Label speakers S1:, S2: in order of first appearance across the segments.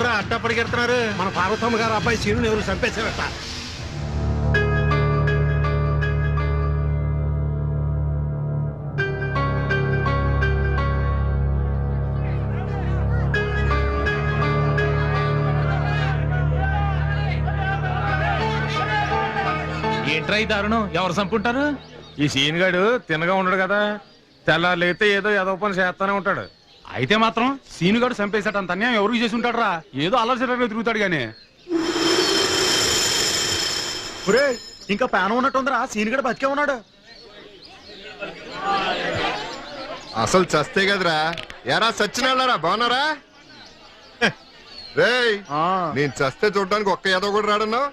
S1: ఏంట్రా అట్టా పడికెడుతున్నారు?
S2: మన పార్వతమ్మ గారు అబ్బాయి సీనుని ఎవరు చంపేశారట.
S3: ఏంట్రా ఈ దారుణం? ఎవరు చంపుంటారు?
S4: ఈ సీన్ గాడు తిన్నగా ఉండడు కదా, తెల్లారైతే ఏదో పని చేస్తానే ఉంటాడు.
S3: అయితే మాత్రం సీనుగాడు చంపేశాడు అంత అన్యాయం ఎవరికి చేసి ఉంటాడు రా? ఏదో అల్లరి తిరుగుతాడు గానీ.
S1: ఇంకా ప్రాణం ఉన్నట్టుందిరా, సీన్ కూడా బతికే ఉన్నాడు.
S5: అసలు చస్తే కదరా. ఎరా సచ్చినారా, బాగున్నారా? రేయ్, నేను చస్తే చూడడానికి ఒక్క యాదవ్ కూడా రాడన్నావు.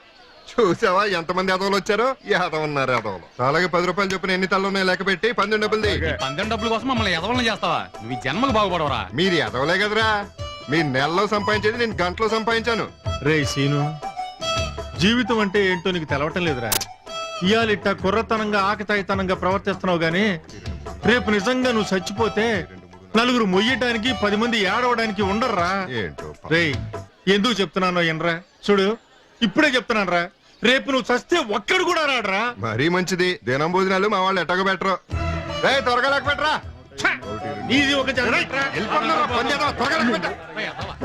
S5: చూసావా ఎంతమంది యాదవులు వచ్చారో? యాదవ్ ఉన్నారు యాదవులు. అలాగే 10 రూపాయలు చొప్పున ఎన్ని తల్లు ఉన్నాయి లెక్క పెట్టి 12 డబ్బులు.
S3: పందెం డబ్బుల కోసం మమ్మల్ని ఎదవలను చేస్తావా? నువ్వు ఈ జన్మకు బాగుపడవరా?
S5: మీరు యాదవులే కదరా. మీరు నెలలో సంపాదించేది నేను గంటలో సంపాదించాను.
S1: రే సీను, జీవితం అంటే ఏంటో నీకు తెలవటం లేదురా. ఇయాలిట్ట కుర్రతనంగా ఆకతాయితనంగా ప్రవర్తిస్తున్నావు గాని రేపు నిజంగా నువ్వు చచ్చిపోతే నలుగురు మొయ్యటానికి 10 మంది ఏడవడానికి ఉండర్రా. రే ఎందుకు చెప్తున్నానో ఎనరా, చూడు ఇప్పుడే చెప్తున్నాను రా, రేపు నువ్వు చస్తే ఒక్కడు కూడా రాడరా.
S5: మరీ మంచిది. దినం భోజనాలు మా వాళ్ళు ఎట్టగా పెట్టరు. రే త్వరగా లెక్క పెట్టరా.
S1: ఇది ఒక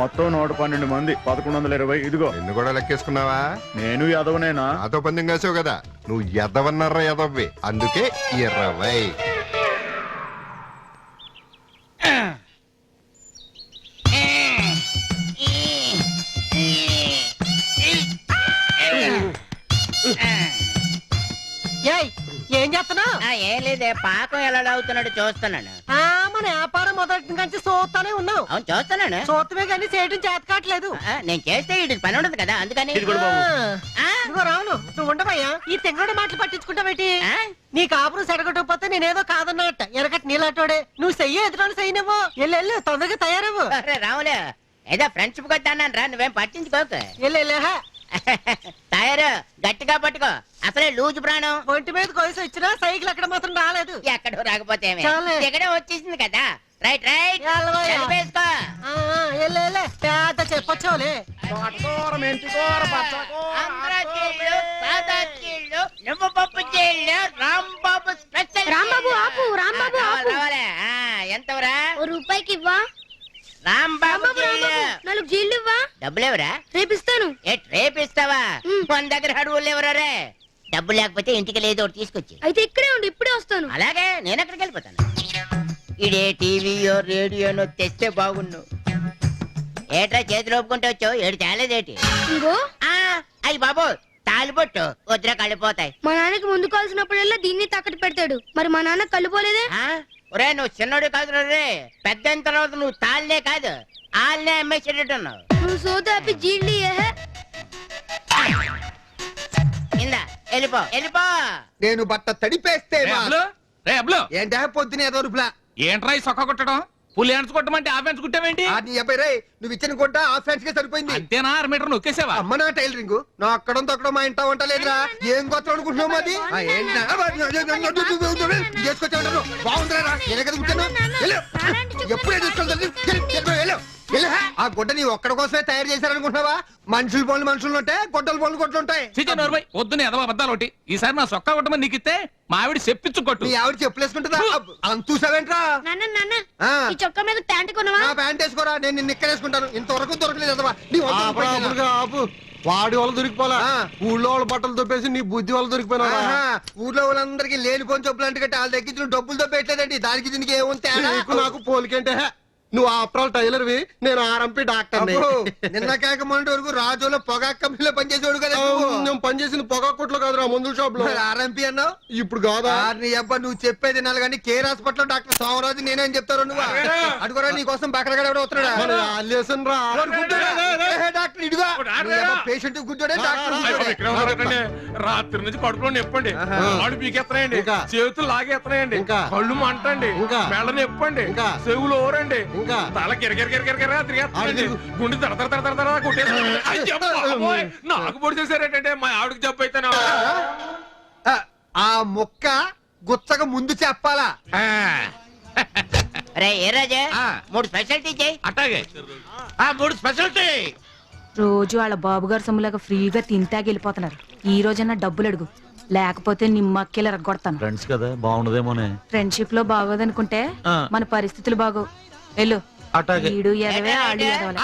S6: మొత్తం 112 మంది 1120. ఇదిగో
S5: నిన్ను కూడా లెక్కేసుకున్నావా?
S6: నేను యాదవనేనా?
S5: నాతో పందెం కాసావు కదా, నువ్వు ఎదవన్నారా ఎదవ్వి, అందుకే 20.
S7: ఏం చేస్తున్నా?
S8: ఏం లేదే, పాకం ఎలా అవుతున్నాడు చూస్తున్నాను.
S7: మన వ్యాపారం మొదటి నుంచి చూస్తానే ఉన్నావు.
S8: అవును చూస్తున్నాను.
S7: చూస్తమే కానీ చేయడం చేత కావట్లేదు.
S8: నేను చేస్తే వీటికి పని ఉండదు కదా, అందుకని.
S7: ఇదిగో రావును, నువ్వు ఉండవయ్యా. ఈ తెంగడు మాటలు పట్టించుకుంటావేటి? నీ కాపురం సెడగొట్టకపోతే నేనేదో కాదన్నట్ట. ఎనకటి నీలాటోడే నువ్వు చెయ్యి ఎదురు చెయ్యనేమో. వెళ్ళు తొందరగా తయారవు.
S8: రావులే, ఏదో ఫ్రెండ్షిప్ కొట్టానని రా, నువ్వేం పట్టించుకోకు.
S7: వెళ్ళా
S8: తయారు గట్టిగా పట్టుకో, అసలే లూజు ప్రాణం.
S7: ఒంటి మీద కొలిసి వచ్చినా సైకిల్ అక్కడ మాత్రం రాలేదు.
S8: ఎక్కడో రాకపోతే ఎక్కడే వచ్చేసింది కదా. రైట్ రైట్ వేసుకో.
S7: పేద చెప్పొచ్చావులే.
S8: నువ్వు పప్పు చేయాలి. రాంబాబు స్పెషల్.
S9: రాంబాబు ఆపు, రాంబాబు ఆపు.
S8: ఎంతవరా?
S9: రూపాయికి ఇవ్వా.
S8: రాంబాబు
S9: 4 జీళ్ళు ఇవ్వా.
S8: డబ్బులు ఎవరా?
S9: రేపిస్తాను.
S8: రేపిస్తావా? మన దగ్గర అడుగులు ఎవరే? డబ్బు లేకపోతే ఇంటికి లేదు, ఒకటి తీసుకొచ్చి.
S9: అయితే ఇక్కడే ఉండి ఇప్పుడే వస్తాను.
S8: అలాగే, నేను ఎక్కడికి వెళ్ళిపోతాను. ఇడే టీవీయో రేడియోనో తెస్తే బాగుండు. ఏట్రా చేతులు ఒప్పుకుంటే వచ్చావు, ఏడు తేలేదేటి?
S9: ఇంకో
S8: అయ్యి బాబు, తాలిపొట్టు వద్దురా, కళ్ళిపోతాయి.
S9: మా నాన్నకి ముందు కాల్సినప్పుడల్లా దీన్ని తాకట్టు పెడతాడు. మరి మా నాన్న కళ్ళు పోలేదే?
S8: ఒరే నువ్వు చిన్నోడు కాదు రే, పెద్ద అయిన తర్వాత నువ్వు తాళ్ళే కాదు ఆళ్ళనే అమ్మేసేటట్టున్నావు.
S9: నువ్వు సోదాపి జీళ్ళు
S8: ఇందా వెళ్ళిపో వెళ్ళిపో.
S2: నేను బట్ట తడిపేస్తే
S3: ఏంటా
S2: పొద్దున ఏదో రూపులా
S3: ఏంట్రా ఈ సొక్క కొట్టడం? పులి హ్యాండ్స్ కొట్టమంటే ఆ ఫ్యాన్స్ కుట్టావేంటి?
S2: నువ్వు ఇచ్చిన కొట్ట ఆ ఫ్యాన్స్ కే సరిపోయింది.
S3: అంతేనా? 6 మీటర్ నొక్కేసావా?
S2: అమ్మ నా టైలరింగ్ నా అక్కడం తొక్కడం మా ఇంట వంట లేదురా. ఏం కొత్త అనుకుంటున్నావు? మాది బాగుందిరా, ఎప్పుడే చూసుకెళ్తాను. ఆ గుడ్డ నీ ఒక్కడి కోసమే తయారు చేశారనుకుంటున్నావా? మనుషులు పనులు మనుషులు ఉంటాయి, గొడ్డలు పనులు కొట్లు ఉంటాయి.
S3: వద్దు ఎదవ అబద్ధాలు ఒకటి. ఈసారి నా సొక్కా కొట్టమని నీకు ఇస్తే మా ఆవిడ చెప్పించు కొట్టు.
S2: నీ ఆవిడ చెప్పులేసుకుంటుందా? అంత చూసావేంట్రా?
S9: ఈ చొక్కా మీద ప్యాంట్ కొనవా?
S2: నా ప్యాంట్ వేసుకోరా, నేను నిన్న ఎక్కడేసుకుంటాను. ఇంతవరకు దొరకలేదు.
S1: వాడి వాళ్ళు దొరికిపోలా, ఊళ్ళో వాళ్ళ బట్టలు దొప్పేసి నీ బుద్ధి వాళ్ళు దొరికిపోయినా.
S2: ఊర్లో వాళ్ళందరికీ లేని పోని చెప్పులు అంటే వాళ్ళ దగ్గర డబ్బులు దొబ్బేయట్లేదండి. దానికి దీనికి ఏముంటే
S1: నాకు పోలికంటే నువ్వు ఆఫ్టర్ టైలర్వి, నేను ఆర్ఎంపీ డాక్టర్.
S2: నిన్న కాక మొన్నటి వరకు రాజులో పొగాకు కంపెనీలో పనిచేసేవాడు కదా.
S1: నేను పనిచేసింది పొగాకు కొట్లో కాదురా, మందుల షాప్ లో.
S2: ఆర్ఎంపీ అన్నావు
S1: ఇప్పుడు కాదా?
S2: నీ అబ్బా నువ్వు చెప్పేది వినాలి కానీ కేర్ హాస్పిటల్ డాక్టర్ సోమరాజు నేనేం చెప్తారు నువ్వు అడుగురా. నీ కోసం బకరగా వస్తున్నాడా డాక్టర్? ఇడుగా పేషెంట్ గుడ్డోడే డాక్టర్.
S4: రాత్రి నుంచి కడుపులో నొప్పండి, ఆడు పీకెత్తనాయండి, చేతులు లాగేస్తున్నాయండి, కళ్ళు మంటండి, మెళ్ళ నొప్పండి, చెవులు ఓరండి, తల కిరకిరకిరకిరకిరా తిరిగేస్తానండి, గుండె తడతర కొట్టేసి నాకు పొడి చేశారేంటంటే మా ఆవిడకి జబ్బు అయితేనా?
S2: ఆ మొక్క గుచ్చగా ముందు చెప్పాలా?
S8: రే ఏ రాజా, 3 స్పెషాలిటీ చేయి.
S3: అట్టాగే 3 స్పెషాలిటీ.
S10: రోజు వాళ్ళ బాబుగారు సొమ్ములాగా ఫ్రీగా తింటాకి వెళ్ళిపోతున్నారు. ఈ రోజన్నా డబ్బులు అడుగు, లేకపోతే నిమ్మక్కిలు రగ్గొడతాను.
S6: ఫ్రెండ్స్ కదా బాగుండదేమోనే.
S10: ఫ్రెండ్షిప్ లో బాగోదనుకుంటే మన పరిస్థితులు బాగో. వెళ్ళు. ఈడు ఎదవే, ఆడు ఎదవలే.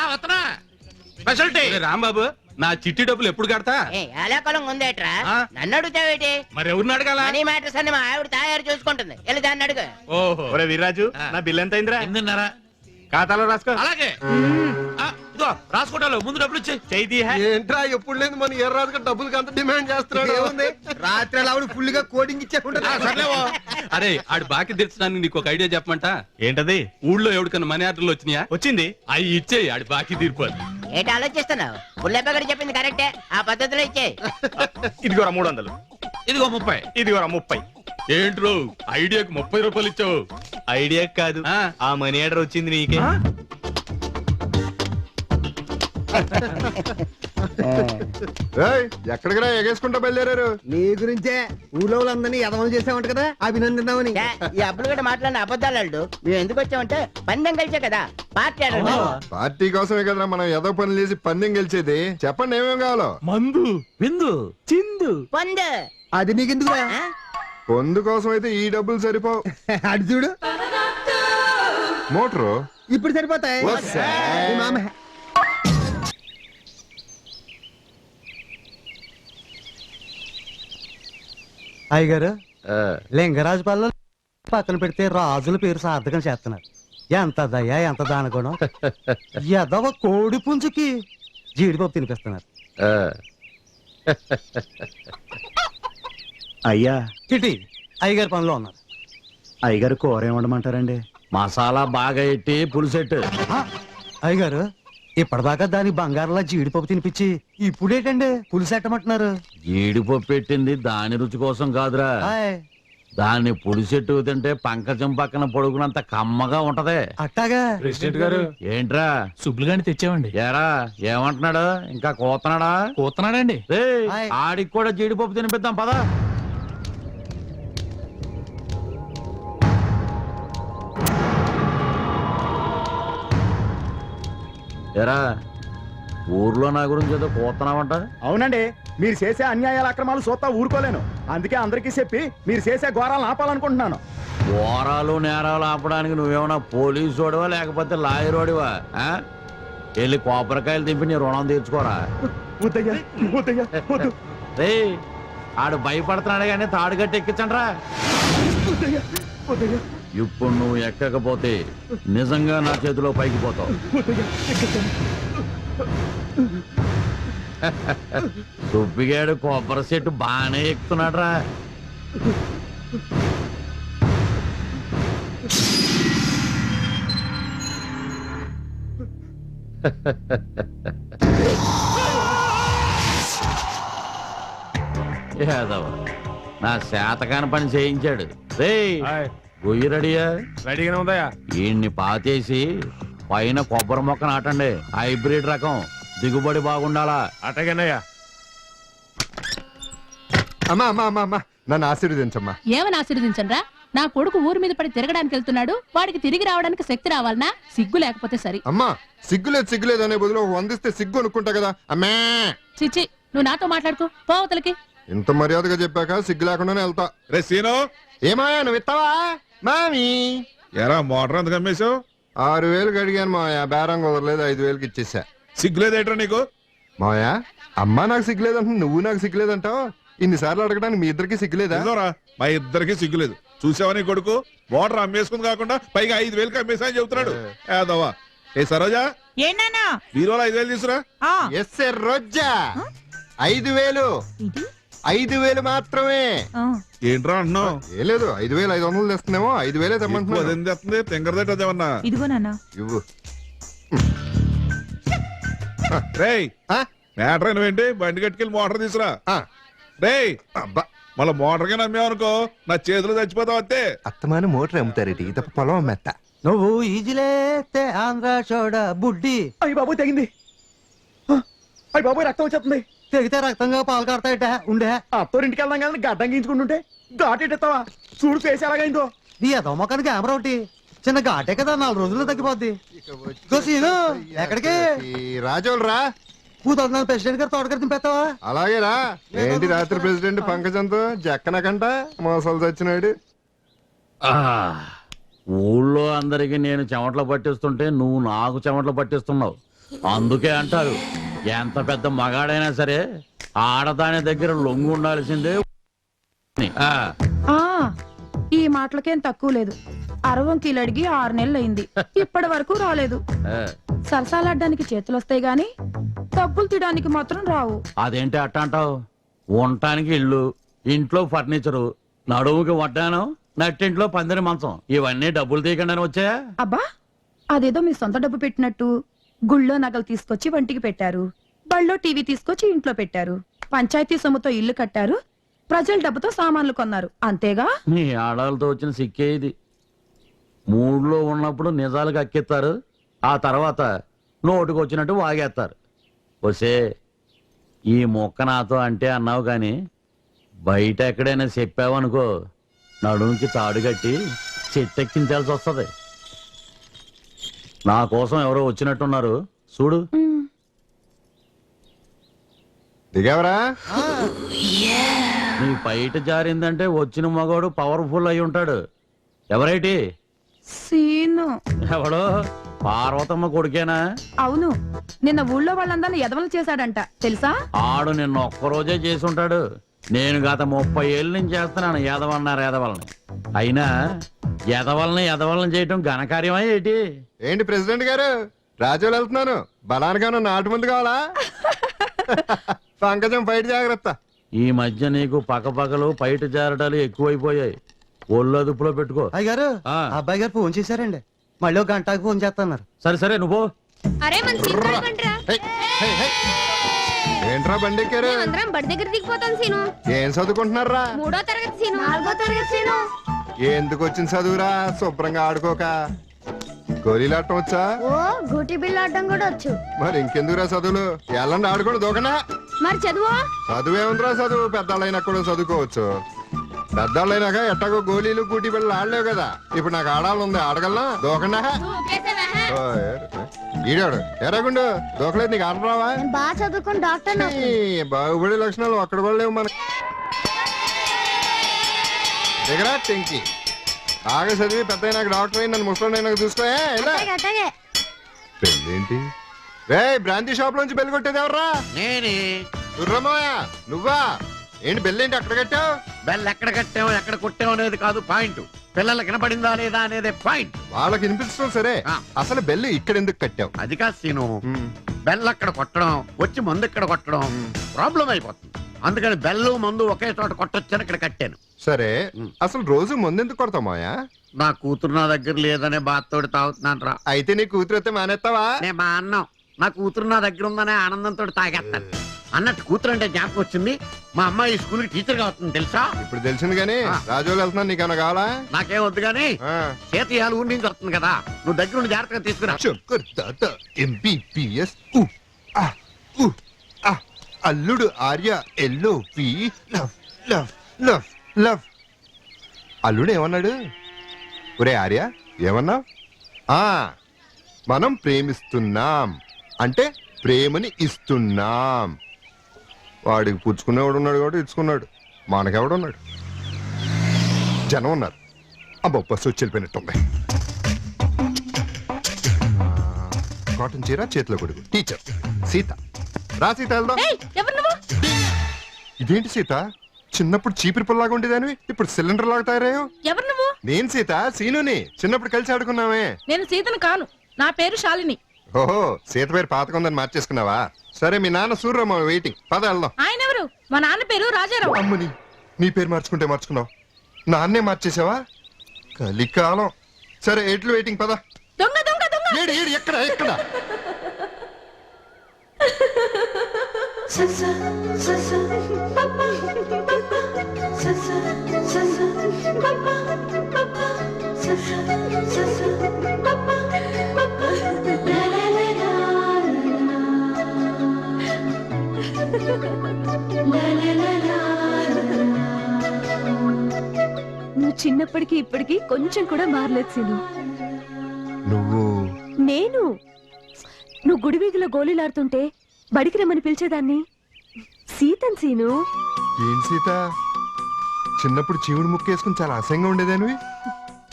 S3: రాంబాబు, నా చిట్టి డబ్బులు ఎప్పుడు కడతా?
S8: ఏలాకాలం ఉందేట్రా? నన్ను అడుగుతావేటి?
S3: మరి ఎవరిని అడగాల?
S8: మనీ మ్యాటర్స్ అని మా ఆవిడ తయారు చూసుకుంటుంది. వెళ్ళి దాన్ని అడుగు.
S3: ఓహో,
S6: వీర్రాజు, నా బిల్ ఎంత అయిందిరా?
S3: 8.5.
S6: ఖాతాలో రాసుకో.
S3: అలాగే. ఇదిగో రాసుకోటాలు, ముందు డబ్బులు ఇచ్చి.
S2: ఏంట్రా ఎప్పుడు లేదు మన ఎర్రాజుగా డబ్బులకి అంత డిమాండ్ చేస్తున్నాడు. ఏముంది, రాత్రి ఆవిడ ఫుల్ గా కోడింగ్ ఇచ్చేకుంటా.
S3: అరే, ఆడి బాకీ తెచ్చడానికి నీకు ఒక ఐడియా చెప్పమంట.
S6: ఏంటది?
S3: ఊళ్ళో ఎవరికన్నా మనీ ఆర్డర్లు వచ్చినాయా?
S6: వచ్చింది.
S3: అవి ఇచ్చేయి, ఆడి బాకీ తీరిపోదు.
S8: ఏంటి ఆలోచిస్తున్నావు? పుల్లెప్పగడి చెప్పింది కరెక్టే, ఆ పద్ధతిలో ఇచ్చే.
S6: ఇదిగోరా 300.
S3: ఇదిగో 30.
S6: ఇదిగోరా 30.
S3: ఏంట్రో ఐడియాకి 30 రూపాయలు ఇచ్చావు?
S6: ఐడియా కాదు, ఆ మనీ ఆర్డర్ వచ్చింది నీకే.
S5: ఎక్కడికి ఎగేసుకుంటా బయలుదేరారు?
S2: నీ గురించే ఊళ్ళో వాళ్ళందరినీ ఎదవలు చేసామంట కదా, అభినందిద్దామని.
S8: ఈ అబ్బులు కూడా మాట్లాడిన అబద్ధాలు మేము ఎందుకు వచ్చామంటే పందెం కలిసే కదా, పార్టీ ఆడండి.
S5: పార్టీ కోసమే కదరా మనం ఏదో పనులు చేసి పందెం గెలిచేది. చెప్పండి ఏమేం కావాలో.
S3: మందు, విందు, చిందు,
S8: పొందు.
S2: అది నీకెందుకురా?
S5: పొందు కోసం అయితే ఈ డబ్బులు సరిపోవు.
S2: అటు చూడు,
S5: మోటరు
S2: ఇప్పుడు సరిపోతాయి.
S5: వస్సా.
S2: ఈ మామ
S11: అయ్యగారు, లింగరాజు పల్లె పక్కన పెడితే రాజుల పేరు సార్థకం చేస్తున్నారు. ఎంత దయ, ఎంత దానగుణం. ఎదవ కోడి పుంజుకి జీడిపప్పు తినిపిస్తున్నారు.
S6: అయ్యా,
S11: చిటి అయ్యగారి పనిలో ఉన్నారు.
S6: అయ్యగారు కూర ఏమండమంటారండి? మసాలా బాగా ఎట్టి పులుసెట్టు.
S11: అయ్యగారు, ఇప్పటిదాకా దాని బంగారంలా జీడిపప్పు తినిపించి ఇప్పుడేటండి పులిసెట్టమంటున్నారు?
S6: జీడిపప్పు పెట్టింది దాని రుచి కోసం కాదురా,
S11: హాయ్.
S6: దాన్ని పులిసెట్టు తింటే పంకజం పక్కన పొడుగునంత కమ్మగా ఉంటది.
S11: అట్టాగా?
S3: ప్రెసిడెంట్ గారు,
S6: ఏంట్రా
S3: సుబ్బులు గాని తెచ్చామండి.
S6: ఏరా ఏమంటున్నాడు? ఇంకా కూతున్నాడా?
S3: కూతున్నాడండి.
S11: హాయ్.
S6: ఆడికి కూడా జీడిపప్పు తినిపిద్దాం పదా. ఎరా, ఊర్లో నా గురించి ఏదో కూతున్నావంట?
S12: అవునండి, మీరు చేసే అన్యాయాల అక్రమాలు చూస్తా ఊరుకోలేను. అందుకే అందరికీ చెప్పి మీరు చేసే ఘోరాలను ఆపాలనుకుంటున్నాను.
S6: ఘోరాలు నేరాలు ఆపడానికి నువ్వేమన్నా పోలీసోడివా లేకపోతే లాయరోడివా? వెళ్ళి కొబ్బరికాయలు దింపి నీ రుణం తీర్చుకోరా.
S12: వద్దయ్యా, వద్దయ్యా, వద్దు.
S6: రే, ఆడు భయపడుతున్నాడు కానీ తాడు గట్టి ఎక్కించండ్రా.
S12: వద్దయ్యా, వద్దయ్యా,
S6: ఇప్పుడు నువ్వు ఎక్కకపోతే నిజంగా నా చేతిలో పైకి పోతావు.
S12: వద్దయ్యా, ఎక్కిస్తాను.
S6: దుబ్బిగాడు కొబ్బరి చెట్టు బాగానే ఎక్కుతున్నాడు రా. నా శాతకాని పని చేయించాడు. రే, గొయ్యి రెడీయా?
S4: రెడీగానే ఉందయ్యా.
S6: ఈయన్ని పాతేసి పైన కొబ్బరి మొక్క నాటండి. హైబ్రిడ్ రకం, దిగుబడి బాగుండాలా.
S4: అటగనయ్యా.
S5: అమ్మా అమ్మా అమ్మా అమ్మా, నన్ను ఆశీర్వదించమ్మా.
S10: ఏమని ఆశీర్వదించండ్రా? నా కొడుకు ఊరి మీద పడి తిరగడానికి వెళ్తున్నాడు, వాడికి తిరిగి రావడానికి శక్తి రావాలనా? సిగ్గు లేకపోతే సరి.
S5: అమ్మా, సిగ్గులేదు అనే బదులు వందిస్తే సిగ్గు అనుకుంటా కదా. అమ్మా,
S10: చిచ్చి, నువ్వు నాతో మాట్లాడుకో, పోవతలకి.
S5: ఇంత మర్యాదగా చెప్పాక సిగ్గు లేకుండానే వెళ్తా.
S4: రే సీను,
S5: ఏమాయా నువ్వు ఇస్తావా? మామి,
S4: ఎరా మోటార్ ఎందుకు అమ్మేశావు?
S5: 6000 అడిగాను మాయా, బేరం కుదరలేదు, 5000కి ఇచ్చేసా.
S4: సిగ్గులేదేట్రా నీకు?
S5: మాయా, అమ్మా నాకు సిగ్గులేదంట, నువ్వు నాకు సిగ్గులేదంటావు. ఇన్నిసార్లు అడగడానికి మీ ఇద్దరికి సిగ్గులేదా?
S4: మా ఇద్దరికి సిగ్గులేదు. చూసావా నీ కొడుకు మోటార్ అమ్మేసుకుంది కాకుండా పైగా 5000కి అమ్మేసా అని చెబుతున్నాడు. ఏదవ్వా. ఏ సరోజా,
S7: ఏనా
S4: బీరోలో 5000 తీసురా.
S5: ఎస్ రోజా, 5000 5000 మాత్రమే.
S4: ఏంట్రా అంటున్నావు?
S5: ఏ లేదు, 5500 తెస్తున్నామో, 5000 తెమ్మంటున్నా.
S4: అదేం తెస్తుంది? తెంగరదేట అదేమన్నా?
S7: ఇదిగో నాన్న.
S5: ఇవ్వు.
S4: రేయ్, మ్యాటర్ నువ్వేంటి? బండి కట్టుకెళ్ళి మోటార్ తీసురా. రేయ్,
S5: అబ్బా,
S4: మళ్ళీ మోటార్ గా నమ్మేవనుకో నా చేతిలో చచ్చిపోతావు అంతే.
S5: అత్తమాన మోటార్ అమ్ముతారేటి, తప్ప పొలం అమ్మేస్తా.
S11: నువ్వు ఈజిలేస్తే ఆంధ్ర చోడ బుడ్డి.
S12: అయ్యి బాబు తెగింది. అయ్యి బాబు రక్తం వచ్చేస్తుంది.
S11: తెగితే రక్తంగా పాలు కడతాయట. ఉండే
S12: అత్తోరింటికి వెళ్దాం కానీ గడ్డం గీంచుకుంటుంటే ఘాటెట్టేస్తావా? చూడు ఫేస్ ఎలాగైందో.
S11: నీ ఎదో మొక్కని కెమెరా ఒకటి చిన్న ఘాటే కదా, 4 రోజుల్లో తగ్గిపోద్ది. సీను, ఎక్కడికి?
S5: రాజోలు రా.
S11: కూతురు ప్రెసిడెంట్ గారు తోటగారు దింపేస్తావా?
S5: అలాగేరా. ఏంటి రాత్రి ప్రెసిడెంట్ పంకజంతో జక్కనకంట మోసాలు చచ్చినాడు.
S6: ఆ, ఊళ్ళో అందరికి నేను చెమటలు పట్టిస్తుంటే నువ్వు నాకు చెమటలు పట్టిస్తున్నావు. అందుకే అంటారు ఎంత పెద్ద మగాడైనా సరే ఆడదాని దగ్గర లొంగు ఉండాల్సిందే. ఆ,
S10: ఆ ఈ మాటలకేం తక్కువ లేదు. అరవంకీలు అడిగి 6 నెలలు అయింది, ఇప్పటి వరకు రాలేదు.
S6: ఆ.
S10: సరసాలాడ్డానికి చేతులు వస్తాయి గాని డబ్బులు తీయడానికి మాత్రం రావు.
S6: అదేంటి అట్ట అంటావు? ఉండటానికి ఇల్లు, ఇంట్లో ఫర్నిచరు, నడుముకి వడ్డానం, నట్టింట్లో పందిరి మంచం, ఇవన్నీ డబ్బులు తీయకుండానే వచ్చాయా?
S10: అబ్బా, అదేదో మీ సొంత డబ్బు పెట్టినట్టు గుళ్ళో నగలు తీసుకొచ్చి వంటికి పెట్టారు, బళ్ళో టీవీ తీసుకొచ్చి ఇంట్లో పెట్టారు, పంచాయతీ సొమ్ముతో ఇల్లు కట్టారు, ప్రజల డబ్బుతో సామాన్లు కొన్నారు, అంతేగా?
S6: నీ ఆడాలతో వచ్చిన సిక్కే ఇది. మూడ్లో ఉన్నప్పుడు నిజాలు కక్కిస్తారు, ఆ తర్వాత నోటుకు వచ్చినట్టు వాగేస్తారు. వసే, ఈ మొక్క నాతో అంటే అన్నావు గాని బయట ఎక్కడైనా చెప్పావనుకో నడుముకి తాడు కట్టి చెట్టెక్కించాల్సి వస్తుంది. నా కోసం ఎవరో వచ్చినట్టున్నారు చూడు.
S5: దిగావరా?
S6: నీ బయట జారిందంటే వచ్చిన మగోడు పవర్ఫుల్ అయి ఉంటాడు. ఎవరైటి?
S10: సీను.
S6: ఎవడో పార్వతమ్మ కొడుకేనా?
S10: అవును, నిన్న ఊళ్ళో వాళ్ళందరినీ ఎదవలు చేశాడంట, తెలుసా?
S6: ఆడు నిన్న ఒక్కరోజే చేసి ఉంటాడు. నేను గత 30 ఏళ్ళ నుంచి చేస్తున్నాను ఎదవన్నారు ఎదవల్ని. అయినా ఎదవల్ని చేయటం ఘనకార్యమా ఏంటి?
S5: ఏంటి ప్రెసిడెంట్ గారు, రాజోలు వెళ్తున్నాను, బలానిగాను నాటు ముందు కావాలా? పంకజం బయట జాగ్రత్త.
S6: ఈ మధ్య నీకు పక్కపక్కలు బయట జారటాలు ఎక్కువైపోయాయి. ఒళ్ళు అదుపులో పెట్టుకో.
S11: అయ్యగారు, అబ్బాయి గారు ఫోన్ చేశారండి, మళ్ళీ ఒక గంటకు ఫోన్ చేస్తున్నారు.
S6: సరే నువ్వు.
S9: అరే మన సీను బండ్రా.
S5: ఏంట్రా బండి ఎక్కారు?
S9: అందరం బడి దగ్గర దిగిపోతాం సీను.
S5: ఏం చదువుకుంటున్నారా?
S9: 3వ తరగతి సీను. 4వ తరగతి సీను.
S5: ఎందుకు వచ్చిన చదువురా? శుభ్రంగా ఆడుకోక. గోళీలాటం వచ్చా?
S9: ఓ గూటి బిళ్ళ ఆడడం కూడా వచ్చు.
S5: మరి ఇంకెందుకురా చదువులు? ఎల్లండి ఆడుకోండి దూకనా.
S9: మరి చదువు?
S5: చదువేముందిరా చదువు, పెద్దవాళ్ళైనా కూడా చదువుకోవచ్చు. పెద్దవాళ్ళైనాక ఎట్టాగో గోళీలు కూటి బిళ్ళలు ఆడలేవు కదా. ఇప్పుడు నాకు ఆడాలి ఉంది, ఆడగలనా? దూకనా? ఈడాడు ఎరాగుండు దూకలేదు, నీకు ఆడరావా?
S9: బాగా చదువుకుని డాక్టర్.
S5: బాగుపడే లక్షణాలు అక్కడ కూడా లేవు మనకి. దగ్గర టెంకి బాగా చదివి పెద్ద నాకు డాక్టర్ అయి నన్ను ముసలి నాకు చూసుకో. పెళ్ళేంటి? రే బ్రాంతి షాప్ లోంచి బెల్లి కొట్టేది ఎవర్రా?
S6: నేనే.
S5: దుర్రమ్మయ్య నువ్వా? ఏంటి బెల్లేంటి అక్కడ కట్టావు?
S6: బెల్ ఎక్కడ కట్టావు ఎక్కడ కొట్టావు అనేది కాదు పాయింట్, పిల్లలకి వినపడిందా లేదా అనేది పాయింట్.
S5: వాళ్ళకి వినిపించడం సరే, అసలు బెల్లు ఇక్కడ ఎందుకు కట్టావు?
S6: అది కాదు సీను, బెల్ అక్కడ కొట్టడం వచ్చి మందు ఇక్కడ కొట్టడం ప్రాబ్లం అయిపోతుంది. అందుకని బెల్లు మందు ఒకే చోట కొట్టొచ్చని ఇక్కడ కట్టాను.
S5: సరే, అసలు రోజు మందు ఎందుకు కొడతావు మాయా?
S6: నా కూతురు నా దగ్గర లేదనే బాధతోటి తాగుతున్నాను రా.
S5: అయితే నీ కూతురు అయితే మానేస్తావా?
S6: నేను మా అన్నం, నా కూతురు నా దగ్గర ఉందనే ఆనందంతో తాగేస్తాను. అన్నట్టు కూతురు అంటే జ్ఞాపకం వచ్చింది, మా అమ్మాయి స్కూల్ కి టీచర్ గా అవుతుంది తెలుసా?
S5: ఇప్పుడు తెలిసింది గానీ రాజోలు వెళ్తున్నాను, నీకేమన్నా కావాలా?
S6: నాకేం వద్దు గానీ చేతియాలు ఊరి నుంచి వస్తుంది కదా, నువ్వు దగ్గర ఉండి జాగ్రత్తగా తీసుకురా.
S5: MBBS అల్లుడు Arya LOV love love love love. అల్లుడు ఏమన్నాడు? ఒరే ఆర్య ఏమన్నావు? మనం ప్రేమిస్తున్నాం అంటే ప్రేమని ఇస్తున్నాం. వాడికి పుచ్చుకునేవాడు ఉన్నాడు కాబట్టి ఇచ్చుకున్నాడు, మనకెవడున్నాడు? జనం ఉన్నారు. అబ్బో బస్సు వచ్చి వెళ్ళిపోయినట్టుంది. కాటన్ చీర చేతిలో కొడుకు టీచర్ సీత. రా సీత వెళ్దాం. ఇదేంటి సీత, చిన్నప్పుడు చీపిరి పుల్లాగా ఉండేదానివి ఇప్పుడు సిలిండర్ లాగా తయారయ్యావు.
S10: ఎవరు నువ్వు?
S5: నేను సీత, సీనుని. చిన్నప్పుడు కలిసి ఆడుకున్నామే.
S10: నేను సీతను కాను, నా పేరు శాలిని.
S5: ఓహో, సీత పేరు పాతకుందని మార్చేసుకున్నావా? సరే, మీ నాన్న సూర్యమ్మ వెయిటింగ్, పద వెళ్దాం.
S10: ఆయన ఎవరు? మా నాన్న పేరు రాజారావు.
S5: అమ్మని, నీ పేరు మార్చుకుంటే మార్చుకున్నావు, నాన్నే మార్చేసావా? కలికాలం. సరే, ఎట్లు వెయిటింగ్, పద.
S10: దొంగ దొంగ దొంగ.
S5: ఏడు ఏడు ఎక్కడ ఎక్కడ?
S10: నువ్వు చిన్నప్పటికి ఇప్పటికి కొంచెం కూడా మారలేదు సీను.
S5: నువ్వు?
S10: నేను. నువ్వు గుడి వీధిలో గోళీలాడుతుంటే
S13: బడికి రమ్మని పిలిచేదాన్ని సీతన్ సీను.
S5: ఏం సీత, చిన్నప్పుడు చీవుడు ముక్కేసుకుని చాలా అసహ్యంగా ఉండేదానివి.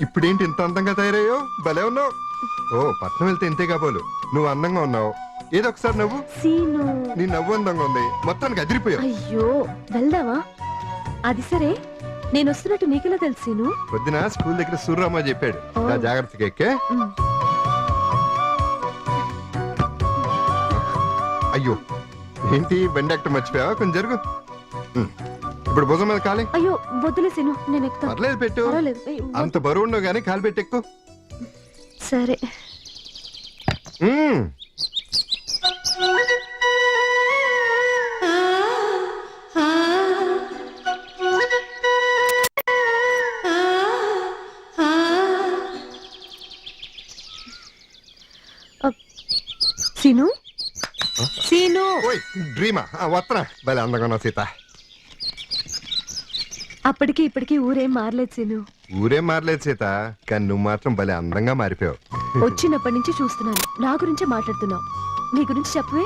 S5: ఇప్పుడేంటి ఇంత అందంగా తయారయ్యో? భలే ఉన్నావు. ఓ పట్నం వెళ్తే ఇంతే కాబోలు. నువ్వు అందంగా ఉన్నావు. ఏదో ఒకసారి నవ్వు.
S13: సీను
S5: నీ నవ్వు అందంగా ఉంది. మొత్తానికి అదిరిపోయావు.
S13: అయ్యో వెళ్దామా? అది సరే, నేను వస్తున్నట్టు నీకెలా తెలుసు సీను?
S5: పొద్దున స్కూల్ దగ్గర సూర్యరామ చెప్పాడు. నా జాగ్రత్తగా ఎక్కే. అయ్యో ఏంటి బండి ఎక్కడ మర్చిపోయావా? కొంచెం జరుగు. ఇప్పుడు భుజం మీద కాలే.
S13: అయ్యో వద్దులే సీను, నేను ఎక్కుతాను.
S5: పర్లేదు పెట్టు.
S13: పర్వాలేదు. ఏయ్,
S5: అంత బరువు ఉండవు గానీ కాలు పెట్టి ఎక్కు.
S13: సరే. సీను సీను
S5: ఓయ్ డ్రీమా వస్తున్నా. భలే అందంగా ఉన్నావు సీత.
S13: అప్పటికి ఇప్పటికి ఊరేం మారలేదు సీను.
S5: ఊరేం మారలేదు సీత, కానీ నువ్వు మాత్రం భలే అందంగా మారిపోయావు.
S13: వచ్చినప్పటి నుంచి చూస్తున్నాను, నా గురించే మాట్లాడుతున్నావు. నీ గురించి చెప్పవే,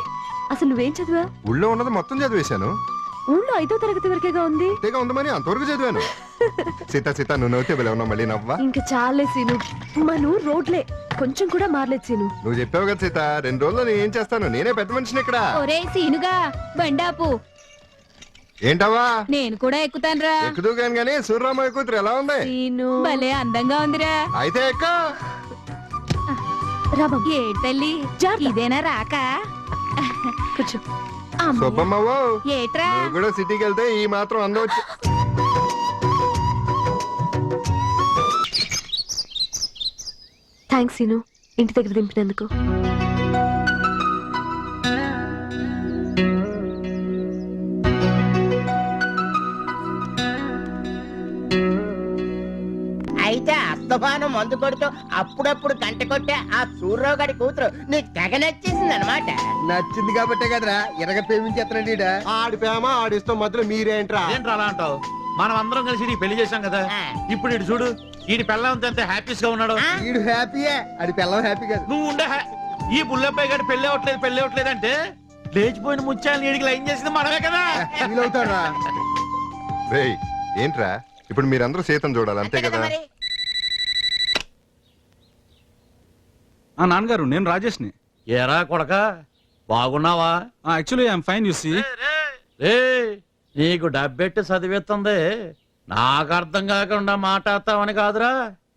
S13: అసలు నువ్వేం చదివా?
S5: ఊళ్ళో ఉన్నది మొత్తం చదివేశాను.
S13: ఊళ్ళో 5వ తరగతి వరకేగా ఉంది.
S5: అంతేగా ఉందమని అంతవరకు చదివాను. సీత సీత నువ్వు నవ్వుతే భలే ఉన్నావు. మళ్ళీ నవ్వా?
S13: ఇంకా చాలే సీను, మన ఊరు రోడ్లే కొంచెం కూడా మారలేదు సీను.
S5: నువ్వు చెప్పావు కదా సీత, 2 రోజుల్లో నేను ఏం చేస్తాను? నేనే పెద్ద మనిషిని ఇక్కడ.
S13: ఒరే సీనుగా బండాపు.
S5: ఏంటవా?
S13: నేను కూడా ఎక్కుతానురా.
S5: ఎక్కుదు కానీ సూర్యరామయ్య కూతురు ఎలా ఉంది?
S13: సీను భలే అందంగా ఉందిరా.
S5: అయితే ఎక్క
S13: ఏ తల్లి ఇదేనా రాక? కూర్చో.
S5: సుబ్బమ్మవ్వు,
S13: ఏట్రా
S5: నువ్వు కూడా సిటీకి వెళ్తే ఈ మాత్రం అందవచ్చు.
S13: థ్యాంక్స్ సీను, ఇంటి దగ్గర దింపినందుకు.
S8: అయితే అస్తమానం మందు కొడుతూ అప్పుడప్పుడు గంట కొట్టే ఆ సూర్యరావు గారి కూతురు నీకు తెగ నచ్చేసింది అనమాట.
S2: నచ్చింది కాబట్టే కదరా ఇరగ ప్రేమించేస్తున్నాడు. ఆడి ప్రేమ ఆడిస్తాం మధ్యలో మీరేంట్రా?
S6: ఏంట్రా అలా అంటావు? మనం అందరం కలిసి నీకు పెళ్లి చేశాం కదా. ఇప్పుడు ఇటు చూడు, ఈడి పెళ్ళంతా ఎంత హ్యాపీస్ గా ఉన్నాడు.
S2: వీడు హ్యాపీయే, అది పిల్లం హ్యాపీ కాదు.
S6: నువ్వు ఉండే ఈ బుల్లబ్బాయి గారు పెళ్లి అవ్వట్లేదు అంటే లేచిపోయిన ముత్యాలు నీడికి లైన్ చేసింది మనమే కదా.
S2: ఫీల్ అవుతాడా?
S5: రేయ్ ఏంట్రా, ఇప్పుడు మీరందరూ సీతను చూడాలి అంతే కదా?
S3: నాన్నగారు, నేను రాజేష్ని.
S6: ఏరా కొడక, బాగున్నావా?
S3: Actually I'm fine. You see,
S6: నీకు డబ్బెట్టి చదివిస్తుంది, నాకు అర్థం కాకుండా మాట్లాడతావని కాదురా.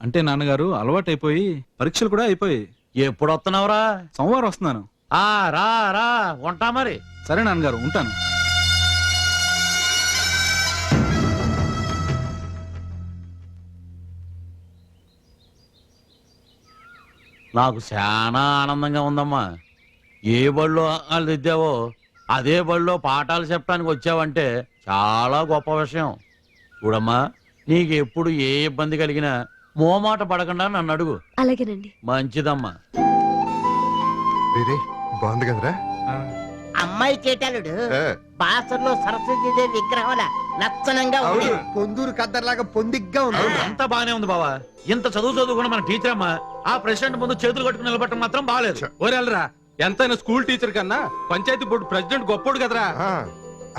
S3: అంటే నాన్నగారు అలవాటైపోయి పరీక్షలు కూడా అయిపోయి.
S6: ఎప్పుడు వస్తున్నావురా?
S3: సోమవారం వస్తున్నాను.
S6: రా రా, ఉంటా మరి.
S3: సరే నాన్నగారు, ఉంటాను.
S6: నాకు చాలా ఆనందంగా ఉందమ్మా. ఏ బడిలో వాళ్ళు దిద్దావో అదే బడిలో పాఠాలు చెప్పడానికి వచ్చావంటే చాలా గొప్ప విషయం. చూడమ్మా, నీకు ఎప్పుడు ఏ ఇబ్బంది కలిగినా మోమాట పడకుండా నన్ను అడుగు.
S13: అలాగేనండి.
S6: మంచిదమ్మా.
S5: బాగుంది కదరా
S8: అమ్మాయి చేటాలుడు బాసర్లో సరస్వతీదేవి విగ్రహం లక్షణంగా ఉంది.
S2: పొందూరు కద్దర్లాగా పొందిగ్గా ఉంది.
S6: అంతా బానే ఉంది బావా. ఇంత చదువుకున్న మన టీచర్ అమ్మా ఆ ప్రెసిడెంట్ ముందు చేతులు కట్టుకుని నిలబట్టడం మాత్రం బాగాలేదు.
S4: ఓరెళ్ళరా, ఎంతైనా స్కూల్ టీచర్ కన్నా పంచాయతీ బోర్డు ప్రెసిడెంట్ గొప్పోడు కదరా.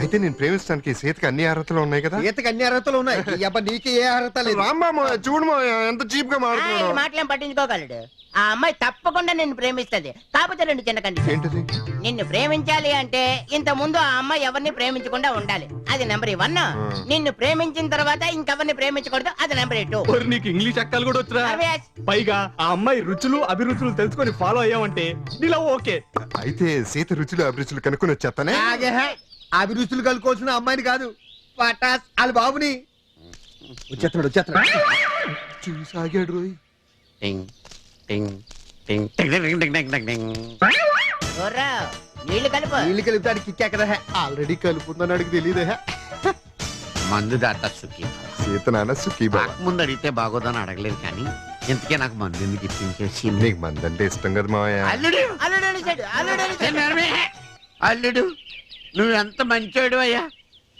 S5: అయితే నేను ప్రేమిస్తానికి సీతకి అన్ని అర్హతలు ఉన్నాయి కదా?
S2: సీతకి అన్ని అర్హతలు ఉన్నాయి. నీకు ఏ అర్హత లేదు.
S5: రామ్మ చూడు ఎంత చీప్ గా మాట్లాడుతున్నాడు.
S8: మాటలేం పట్టించుకోగలడు. ఆ అమ్మాయి తప్పకుండా నిన్ను ప్రేమిస్తది. కాకపోతే 2 చిన్న కండిషన్. నిన్ను ప్రేమించాలి అంటే ఇంత ముందు ఆ అమ్మాయి ఎవరిని ప్రేమించకుండా ఉండాలి. అది నెంబర్ 1. నిన్ను ప్రేమించిన తర్వాత ఇంకెవరిని ప్రేమించకూడదు. అది నెంబర్ 2.
S4: నీకు ఇంగ్లీష్ అక్కలు కూడా వచ్చరా? పైగా ఆ అమ్మాయి రుచులు అభిరుచులు తెలుసుకొని ఫాలో అయ్యావంటే నీలో ఓకే.
S5: అయితే సీత రుచులు అభిరుచులు కనుక్కొని వచ్చేస్తానే.
S2: అభిరుచులు కలుకోవాల్సిన అమ్మాయిని కాదు, పటాస్ వాళ్ళ బాబుని. వచ్చేస్తున్నాడు
S5: చూసాగాడు రోయ్.
S8: నీళ్లు కలుపు.
S2: నీళ్ళు కలిపితే కిక్కా కదా? ఆల్రెడీ కలుపుందని అడిగి తెలియదే.
S14: మందు దాట సుఖీ
S5: సీత నాన్న సుఖీ బాబా.
S14: ముందు అడిగితే బాగోదని అడగలేదు కానీ ఇంతకే నాకు మందు ఎందుకు ఇప్పించేసి.
S5: నీకు మంది అంటే ఇష్టం కదా మావయ్య.
S14: అల్లుడు నువ్వు ఎంత మంచోడు అయ్యా.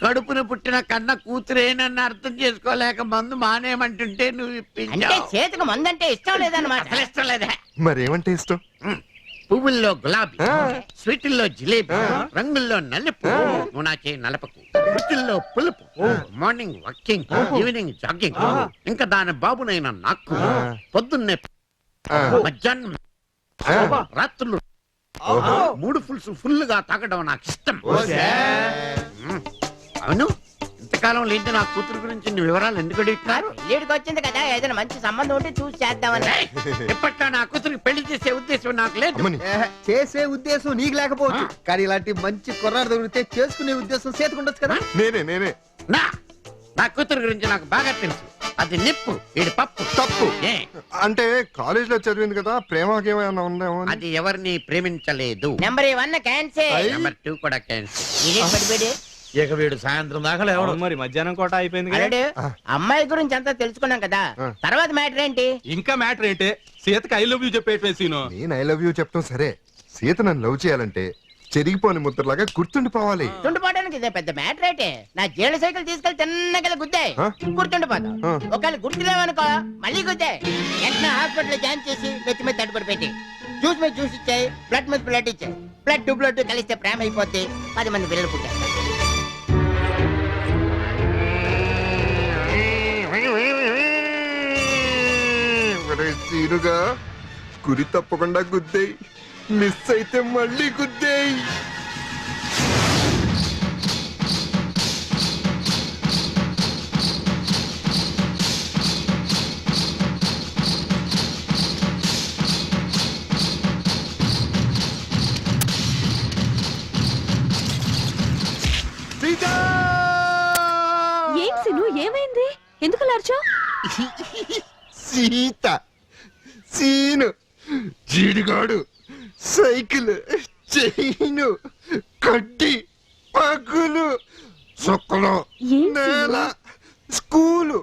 S14: కడుపున పుట్టిన కన్న కూతురేనన్న అర్థం చేసుకోలేక మందు మానేయమంటుంటే నువ్వు ఇప్పించావు.
S8: చేతికి మందు అంటే ఇష్టం లేదన్నమాట.
S14: ఇష్టం లేదా?
S5: మరేమంటే ఇష్టం?
S14: పువ్వుల్లో గులాబీ స్వీటుల్లో జిలేబీ రంగుల్లో నలుపు నువ్వు నాకే నలపకు రుచుల్లో పులుపు మార్నింగ్ వాకింగ్ ఈవినింగ్ జాగింగ్ ఇంకా దాని బాబునైనా నాకు పొద్దున్నే మధ్యాహ్నం రాత్రులు మూడు ఫుల్ గా తాగడం నాకు ఇష్టం. అవును, ఇంతకాలం లేంటి నా కూతురు గురించి నీ వివరాలు ఎందుకు అడుగుతున్నారు?
S8: లేడికి వచ్చింది కదా, ఏదైనా మంచి సంబంధం ఉంటే చూసి చేద్దామని.
S14: ఎప్పట్లో నా కూతురికి పెళ్లి చేసే ఉద్దేశం నాకు లేదు.
S2: చేసే ఉద్దేశం నీకు లేకపోవచ్చు, కానీ ఇలాంటి మంచి కుర్రాడు దొరికితే చేసుకునే ఉద్దేశం చేతుకుండొచ్చు కదా.
S5: నేనే
S14: నా కూతురు గురించి నాకు బాగా తెలుసు. అది నిప్పు, ఇది పప్పు.
S5: తప్పు అంటే కాలేజ్ లో చదివింది కదా, ప్రేమకేమైనా ఉందేమో.
S14: అది ఎవరిని ప్రేమించలేదు.
S8: నెంబర్ 1 క్యాన్సిల్,
S14: నెంబర్ 2 కూడా క్యాన్సిల్.
S6: ఇక వీడు సాయంత్రం దాకా లేవడు.
S3: మరి మధ్యాహ్నం కోట అయిపోయింది.
S8: అల్లుడు, అమ్మాయి గురించి అంతా తెలుసుకున్నాం కదా, తర్వాత మ్యాటర్ ఏంటి?
S3: ఇంకా మ్యాటర్ ఏంటి? సీతకి ఐ లవ్ యూ చెప్పేట్లే సీను.
S5: నేను ఐ లవ్ యూ చెప్తాం సరే, సీత నన్ను లవ్ చేయాలంటే చెరిగిపోని ముద్రలాగా గుర్తుండిపోవాలి.
S8: గుర్తుండిపోవడానికి ఇదే పెద్ద మ్యాటర్ అయితే. నా జీళ్ళ సైకిల్ తీసుకెళ్లి తిన్నగా గుద్దాయి, గుర్తుండిపోతాం. ఒకవేళ గుర్తులేవనుకో మళ్ళీ గుద్దాయి, వెంటనే హాస్పిటల్ జాయిన్ చేసి నెత్తి మీద తడుపుడు పెట్టి జ్యూస్ మీద జ్యూస్ ఇచ్చాయి, బ్లడ్ మీద బ్లడ్ ఇచ్చాయి. బ్లడ్ కలిస్తే ప్రేమ అయిపోద్ది, 10 మంది పిల్లలు పుట్టారు.
S5: సీనుగా గురి తప్పకుండా గుద్దేయి, మిస్ అయితే మళ్ళీ గుద్దేయి.
S13: ఏం సిను, ఏమైంది? ఎందుకు లార్చో?
S5: సీత, సీను, జీడిగాడు, సైకిల్, చైను, కడ్డి, పగులు, చొక్కలు, నేల, స్కూలు,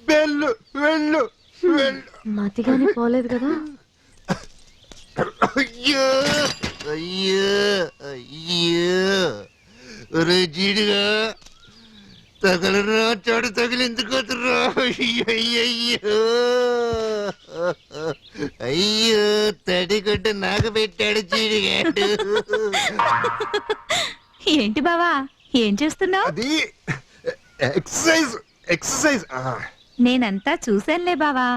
S5: బెల్లు, వెళ్ళు వెళ్ళు.
S13: మతిగానే పోలేదు కదా?
S14: అయ్యో అయ్యో అయ్యో, ఒరే జీడిగా తగలరా, చాడు తగిలిందుకోతురా. అయ్యో అయ్యో, తడిగడ్డ నాకు పెట్టాడు జీడిగాడు.
S10: ఏంటి బావా, ఏం చేస్తున్నావు?
S5: అది ఎక్సర్సైజ్ ఎక్సర్సైజ్.
S10: నేనంతా చూశానులే బావా.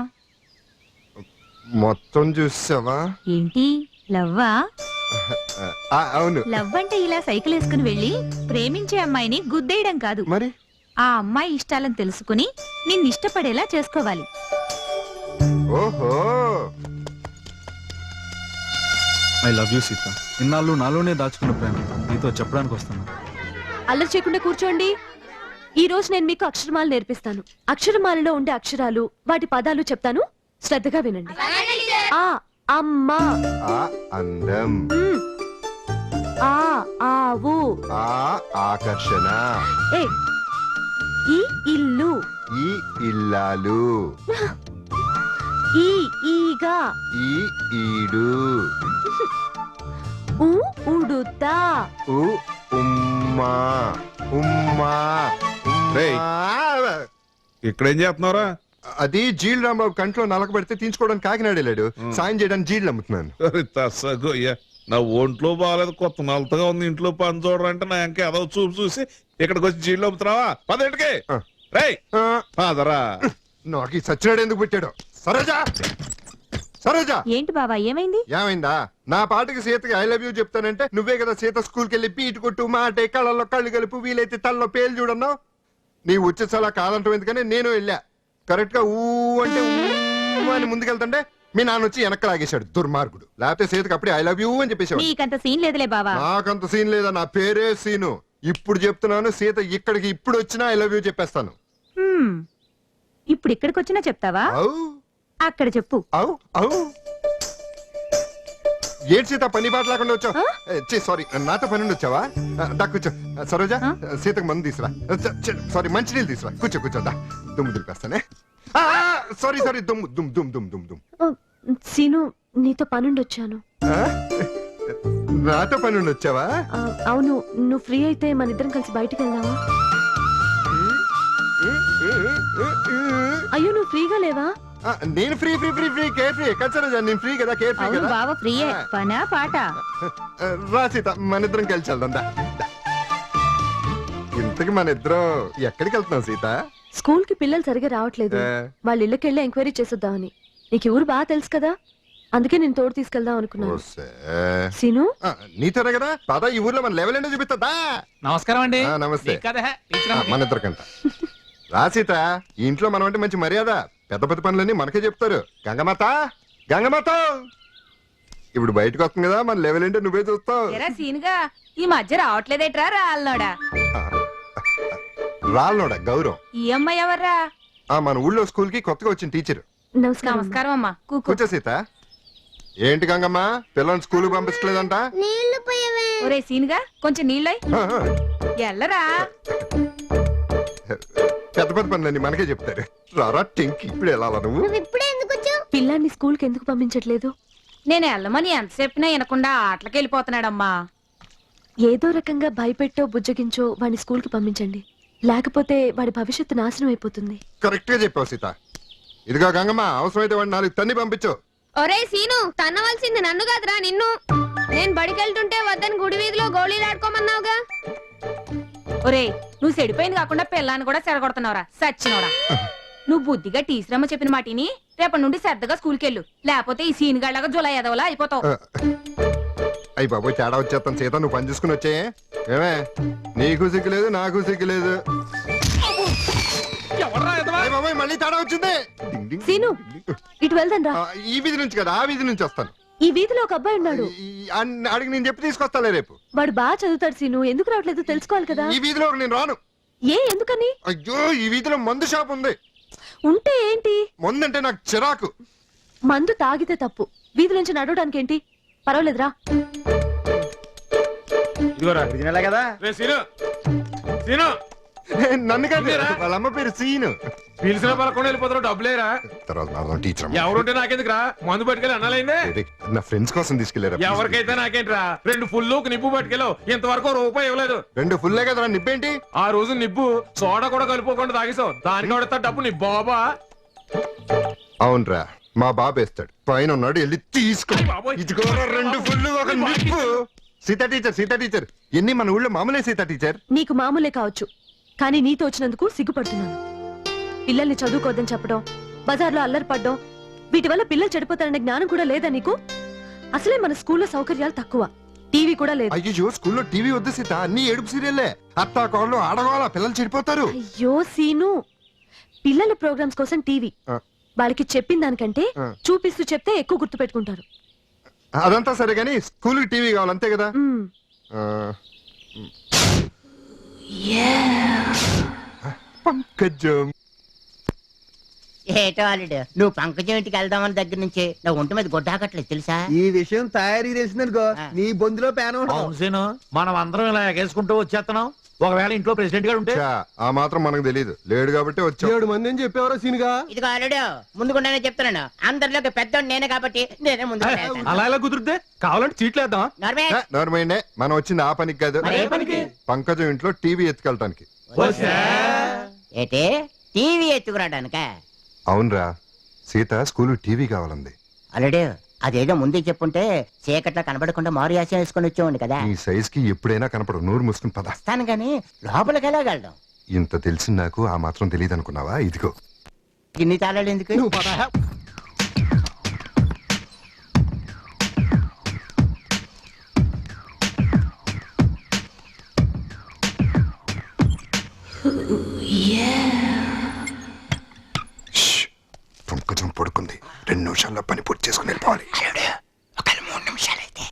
S5: మొత్తం చూసావా?
S10: ఏంటి లవ్వా?
S5: అవును.
S10: లవ్ అంటే ఇలా సైకిల్ వేసుకుని వెళ్ళి ప్రేమించే అమ్మాయిని గుద్దేయడం కాదు,
S5: మరి
S10: ఆ అమ్మాయి ఇష్టాలను తెలుసుకుని నిన్ను ఇష్టపడేలా చేసుకోవాలి.
S5: ఓహో,
S3: ఐ లవ్ యూ సీత. ఇన్నాళ్ళు నాలోనే దాచుకున్న ప్రేమ నీతో చెప్పడానికి వస్తాను.
S13: అల్లరి చేయకుండా కూర్చోండి. ఈ రోజు నేను మీకు అక్షరమాలు నేర్పిస్తాను. అక్షరమాలలో ఉండే అక్షరాలు, వాటి పదాలు చెప్తాను, శ్రద్ధగా వినండి. ఆ అమ్మ,
S5: ఆ అందం,
S13: ఆ ఆవు,
S5: ఆ ఆకర్షణ,
S13: ఏ ఈ ఇల్లు,
S5: ఈ ఇల్లాలు,
S13: ఈ ఈగ,
S5: ఈ ఈడు,
S13: ఉ ఉడుత,
S5: ఉ ఉమ్మా, ఉమ్మా.
S4: ఇక్కడేం చేస్తున్నారా?
S5: అది జీల్ రాంబాబు కంట్లో నలక పెడితే తీయించుకోవడానికి కాకినాడ వెళ్ళాడు, సాయం చేయడానికి జీళ్ళు అమ్ముతున్నాను.
S4: తస్సగోయ్యా, నా ఒంట్లో బాగాలేదు, కొత్త నలతగా ఉంది, ఇంట్లో పని చూడరంటే నా ఇంకా ఏదో చూపు చూసి ఇక్కడికి వచ్చి జీళ్ళు అమ్ముతున్నావా? పదేంటికి పదరా.
S5: నాకు ఈ సచ్చినాడు ఎందుకు పెట్టాడు? సరోజా, సరోజా.
S10: ఏంటి బావా, ఏమైంది?
S5: ఏమైందా? నా పాటకి సీతకి ఐ లవ్ యూ చెప్తానంటే నువ్వే కదా సీత స్కూల్కి వెళ్ళి పీటు కొట్టు, మాటే, కళ్ళల్లో కళ్ళు కలుపు, వీలైతే తల్లో పేలు చూడన్నావు. నీ ఉచ్చెసలా కాదంటావు ఎందుకని నేను వెళ్ళా. కరెక్ట్ గా ఊ అంటే ఊ అని ముందుకెళ్తుంటే మీ నాన్న వచ్చి వెనక్కి లాగేశాడు, దుర్మార్గుడు. లేకపోతే సీతకి అప్పుడే ఐ లవ్ యూ అని చెప్పేశాడు.
S10: నీకంత సీన్ లేదులే బావా.
S5: నాకంత సీన్ లేదా, నా పేరే సీను. ఇప్పుడు చెప్తున్నాను, సీత ఇక్కడికి ఇప్పుడు వచ్చినా ఐ లవ్ యూ చెప్పేస్తాను.
S10: ఇప్పుడు ఇక్కడికి వచ్చినా చెప్తావా? అక్కడ చెప్పు.
S5: అవు అవు. ఏంటి సీత పని బాట లేకుండా వచ్చావు? సారీ, నాతో పని నుండి వచ్చావా? కూర్చో. సరోజా, సీతకు మందు తీసురా. సారీ, మంచినీళ్ళు తీసురా. కూర్చో కూర్చో. దుమ్ము దులిపేస్తానే. సారీ సారీ, దుమ్ము దుమ్ దుమ్ దుమ్ దుమ్ దుమ్.
S13: సీను, నీతో పనుండి వచ్చాను.
S5: నాతో పని నుండి వచ్చావా?
S13: అవును, నువ్వు ఫ్రీ అయితే మన ఇద్దరం కలిసి బయటికి వెళ్దామా? అయ్యో, నువ్వు ఫ్రీగా లేవా?
S5: నేను free free free free care free ఎక్కడ సరే నేను ఫ్రీ కదా కేర్ ఫ్రీ
S10: అవును
S5: కదా
S10: బావ ఫ్రీయే పనా పాట
S5: రా సీత మన ఇద్దరం కలిసి వెళ్దాం దా. ఇంతకి మన ఇద్దరం ఎక్కడికి వెళ్తున్నాం సీత
S13: స్కూల్ కి పిల్లలు సరిగా రావట్లేదు వాళ్ళ ఇళ్ళకెళ్ళి ఎంక్వైరీ చేసొద్దామని. నీకు ఊరు బాగా తెలుసు కదా, అందుకే నేను తోడు తీసుకెళ్దాం అనుకున్నాను.
S5: ఓసే.
S13: సీను
S5: నీతోనే కదా పద ఈ ఊర్లో మన లెవెల్ ఏంటో చూపిస్తుందా.
S3: నమస్కారం అండి.
S5: నమస్తే
S3: నీకు కదా,
S5: మన ఇద్దరికంట రా సీత ఈ ఇంట్లో మనం అంటే మంచి మర్యాద. పెద్ద పెద్ద పనులన్నీ మనకే చెప్తారు. గంగమాత గంగమాత ఇప్పుడు బయటకు వస్తుంది కదా మన లెవెల్ ఏంటో నువ్వే చూస్తావు.
S10: సీనుగా ఈ మధ్య రావట్లేదేట్రా రాళ్ళోడా?
S5: రాళ్ళోడా గౌరవం.
S10: ఈ అమ్మాయి ఎవర్రా?
S5: మన ఊళ్ళో స్కూల్ కి కొత్తగా వచ్చిన టీచర్.
S10: నమస్కారం అమ్మా.
S5: కూర్చో సీత. ఏంటి గంగమ్మ పిల్లల్ని స్కూల్ పంపించలేదంట?
S10: ఒరే సీనుగా కొంచెం నీళ్ళై ఎల్లరా.
S5: పెద్ద పెద్ద పనులన్నీ మనకే చెప్తారు. రారా టెంకి ఇప్పుడు వెళ్ళాలా నువ్వు?
S13: పిల్లాన్ని స్కూల్ కి ఎందుకు పంపించట్లేదు?
S10: నేను వెళ్ళమని ఎంత చెప్పినా వినకుండా ఆటలకి వెళ్ళిపోతున్నాడమ్మా.
S13: ఏదో రకంగా భయపెట్టో బుజ్జగించో వాడిని స్కూల్ కి పంపించండి, లేకపోతే వాడి భవిష్యత్తు నాశనం అయిపోతుంది.
S5: కరెక్ట్ గా చెప్పావు సీత. ఇదిగో గంగమ్మ అవసరమైతే వాడిని 4 తన్ని పంపించు.
S9: ఒరే సీను తన్నవలసింది నన్ను కాదురా నిన్ను. నేను బడికెళ్తుంటే వద్దని గుడి వీధిలో గోళీలు ఆడుకోమన్నావుగా.
S10: ఒరే నువ్వు చెడిపోయింది కాకుండా పిల్లాన్ని కూడా చెడగొడుతున్నావురా సచ్చినోడా. నువ్వు బుద్ధిగా టీచరమ్మ చెప్పిన మాటిని రేపటి నుండి శ్రద్ధగా స్కూల్కి వెళ్ళు, లేకపోతే ఈ సీన్ గళ్ళగా జులై ఎదవలా అయిపోతావు.
S5: అయ్యి బాబోయ్ తేడా వచ్చేస్తాను సీత. నువ్వు పని చూసుకుని వచ్చే ఏమే నీకు సిగ్గులేదు నాకు సిగ్గులేదు. అయ్య బాబోయ్ మళ్ళీ తేడా వచ్చింది.
S13: సీను ఇటు వెళ్దాం రా.
S5: ఈ వీధి నుంచి కదా ఆ వీధి నుంచి వస్తాను.
S13: ఈ వీధిలో ఒక అబ్బాయి ఉన్నాడు.
S5: అడిగి నేను చెప్పి తీసుకొస్తాలే రేపు.
S13: వాడు బాగా చదువుతాడు సీను, ఎందుకు రావట్లేదు తెలుసుకోవాలి కదా.
S5: ఈ వీధిలో నేను రాను.
S13: ఏ ఎందుకని?
S5: అయ్యో ఈ వీధిలో మందు షాప్ ఉంది.
S13: ఉంటే ఏంటి?
S5: మందు అంటే నాకు చిరాకు.
S13: మందు తాగితే తప్పు, వీధి నుంచి నడవడానికి ఏంటి? పర్వాలేదురా.
S4: కదా
S5: నన్ను కాదు వాళ్ళ అమ్మ పేరు సీను.
S4: పిలిచిన పలకుండా వెళ్ళిపోతారు డబ్బులేరా.
S5: తర్వాత టీచర్
S4: ఎవరుంటే నాకెందుకురా, మందు పట్టుకెళ్ళి అన్నాలైందే.
S5: నా ఫ్రెండ్స్ కోసం తీసుకెళ్లారు.
S4: ఎవరికైతే నాకేంట్రా, 2 ఫుల్ ఒక నిప్పు పట్టుకెళ్ళావు, ఇంతవరకు రూపాయి ఇవ్వలేదు.
S5: 2 ఫుల్లే కదా నిప్పేంటి?
S4: ఆ రోజు నిప్పు సోడా కూడా కలుపుకోకుండా తాగేసావు, దానికి వాడతా డబ్బు నీ బాబా.
S5: అవునరా మా బాబు వేస్తాడు, పైన ఉన్నాడు వెళ్ళి తీసుకో. ఇదిగో 2 ఫుల్లు ఒక నిప్పు. సీతా టీచర్ ఎన్ని మన ఊళ్ళో మామూలే సీతా టీచర్.
S13: నీకు మామూలే కావచ్చు, కానీ నీతో వచ్చినందుకు సిగ్గుపడుతున్నాను. పిల్లల్ని చదువుకోవద్దని చెప్పడం, బజార్లో అల్లరి పడ్డం, వీటి వల్ల పిల్లలు చెడిపోతారనే జ్ఞానం కూడా లేదా నీకు? అసలే మన స్కూల్లో సౌకర్యాలు తక్కువ, టీవీ కూడా లేదు.
S5: అయ్యో స్కూల్లో టీవీ వద్దు సీత, అన్ని ఏడుపు సీరియల్లే. అత్తా కోళ్ళు ఆడగోళ పిల్లలు చెడిపోతారు.
S13: అయ్యో సీను, పిల్లల ప్రోగ్రామ్స్ కోసం టీవీ. వాళ్ళకి చెప్పిన దానికంటే చూపిస్తూ చెప్తే ఎక్కువ గుర్తు పెట్టుకుంటారు.
S5: అదంతా సరే గానీ స్కూల్ టీవీ కావాలి అంతే కదా. పంకజం
S8: ఏటో అల్లుడు, నువ్వు పంకజం ఇంటికి వెళ్దామని దగ్గర నుంచి నా ఒంటి మీద గొడ్డాకట్లేదు తెలుసా.
S2: ఈ విషయం తయారీ తెలిసిందనుకో నీ బొందులో పేనం.
S6: మనం అందరం ఇలా ఎగేసుకుంటూ వచ్చేస్తున్నాం. ఒకవేళ ఇంట్లో ప్రెసిడెంట్ గారు ఉంటే
S5: ఆ మాత్రం మనకు తెలియదు, లేడు కాబట్టి వచ్చా.
S2: 7 మంది అని చెప్పేవారో సీనుగా.
S8: ఇదిగో అల్లుడు ముందుకుండానే చెప్తున్నాను, అందరిలోకి పెద్దోడు నేనే కాబట్టి నేనే ముందు.
S3: అలా ఎలా కుదిరితే కావాలంటే చీట్లు వేద్దాం.
S5: నోర్మైండే మనం వచ్చింది ఆ పనికి కాదు, పంకజం ఇంట్లో టీవీ ఎత్తుకెళ్ళటానికి.
S8: ఏటే టీవీ ఎత్తుకురాడానిక?
S5: అవునరా సీత స్కూల్ టీవీ కావాలంది.
S8: అల్లుడు అదేదో ముందే చెప్పుంటే చీకట్లో కనబడకుండా మారు యాసం వేసుకొని వచ్చేవాడి కదా.
S5: నీ సైజ్ కి ఎప్పుడైనా కనపడు, నోరు మూసుకుని పద.
S8: వస్తాను గాని లోపలికి వెళ్ళగలడం.
S5: ఇంత తెలిసి నాకు ఆ మాత్రం తెలియదు అనుకున్నావా? ఇదిగో
S8: ఇన్ని తాళాలు ఎందుకు?
S5: పంకజం పడుకుంది, 2 నిమిషాల్లో పని పూర్తి చేసుకుని వెళ్ళిపోవాలి.
S8: 3 నిమిషాలైతే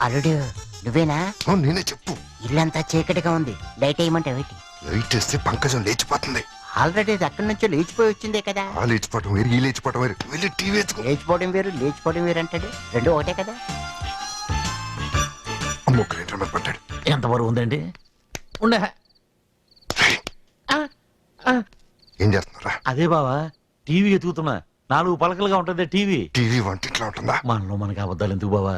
S8: అల్లుడు నువ్వేనా?
S5: నేనే చెప్పు.
S8: ఇల్లంతా చీకటిగా ఉంది, లైట్ వేయమంటావు ఏంటి?
S5: లైట్ వేస్తే పంకజం లేచిపోతుంది.
S8: ఆల్రెడీ అక్కడి నుంచో లేచిపోయి వచ్చిందే కదా.
S5: ఆ లేచిపోవటం వేరు, ఈ లేచిపోవటం వేరు. వెళ్ళి టీవీ ఎత్తుకో.
S8: లేచిపోవడం వేరు లేచిపోవడం వేరు అంటాడు, 2 ఒకటే కదా.
S5: అమ్మో గ్రైండర్ మీద పడ్డాడు.
S6: ఎంత బరువు ఉందండి? ఉండే
S5: ఏం చేస్తున్నారా?
S6: అదే బావా టీవీ ఎతుకుతున్నా. 4 పలకలుగా ఉంటది టీవీ.
S5: టీవీ వంటింట్లో ఉంటుందా?
S6: మనలో మనకి అబద్ధాలు ఎందుకు బావా?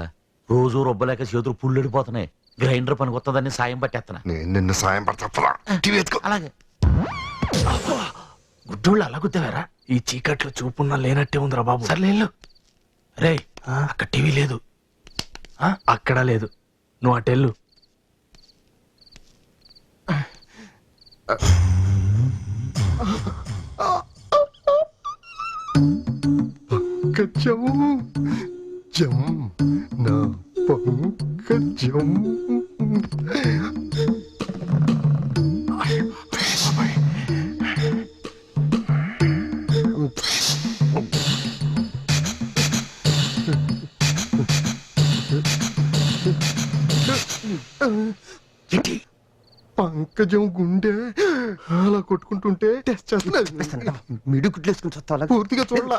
S6: రోజు రొబ్బలేక చేతులు పుల్లెడిపోతున్నాయి. గ్రైండర్ పనికి వస్తుందని సాయం పట్టేస్తున్నా.
S5: నేను నిన్ను సాయం పడతా. టీవీ ఎత్తుకో.
S6: అలాగే.
S4: గుడ్డోళ్ళు అలా గుద్దేవారా? ఈ చీకట్లో చూపున్నా లేనట్టే ఉందిరా బాబు. సర్లేళ్ళు రే, అక్కడ టీవీ లేదు. అక్కడ లేదు, నువ్వు అటెళ్ళు.
S5: పంకజం జం నా పంకజం. పంకజం గుండె అలా కొట్టుకుంటుంటే టెస్ట్ చేస్తున్నా.
S2: మిడు గుడ్లేసుకుని చస్తావా?
S5: పూర్తిగా చూడాల.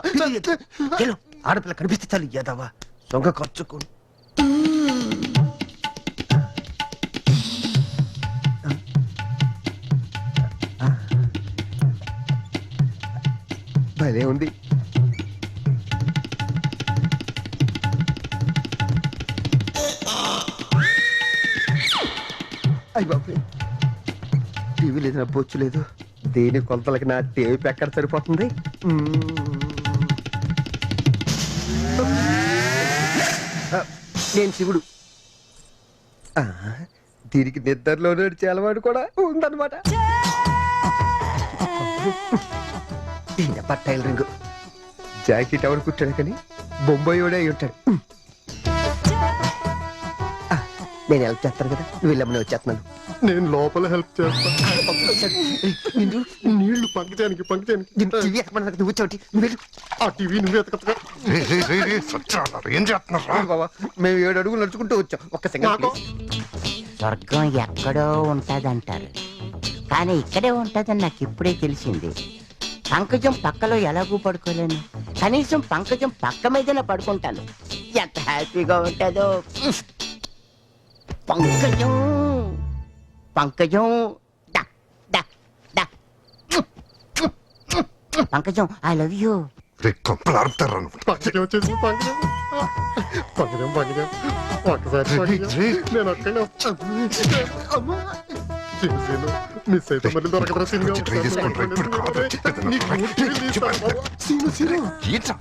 S2: ఆడపిల్ల కనిపిస్తే చాలు ఏదవా సొంగ ఖర్చుకు. భలే ఉంది. అయ్య బాబు, టీవీ లేదు, నా బొచ్చు లేదు. దేని కొలతలకి నా టేప్ ఎక్కడ సరిపోతుంది? నేను శివుడు. దీనికి నిద్రలో నడిచే అలవాటు కూడా ఉందన్నమాట. టైలరింగ్ జాకెట్ ఎవరు కుట్టాడు కానీ బొంబాయిడే అయి ఉంటాడు. నేను హెల్ప్ చేస్తాను కదా, నువ్వు వెళ్ళమని వచ్చేస్తున్నాను.
S5: నేను లోపల హెల్ప్ చేస్తాను. నీళ్లు పంకజానికి
S2: నువ్వు చోటి
S5: ఆ టీవీ నువ్వు ఎతకగా. ఏం చేస్తున్నారు
S2: బాబా? మేము 7 అడుగులు నడుచుకుంటూ వచ్చాం. ఒక్క సెకండ్.
S8: స్వర్గం ఎక్కడో ఉంటదంటారు, కానీ ఇక్కడే ఉంటదని నాకు ఇప్పుడే తెలిసింది. పంకజం పక్కలో ఎలాగూ పడుకోలేను, కనీసం పంకజం పక్క మీదనే పడుకుంటాను. ఎంత హ్యాపీగా ఉంటుందో. పంకజం పంకజం డా, డా, డా. పంకజం ఐ లవ్ యూ.
S5: కొంపలు అరుపుతారు. పంకజం వచ్చేసి పంకజం పంకజం పంకజం ఒక్కసారి నేను అక్కడే మిస్ అయితే మళ్ళీ దొరకదరా?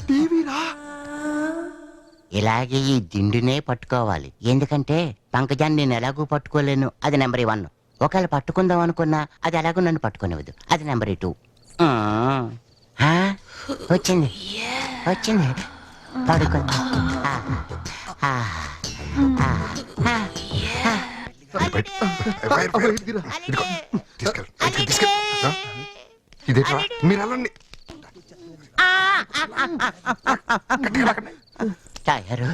S2: టీవీరా
S8: ఇలాగే ఈ దిండునే పట్టుకోవాలి. ఎందుకంటే పంకజాన్ని నేను ఎలాగూ పట్టుకోలేను, అది నెంబర్ 1. ఒకవేళ పట్టుకుందాం అనుకున్నా అది ఎలాగో నన్ను పట్టుకునేవద్దు, అది నెంబర్ 2. వచ్చింది వచ్చింది, పడుకుంది.
S5: ఇదేట్రా మీరు అలాండి
S8: తయారు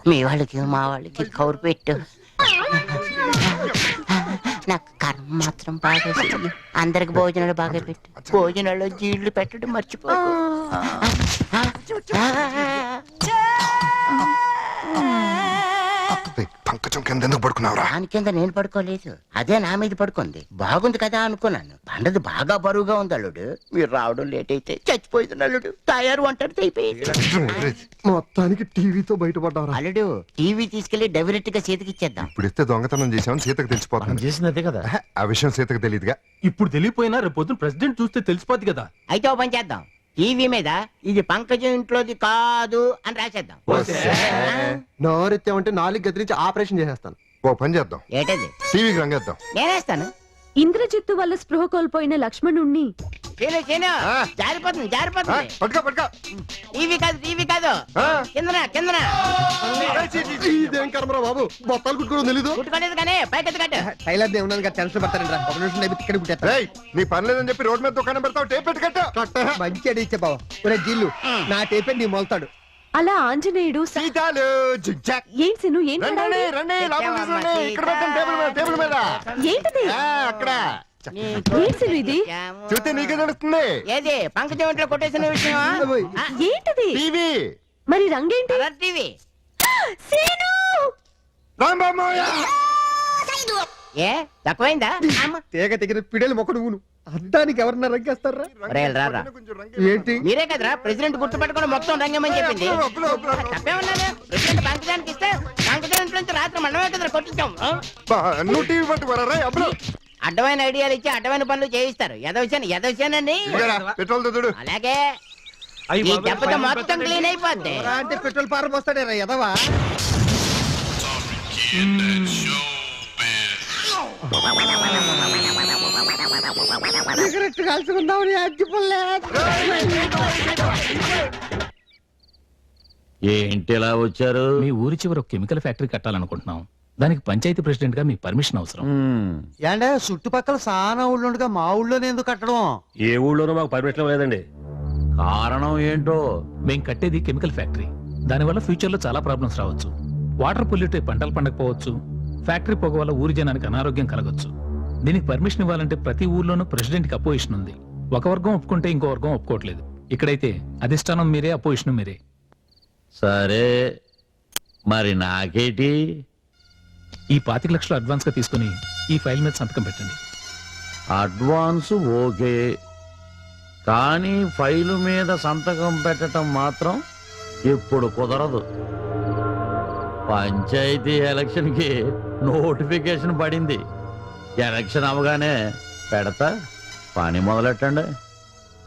S8: మీ వాళ్ళకి మా వాళ్ళకి కౌరు పెట్టు. నాకు కర్మ మాత్రం బాగా చెయ్యి. అందరికి భోజనాలు బాగా పెట్టు. భోజనాల్లో జీళ్ళు పెట్టడం మర్చిపోకు.
S5: పంకజం కింద ఎందుకు పడుకున్నావురా?
S8: దాని కింద నేను పడుకోలేదు, అదే నా మీద పడుకుంది. బాగుంది కదా అనుకున్నాను. పండది బాగా బరువుగా ఉంది అల్లుడు. మీరు రావడం లేట్ అయితే చచ్చిపోయింది అల్లుడు. తయారు ఒంటరితో అయిపోయింది.
S5: మొత్తానికి టీవీతో బయటపడ్డారా?
S8: అల్లుడు టీవీ తీసుకెళ్లి డైరెక్ట్ గా చేతికి ఇచ్చేద్దాం.
S5: ఇప్పుడు ఇస్తే దొంగతనం చేసామని సీతకు తెలిసిపోతుంది.
S6: చేసింది కదా,
S5: ఆ విషయం సీతకు తెలియదుగా.
S4: ఇప్పుడు తెలియపోయినా రేపు పొద్దున ప్రెసిడెంట్ చూస్తే తెలిసిపోద్ది కదా.
S8: అయితే ఓ పని చేద్దాం, టీవీ మీద ఇది పంకజం ఇంట్లోది కాదు అని రాసేద్దాం.
S2: నోరెత్తామంటే 4 గదిరించి ఆపరేషన్ చేసేస్తాను.
S5: ఓ పని చేద్దాం,
S8: ఏంటది?
S5: టీవీకి రంగేద్దాం.
S8: నేనేస్తాను.
S13: ఇంద్రజిత్తు వల్ల స్పృహ కోల్పోయిన లక్ష్మణుణ్ణి
S8: జారిపోతుంది జారిపోతుంది.
S5: పట్టుకో పట్టుకో.
S8: టీవీ కాదు కిందన కిందన.
S5: ఇదేం కర్మరా బాబు, బొత్తాలు కుట్టుకోవడం తెలీదు.
S8: కుట్టుకోలేదు కానీ పైకి కట్టు.
S2: టైలర్ దే ఉన్నాను కదా, టెన్షన్ పడతారండి. ఒక నిమిషం ఇక్కడ కుట్టేస్తా.
S5: నీ పని లేదని చెప్పి రోడ్ మీద దుకాణం పెడతావు, టేప్ పెట్టి కట్టు.
S2: మంచి అడి ఇచ్చే బావ. ఒరే జీళ్ళు, నా టేపే నీ మొలతాడు.
S13: అలా ఆంజనేయుడు
S5: సీతాలు జిగ్జాగ్.
S13: ఏం సిను ఏం
S5: రండి
S13: పడాలి?
S5: రండి లోపలికి తీసుకురండి. ఇక్కడ పెట్టండి, టేబుల్ మీద.
S13: ఏంటిది?
S5: అక్కడ
S13: ఏం సిను ఇది?
S5: చూస్తే నీకే తెలుస్తుంది.
S8: ఏది పంకజం ఇంట్లో కొట్టేసిన విషయం?
S13: ఏంటిది?
S5: టీవీ.
S13: మరి రంగేంటి?
S8: టీవీ.
S13: సీను!
S8: ఏ తక్కువైందా అమ్మ.
S2: తేగ తెగిన పిడేలు మొక్క నువ్వును అద్దానికి ఎవరన్నా రంగేస్తారా
S8: ఒరేయ్, రారా.
S2: ఏంటి
S8: మీరే కదరా ప్రెసిడెంట్ గుర్తుపెట్టుకుని మొత్తం రంగమని చెప్పింది. తప్పే ఉన్నాను. ప్రెసిడెంట్ పంచడానికి ఇస్తే పంచడానికి నుంచి రాత్రి మనమే కదరా కొట్టించాం.
S5: నువ్వు టీవీ పట్టుకోరా అప్పుడు
S8: అడ్డమైన ఐడియాలు ఇచ్చి అడ్డమైన పనులు చేయిస్తారు. ఎదవచ్చానండి.
S5: పెట్రోల్ చూడు.
S8: అలాగే ఈ దెబ్బతో మొత్తం క్లీన్ అయిపోద్ది.
S2: అంటే పెట్రోల్ పారం వస్తాడేరా ఎదవా సిగరెట్ కాల్చుకుందామని అగ్గిపుల్లే
S6: ఏంటి ఇలా వచ్చారు?
S15: మీ ఊరి చివర ఒక కెమికల్ ఫ్యాక్టరీ కట్టాలనుకుంటున్నాం. దానికి పంచాయతీ ప్రెసిడెంట్ గా మీ పర్మిషన్ అవసరం.
S11: ఏంటే చుట్టుపక్కల సానా ఊళ్ళు ఉండగా మా ఊళ్ళోనే ఎందుకు కట్టడం?
S16: ఏ ఊళ్ళోనూ మాకు పర్మిషన్ లేదండి.
S6: కారణం ఏంటో?
S15: మేం కట్టేది కెమికల్ ఫ్యాక్టరీ. దానివల్ల ఫ్యూచర్ లో చాలా ప్రాబ్లమ్స్ రావచ్చు. వాటర్ పొల్యూట్ అయి పంటలు పండకపోవచ్చు. ఫ్యాక్టరీ పొగ వల్ల ఊరి జనానికి అనారోగ్యం కలగొచ్చు. దీనికి పర్మిషన్ ఇవ్వాలంటే ప్రతి ఊర్లోనూ ప్రెసిడెంట్ కి అపోజిషన్ ఉంది. ఒక వర్గం ఒప్పుకుంటే ఇంకో వర్గం ఒప్పుకోవట్లేదు. ఇక్కడైతే అధిష్టానం మీరే, అపోజిషన్ మీరే.
S6: సరే, మరి నాకేటి?
S15: ఈ 25 లక్షలు అడ్వాన్స్ గా తీసుకుని ఈ ఫైల్ మీద సంతకం పెట్టండి.
S6: అడ్వాన్స్ ఓకే, కానీ ఫైలు మీద సంతకం పెట్టడం మాత్రం ఇప్పుడు కుదరదు. పంచాయతీ ఎలక్షన్ కి నోటిఫికేషన్ పడింది. ఎలక్షన్ అవగానే పెడతా, పని మొదలెట్టండి.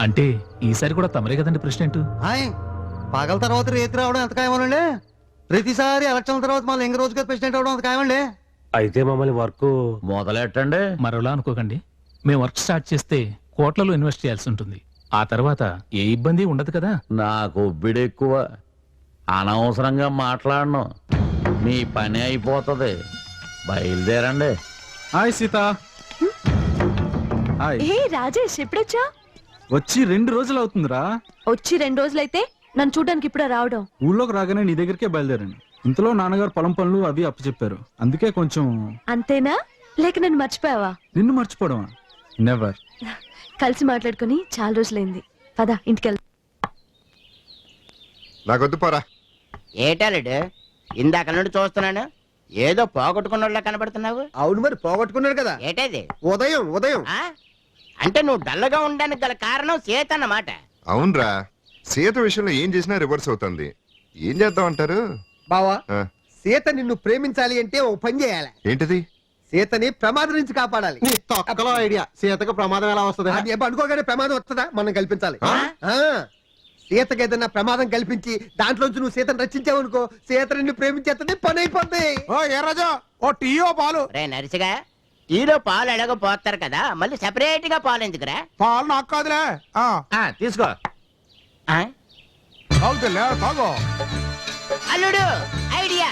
S15: అంటే ఈసారి కూడా తమరే కదండి ప్రెసిడెంట్?
S11: పగల తర్వాత రేతి రావడం ఎంత ఖాయమనండి? ప్రతిసారి ఎలక్షన్ తర్వాత మళ్ళీ ఇంక రోజుగా ప్రెసిడెంట్ అవడం అంత ఖాయమండి.
S16: అయితే మమ్మల్ని వర్క్
S6: మొదలెట్టండి.
S15: మరోలా అనుకోకండి. మేము వర్క్ స్టార్ట్ చేస్తే కోట్లలో ఇన్వెస్ట్ చేయాల్సి ఉంటుంది. ఆ తర్వాత ఏ ఇబ్బంది ఉండదు కదా.
S6: నాకు ఒబ్బిడి ఎక్కువ. అనవసరంగా మాట్లాడను. మీ పని అయిపోతుంది. బయలుదేరండి.
S3: హాయ్ సీత.
S13: ఏ రాజేష్, ఎప్పుడొచ్చా?
S3: వచ్చి 2 రోజులు అవుతుందిరా.
S13: వచ్చి 2 రోజులైతే నన్ను చూడడానికి ఇప్పుడు రావడం?
S3: ఊళ్ళోకి రాగానే నీ దగ్గరికే బయలుదేరాను. ఇంతలో నాన్నగారు పొలం పనులు అవి అప్పచెప్పారు. అందుకే కొంచెం.
S13: అంతేనా? లేక నన్ను మర్చిపోయావా?
S3: నిన్ను మర్చిపోవడమా? నెవర్.
S13: కలిసి మాట్లాడుకుని చాలా రోజులైంది. పద ఇంటికి.
S5: నాకొద్దు పోరా.
S8: ఏటాలుడు ఇందాక నుండి చూస్తున్నాను, ఏదో పోగొట్టుకున్నోళ్ళ కనబడుతున్నావు.
S2: అవును, మరి పోగొట్టుకున్నాడు కదా.
S8: ఏటది?
S2: ఉదయం ఉదయం.
S8: అంటే నువ్వు డల్లగా ఉండడానికి గల కారణం సీత అన్నమాట.
S5: అవునరా, సీత విషయంలో ఏం చేసినా రివర్స్ అవుతుంది. ఏం చేద్దాం అంటారు?
S2: బావా,
S5: ఆ,
S2: సీత నిన్ను ప్రేమించాలి అంటే ఓ పని చేయాలి.
S5: ఏంటిది?
S2: సీతని ప్రమాదం నుంచి కాపాడాలి.
S11: ఐడియా. సీతకు ప్రమాదం ఎలా వస్తుంది?
S2: అది అనుకోగానే ప్రమాదం వస్తుందా? మనం కల్పించాలి. సీతకి ఏదైనా ప్రమాదం కల్పించి దాంట్లోంచి నువ్వు సీతను రక్షించావనుకో, సీత నిన్ను ప్రేమించేస్తుంది, పని అయిపోద్ది.
S3: ఏ రాజా, ఓ టీ ఓ పాలు.
S8: రే నరిసిగా, టీలో పాలు ఎలాగో పోస్తారు కదా, మళ్ళీ సెపరేట్ గా పాలు ఎందుకురా?
S3: పాలు నాకు కాదులే.
S6: తీసుకో.
S3: తాగు.
S8: అల్లుడు ఐడియా.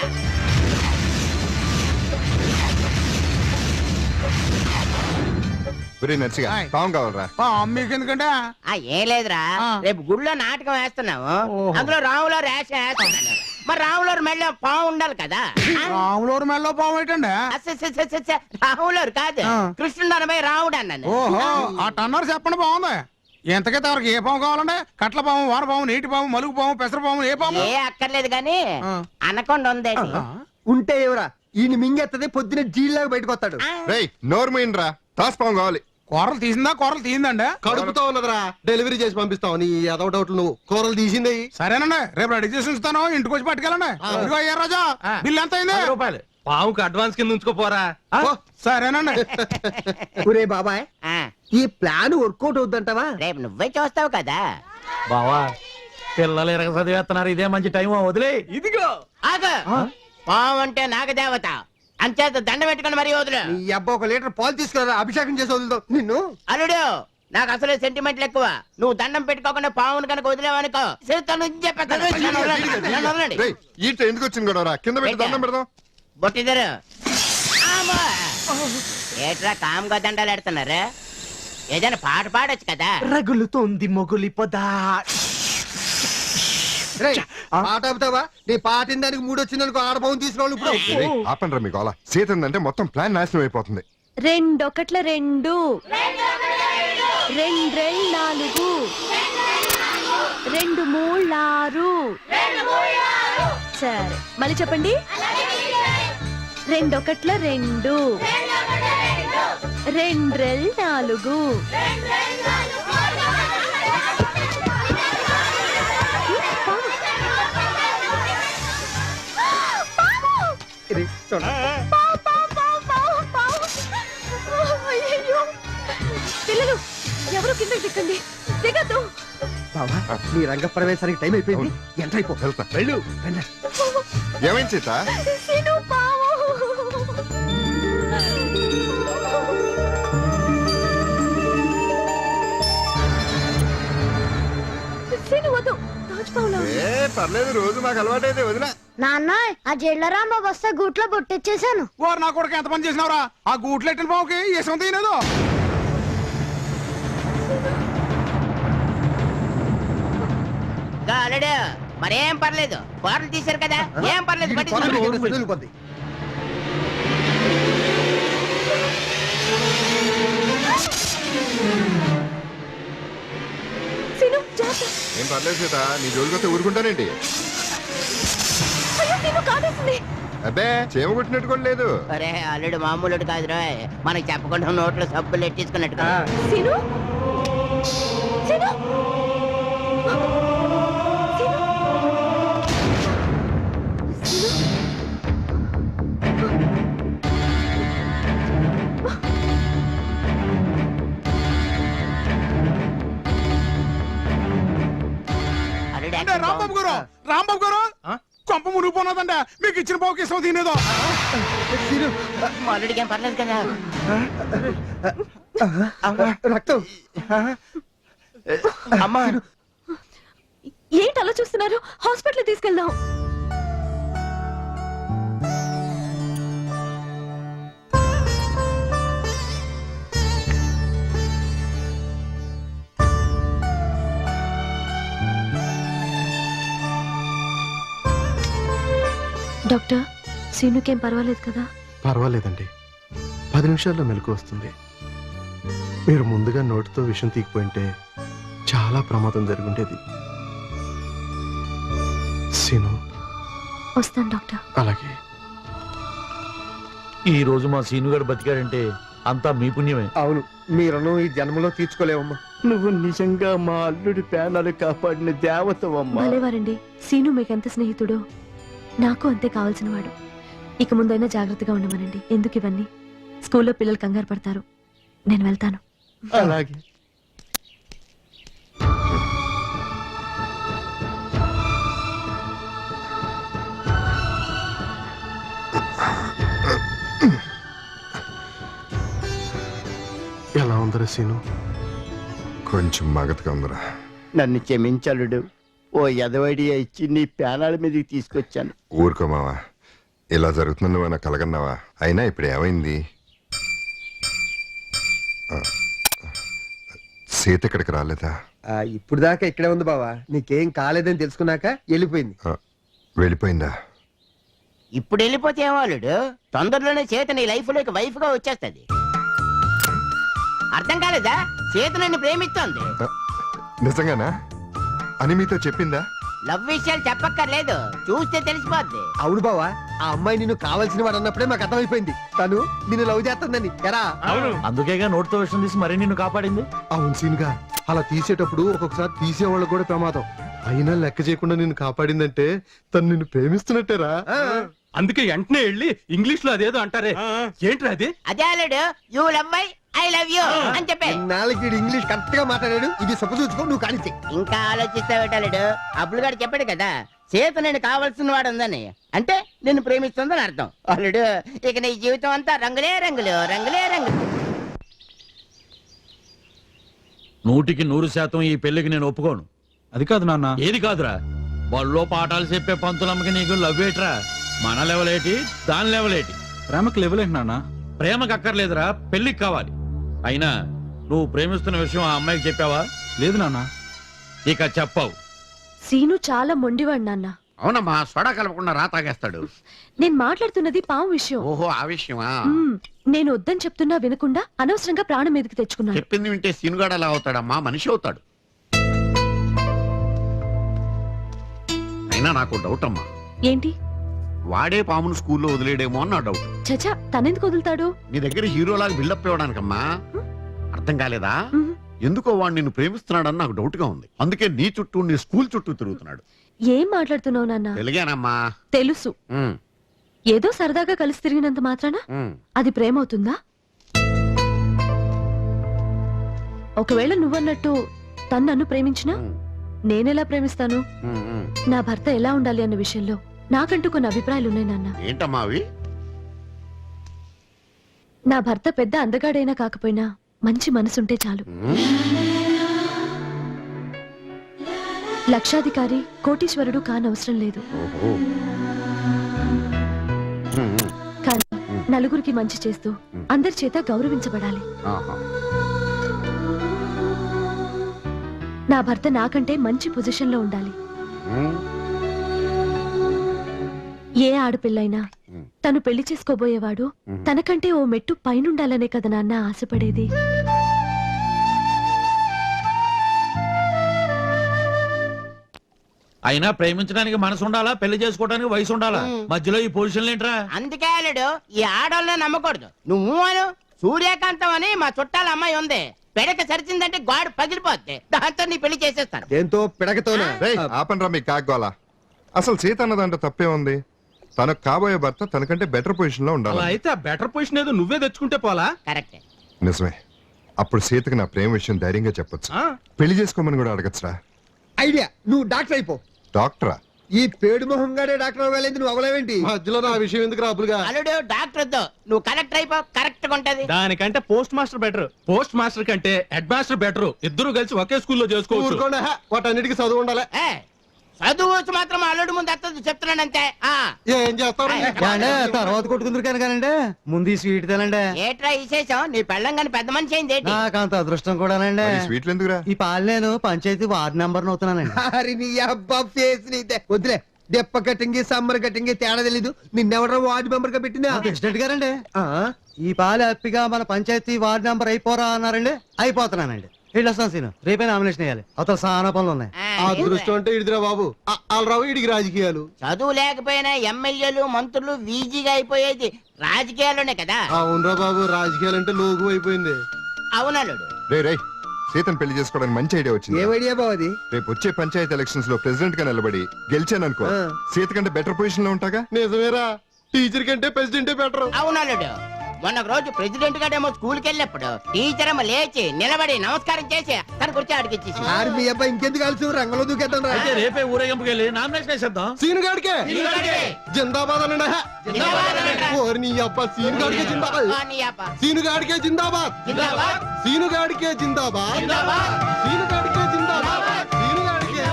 S5: నర్సిగా పాము కావాలరా?
S3: మీకెందుకంటే
S8: ఏం లేదురా, రేపు గుళ్ళో నాటకం వేస్తున్నాము. అందులో రాములో రేష వేస్తున్నాను. మరి రాములూరు మెళ్ళ పాము ఉండాలి కదా.
S3: రాములూరు మెళ్ళలో పాము ఏంటండి?
S8: రాములూరు కాదు, కృష్ణుడు అనబోయి రాముడు అన్నాను.
S3: ఓహో, అన్నారు. చెప్పండి. బాగుంది. ఎంతకైతే ఎవరికి ఏ పాము కావాలంటే? కట్ల పాము, వాన పాము, నీటి పాము, మలుగు పాము, పెసర పాము, ఏ పాము?
S8: ఏ అక్కర్లేదు గాని అనకొండ ఉంది.
S2: ఉంటే ఎవరా ఈయన మింగెత్తది, పొద్దున జీల్లాగా బయటకు వస్తాడు.
S5: నోర్మైండ్రా, తాసుపాము కావాలి.
S3: కూరలు తీసిందా? కూరలు తీసిందండి.
S11: కడుపుతో ఉన్నదిరా, డెలివరీ చేసి పంపిస్తావు. నీ ఏదో డౌట్లు నువ్వు. కూరలు తీసింది.
S3: సరేనండి, రేపు రెడీ చేసి ఉంచుతాను. ఇంటికి వచ్చి పట్టుకెళ్ళండి. ఇదిగో అయ్యా రాజా, బిల్ ఎంత అయింది?
S16: రూపాయలు. పావుకి అడ్వాన్స్ కింద ఉంచుకోపోరా.
S3: సరేనండి.
S2: ఒరే బాబాయ్, ఈ ప్లాన్ వర్కౌట్ అవుద్దంటావా?
S8: రేపు నువ్వే చూస్తావు కదా.
S6: బావా, పిల్లలు ఎరగ చదివేస్తున్నారు. ఇదే మంచి టైం. వదిలే.
S8: ఇదిగో ఆగు. పాము అంటే నాగదేవత, అంచేత దండ పెట్టుకుని మరీ వదులు.
S2: ఈ అబ్బా 1 లీటర్ పాలు తీసుకురా, అభిషేకం చేసి వదులుతావు నిన్ను.
S8: అల్లుడు, నాకు అసలే సెంటిమెంట్లు ఎక్కువ. నువ్వు దండం పెట్టుకోకుండా పావును కనుక వదిలేవనుకో,
S5: ఈ ఎందుకు వచ్చింది కూడా? కింద పెట్టి దండం పెడదాం.
S8: బొట్టిద్దరు ఏట్రా కామ్గా దండాలు ఎడుతున్నారు? ఏదైనా పాట పాడొచ్చు కదా.
S11: రగులుతోంది మొగులి పొదా.
S2: పాట ఆపుతావా? నీ పాటిన దానికి 3 వచ్చిందనుకో, ఆడపావును తీసుకోవాలి. ఇప్పుడు
S5: ఆపండ్రా మీకు అలా. సీత అంటే మొత్తం ప్లాన్ నాశనం అయిపోతుంది.
S13: 2 ఒకట్ల 2, 2 4, 2 3 6. సరే, మళ్ళీ చెప్పండి. 2 ఒకట్ల 2, రెండ్రెల్ 4
S2: ఇది చూడు.
S13: పిల్లలు ఎవరు కింద దిక్కండి, దిగద్దు.
S2: బావా నీ రంగ ప్రవేశానికి టైం అయిపోయింది. ఎంటర్ అయిపో. వెళ్ళు. వెళ్ళ.
S5: ఏమైంది సీత?
S13: సీను పావు. సీను వద్దు, తాజ్ పావులా.
S5: ఏ పర్లేదు, రోజు మాకు అలవాటైతే వదిలే.
S9: నాన్న ఆ జైల్లో రాంబాబు వస్తే గూట్లో బొట్టెచ్చేసాను.
S3: వారు నా కొడుకు ఎంత పని చేసినావురా? ఆ గూట్లెట్టిన పావుకి ఇసం తీయలేదు.
S8: అల్లుడు మరేం పర్లేదు, కూరలు తీశారు కదా, ఏం పర్లేదు.
S2: వెళ్ళిపోద్ది.
S13: సీను జాగ్రత్త.
S5: ఏం పర్లేదు సీత, నీ జోలికొస్తే ఊరుకుంటానేంటి?
S13: అయ్యో సీను కాటేసింది.
S5: అబ్బే చేమ కొట్టినట్టు కూడా లేదు.
S8: అరే అల్లుడు మామూలుడు కాదురా, మనకి చెప్పకుండా నోట్లో సబ్బులు ఎట్టించుకున్నట్టు.
S13: సీను సీను
S3: అంటే రాంబాబు గారు కొంప మునిగిపోన్నదంట. మీకు ఇచ్చిన పావుకి ఇష్టం తినేదో.
S8: మా అల్లుడికి ఏం పర్లేదు కదా.
S2: రక్తం.
S4: అమ్మా
S13: ఏంటి అలా చూస్తున్నారు? హాస్పిటల్ తీసుకెళ్దాం. డాక్టర్, సీనుకేం పర్వాలేదు కదా?
S17: పర్వాలేదండి, 10 నిమిషాల్లో మెలకు వస్తుంది. మీరు ముందుగా నోటితో విషం తీగిపోయింటే చాలా ప్రమాదం జరుగుండేది. సీను.
S13: వస్తాను డాక్టర్.
S17: అలాగే.
S6: ఈ రోజు మా సీనుగాడు బతికాడంటే అంతా మీ పుణ్యమే.
S2: అవును, మీ రుణం ఈ జన్మలో తీర్చుకోలేవమ్మా.
S12: నువ్వు నిజంగా మా అల్లుడి ప్రాణాలు కాపాడిన దేవతవమ్మా.
S13: భలేవారండి. సీను మీకెంత స్నేహితుడో నాకు అంతే కావాల్సిన వాడు. ఇక ముందైనా జాగ్రత్తగా ఉండమనండి. ఎందుకు ఇవన్నీ? స్కూల్లో పిల్లలు కంగారు పడతారు. నేను వెళ్తాను.
S17: అలాగే. ఎలా ఉందరా సీను?
S5: కొంచెం మగతగా ఉందిరా.
S12: నన్ను క్షమించలుడు. ఓ ఎదవడియా ఇచ్చి నీ ప్రాణాల మీదకి తీసుకొచ్చాను.
S5: ఊరుకో మావా, ఇలా జరుగుతుంది నువ్వు నాకు కలగన్నావా? అయినా ఇప్పుడు ఏమైంది? సీత ఇక్కడికి రాలేదా?
S2: ఇప్పుడు దాకా ఇక్కడే ఉంది బావా. నీకేం కాలేదని తెలుసుకున్నాక వెళ్ళిపోయింది.
S5: వెళ్ళిపోయిందా?
S8: ఇప్పుడు వెళ్ళిపోతే ఏమో అల్లుడు, తొందరలోనే చేత నీ లైఫ్ లోకి వైఫ్ గా వచ్చేస్తుంది. అర్థం కాలేదా? చేత నన్ను ప్రేమిస్తోంది.
S5: నిజంగానా అని మీతో చెప్పిందా?
S8: లవ్ విషయాలు చెప్పక్కర్లేదు, చూస్తే తెలిసిపోద్ది.
S2: అవును బావా, ఆ అమ్మాయి నిన్ను కావాల్సిన వాడు అన్నప్పుడే మాకు అర్థమైపోయింది. తను నిన్ను లవ్ చేస్తుందని. ఎరా?
S6: అందుకేగా నోటితో విషయం తీసి మరీ నిన్ను కాపాడింది.
S17: అవును సీనుగా, అలా తీసేటప్పుడు ఒక్కొక్కసారి తీసేవాళ్ళకు కూడా ప్రమాదం. అయినా లెక్క చేయకుండా నిన్ను కాపాడిందంటే తను నిన్ను ప్రేమిస్తున్నట్టేరా.
S4: అందుకే వెంటనే వెళ్ళి ఇంగ్లీష్ లో అదేదో అంటారే, ఏంట్రా అది?
S8: అదే అల్లుడు, you love I love you అని చెప్పే.
S2: నాలుగు ఇంగ్లీష్ కరెక్ట్ గా మాట్లాడాడు. ఇది చూసుకో, నువ్వు కానిచ్చే.
S8: ఇంకా ఆలోచిస్తావేటాడు? అబ్బులు గారు చెప్పాడు కదా, చేత నేను కావాల్సిన వాడు ఉందని, అంటే నిన్ను ప్రేమిస్తుందని అర్థం. అల్లుడు, ఇక నీ జీవితం అంతా రంగులే రంగులు, రంగులే రంగులు.
S6: 100% ఈ పెళ్లికి నేను ఒప్పుకోను.
S15: అది కాదు నాన్న.
S6: ఏది కాదురా? బళ్ళో పాఠాలు చెప్పే పంతులమ్మకి నీకు లవ్ ఏట్రా? మన లెవెల్ ఏంటి, దాని లెవెల్ ఏంటి?
S15: ప్రేమకు లెవెల్ ఏంటి నాన్న?
S6: ప్రేమకు అక్కర్లేదురా, పెళ్లికి కావాలి. అయినా నువ్వు ప్రేమిస్తున్న విషయం ఆ అమ్మాయికి చెప్పావా?
S15: లేదు నాన్న.
S6: ఇక చెప్పావు.
S13: సీను చాలా మొండివాడు నాన్న.
S14: అవునమ్మా, సోడా కలపకుండా రా తాగేస్తాడు.
S13: నేను మాట్లాడుతున్నది పాము విషయం.
S14: ఓహో, ఆ విషయమా?
S13: నేను వద్దని చెప్తున్నా వినకుండా అనవసరంగా ప్రాణం మీదకి తెచ్చుకున్నాను.
S14: చెప్పింది వింటే సీనుగాడు ఎలా అవుతాడమ్మా? మనిషి అవుతాడు. అయినా నాకు డౌట్ అమ్మా,
S13: ఏంటి?
S14: వాడే పామును స్కూల్లో వదిలేడేమో అని నా డౌట్.
S13: చచ్చా తనెందుకు వదులుతాడు?
S14: నీ దగ్గర హీరోలాగా బిల్డప్ ఇవ్వడానికమ్మా. అర్థం కాలేదా? ఎందుకో వాడు నిన్ను ప్రేమిస్తున్నాడని నాకు డౌట్ గా ఉంది. అందుకే నీ చుట్టూ నీ స్కూల్ చుట్టూ తిరుగుతున్నాడు.
S13: ఏం మాట్లాడుతున్నావు నాన్న?
S14: తెలుగేనమ్మా.
S13: తెలుసు. ఏదో సరదాగా కలిసి తిరిగినంత మాత్రాన అది ప్రేమ అవుతుందా? ఒకవేళ నువ్వన్నట్టు తను నన్ను ప్రేమించినా నేనెలా ప్రేమిస్తాను? నా భర్త ఎలా ఉండాలి అన్న విషయంలో నాకంటూ కొన్ని అభిప్రాయాలు ఉన్నాయి నాన్న.
S14: ఏంటమ్మా అవి?
S13: నా భర్త పెద్ద అందగాడైనా కాకపోయినా మంచి మనసుంటే చాలు. లక్షాధికారి కోటీశ్వరుడు కానవసరం లేదు. కానీ నలుగురికి మంచి చేస్తూ అందరి చేత గౌరవించబడాలి. నా భర్త నాకంటే మంచి పొజిషన్ లో ఉండాలి. ఏ ఆడపిల్లైనా తను పెళ్లి చేసుకోబోయేవాడు తనకంటే ఓ మెట్టు పైనుండాలనే కదా నాన్న ఆశపడేది.
S6: అయినా ప్రేమించడానికి మనసు ఉండాలా, పెళ్లి చేసుకోవడానికి వయసు ఉండాలా? మధ్యలో ఈ పొజిషన్లు ఏంట్రా?
S8: అందుకే అల్లుడు ఈ ఆడోళ్ళని నమ్మకూడదు. నువ్వు అను సూర్యకాంతం అని మా చుట్టాల అమ్మాయి ఉంది. పిడక సరిచిందంటే గాడు పగిలిపోద్ది. దాంతో నీ పెళ్లి చేసేస్తాను.
S2: దేంతో? పిడకతోనా?
S5: ఆపనరా మీ కాగ్గోలా. అసలు సీత అన్నదంటే తప్పే ఉంది. తనకు కాబోయే భర్త తనకంటే బెటర్ పొజిషన్ లో ఉండాలి.
S4: అయితే ఆ బెటర్ పొజిషన్ ఏదో నువ్వే తెచ్చుకుంటే పోలా?
S8: కరెక్ట్.
S5: నిజమే. అప్పుడు సీతకి నా ప్రేమ విషయం ధైర్యంగా చెప్పొచ్చు. పెళ్లి చేసుకోమని కూడా అడగచ్చురా.
S2: ఐడియా. నువ్వు డాక్టర్ అయిపో.
S5: డాక్టరా?
S2: ఈ పేడు మొహం గాడే డాక్టర్ అవ్వాలేంది, నువ్వు అవ్వలేవేంటి?
S17: మధ్యలో నా విషయం ఎందుకు రాబులుగా?
S8: అల్లుడు డాక్టర్ వద్దు, నువ్వు కలెక్టర్ అయిపో. కరెక్ట్ గా ఉంటది.
S4: దానికంటే post master better. Post master కంటే హెడ్ మాస్టర్ బెటర్. ఇద్దరు కలిసి ఒకే స్కూల్లో చేసుకోవచ్చు.
S17: వాటన్నిటికీ చదువు ఉండాలి.
S8: చదువు మాత్రం అల్లుడు ముందు అత్తది చెప్తున్నానంతే.
S17: ఏం చేస్తారు?
S11: తర్వాత కొట్టుకుందరు కనుకనండి. ముందు ఈ స్వీట్ తినండి.
S8: ఏట్రా విశేషం? నీ పెళ్ళం కానీ పెద్ద మనిషి అయింది ఏంటి?
S11: నాకంత అదృష్టం కూడానండి.
S5: స్వీట్లు ఎందుకురా?
S11: ఈ పాలు నేను పంచాయతీ వార్డు నెంబర్ అవుతున్నానండి.
S2: అరే నీ అబ్బా ఫేస్ నీదే. వదిలే. దెప్ప కటింగ్ సమ్మర్ కటింగ్ తేడా తెలీదు. నిన్నెవడో వార్డు మెంబర్ గా పెట్టిందా?
S11: ప్రెసిడెంట్ గారండి. ఈ పాలు హ్యాపీగా మన పంచాయతీ వార్డు నెంబర్ అయిపోరా అన్నారండి. అయిపోతున్నానండి. వెళ్ళొస్తాను సీను. రేపే నామినేషన్ వేయాలి. అవతల చాలా పనులు ఉన్నాయి.
S17: అదృష్టం అంటే ఇడిదిరా బాబు. రావు ఇడికి రాజకీయాలు.
S8: చదువు లేకపోయినా ఎమ్మెల్యేలు మంత్రులు వీజీగా అయిపోయేది రాజకీయాల్లోనే కదా.
S17: అవునరా బాబు, రాజకీయాలు అంటే లోగు అయిపోయింది.
S8: అవునల్లుడు.
S5: రే సీతను పెళ్లి చేసుకోవడానికి మంచి ఐడియా వచ్చింది.
S2: ఏం ఐడియా బావది?
S5: రేపు వచ్చే పంచాయతీ ఎలక్షన్స్ లో ప్రెసిడెంట్ గా నిలబడి గెలిచాననుకో, సీత కంటే బెటర్ పొజిషన్ లో ఉంటాగా.
S17: నిజమేరా. టీచర్ కంటే ప్రెసిడెంటే బెటర్.
S8: అవునల్లుడు. మొన్న రోజు ప్రెసిడెంట్ గారేమో స్కూల్కి వెళ్ళినప్పుడు టీచర్ ఏమో లేచి నిలబడి నమస్కారం చేసి తన కుర్చీ అడిగిచ్చేసి.
S2: మీ అబ్బాయి ఇంకెందుకు కలిసి రంగంలో దూకేద్దాం రా.
S6: రేపే ఊరేగింపుకి వెళ్ళి నామినేషన్ వేసేద్దాం.
S17: సీను గాడికే జిందాబాద్ అనండి. ఓరి నీ అబ్బా, సీను గాడికే జిందాబాద్. సీను గాడికే జిందాబాద్. సీను గాడికే జిందాబాద్. సీను గాడికే జిందాబాద్. సీను గాడికే.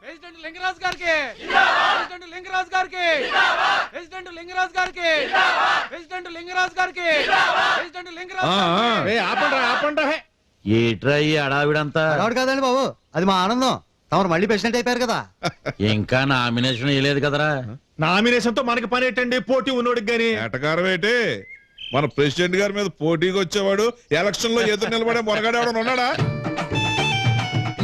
S4: ప్రెసిడెంట్ లింగరాజ్ గారికి, ప్రెసిడెంట్ లింగరాజ్ గారికి, ప్రెసిడెంట్ లింగరాజ్ గారికి, ప్రెసిడెంట్ లింగరాజ్ గారికి, ప్రెసిడెంట్ లింగరాజ్.
S1: ఆపండ్రా.
S6: ఏట్రా ఈ అడావిడంతా?
S11: అడావిడ కాదండి బాబు, అది మా ఆనందం. తమరు మళ్ళీ ప్రెసిడెంట్ అయిపోయారు కదా.
S6: ఇంకా నామినేషన్ వేయలేదు కదరా.
S1: నామినేషన్ తో మనకి పని ఏంటండి? పోటీ ఉన్నోడికి గాని.
S18: ఏటకారం ఏంటి? మన ప్రెసిడెంట్ గారి మీద పోటీకి వచ్చేవాడు ఎలక్షన్ లో ఎదురు నిలబడే మొనగాడేవాడు ఉన్నాడా?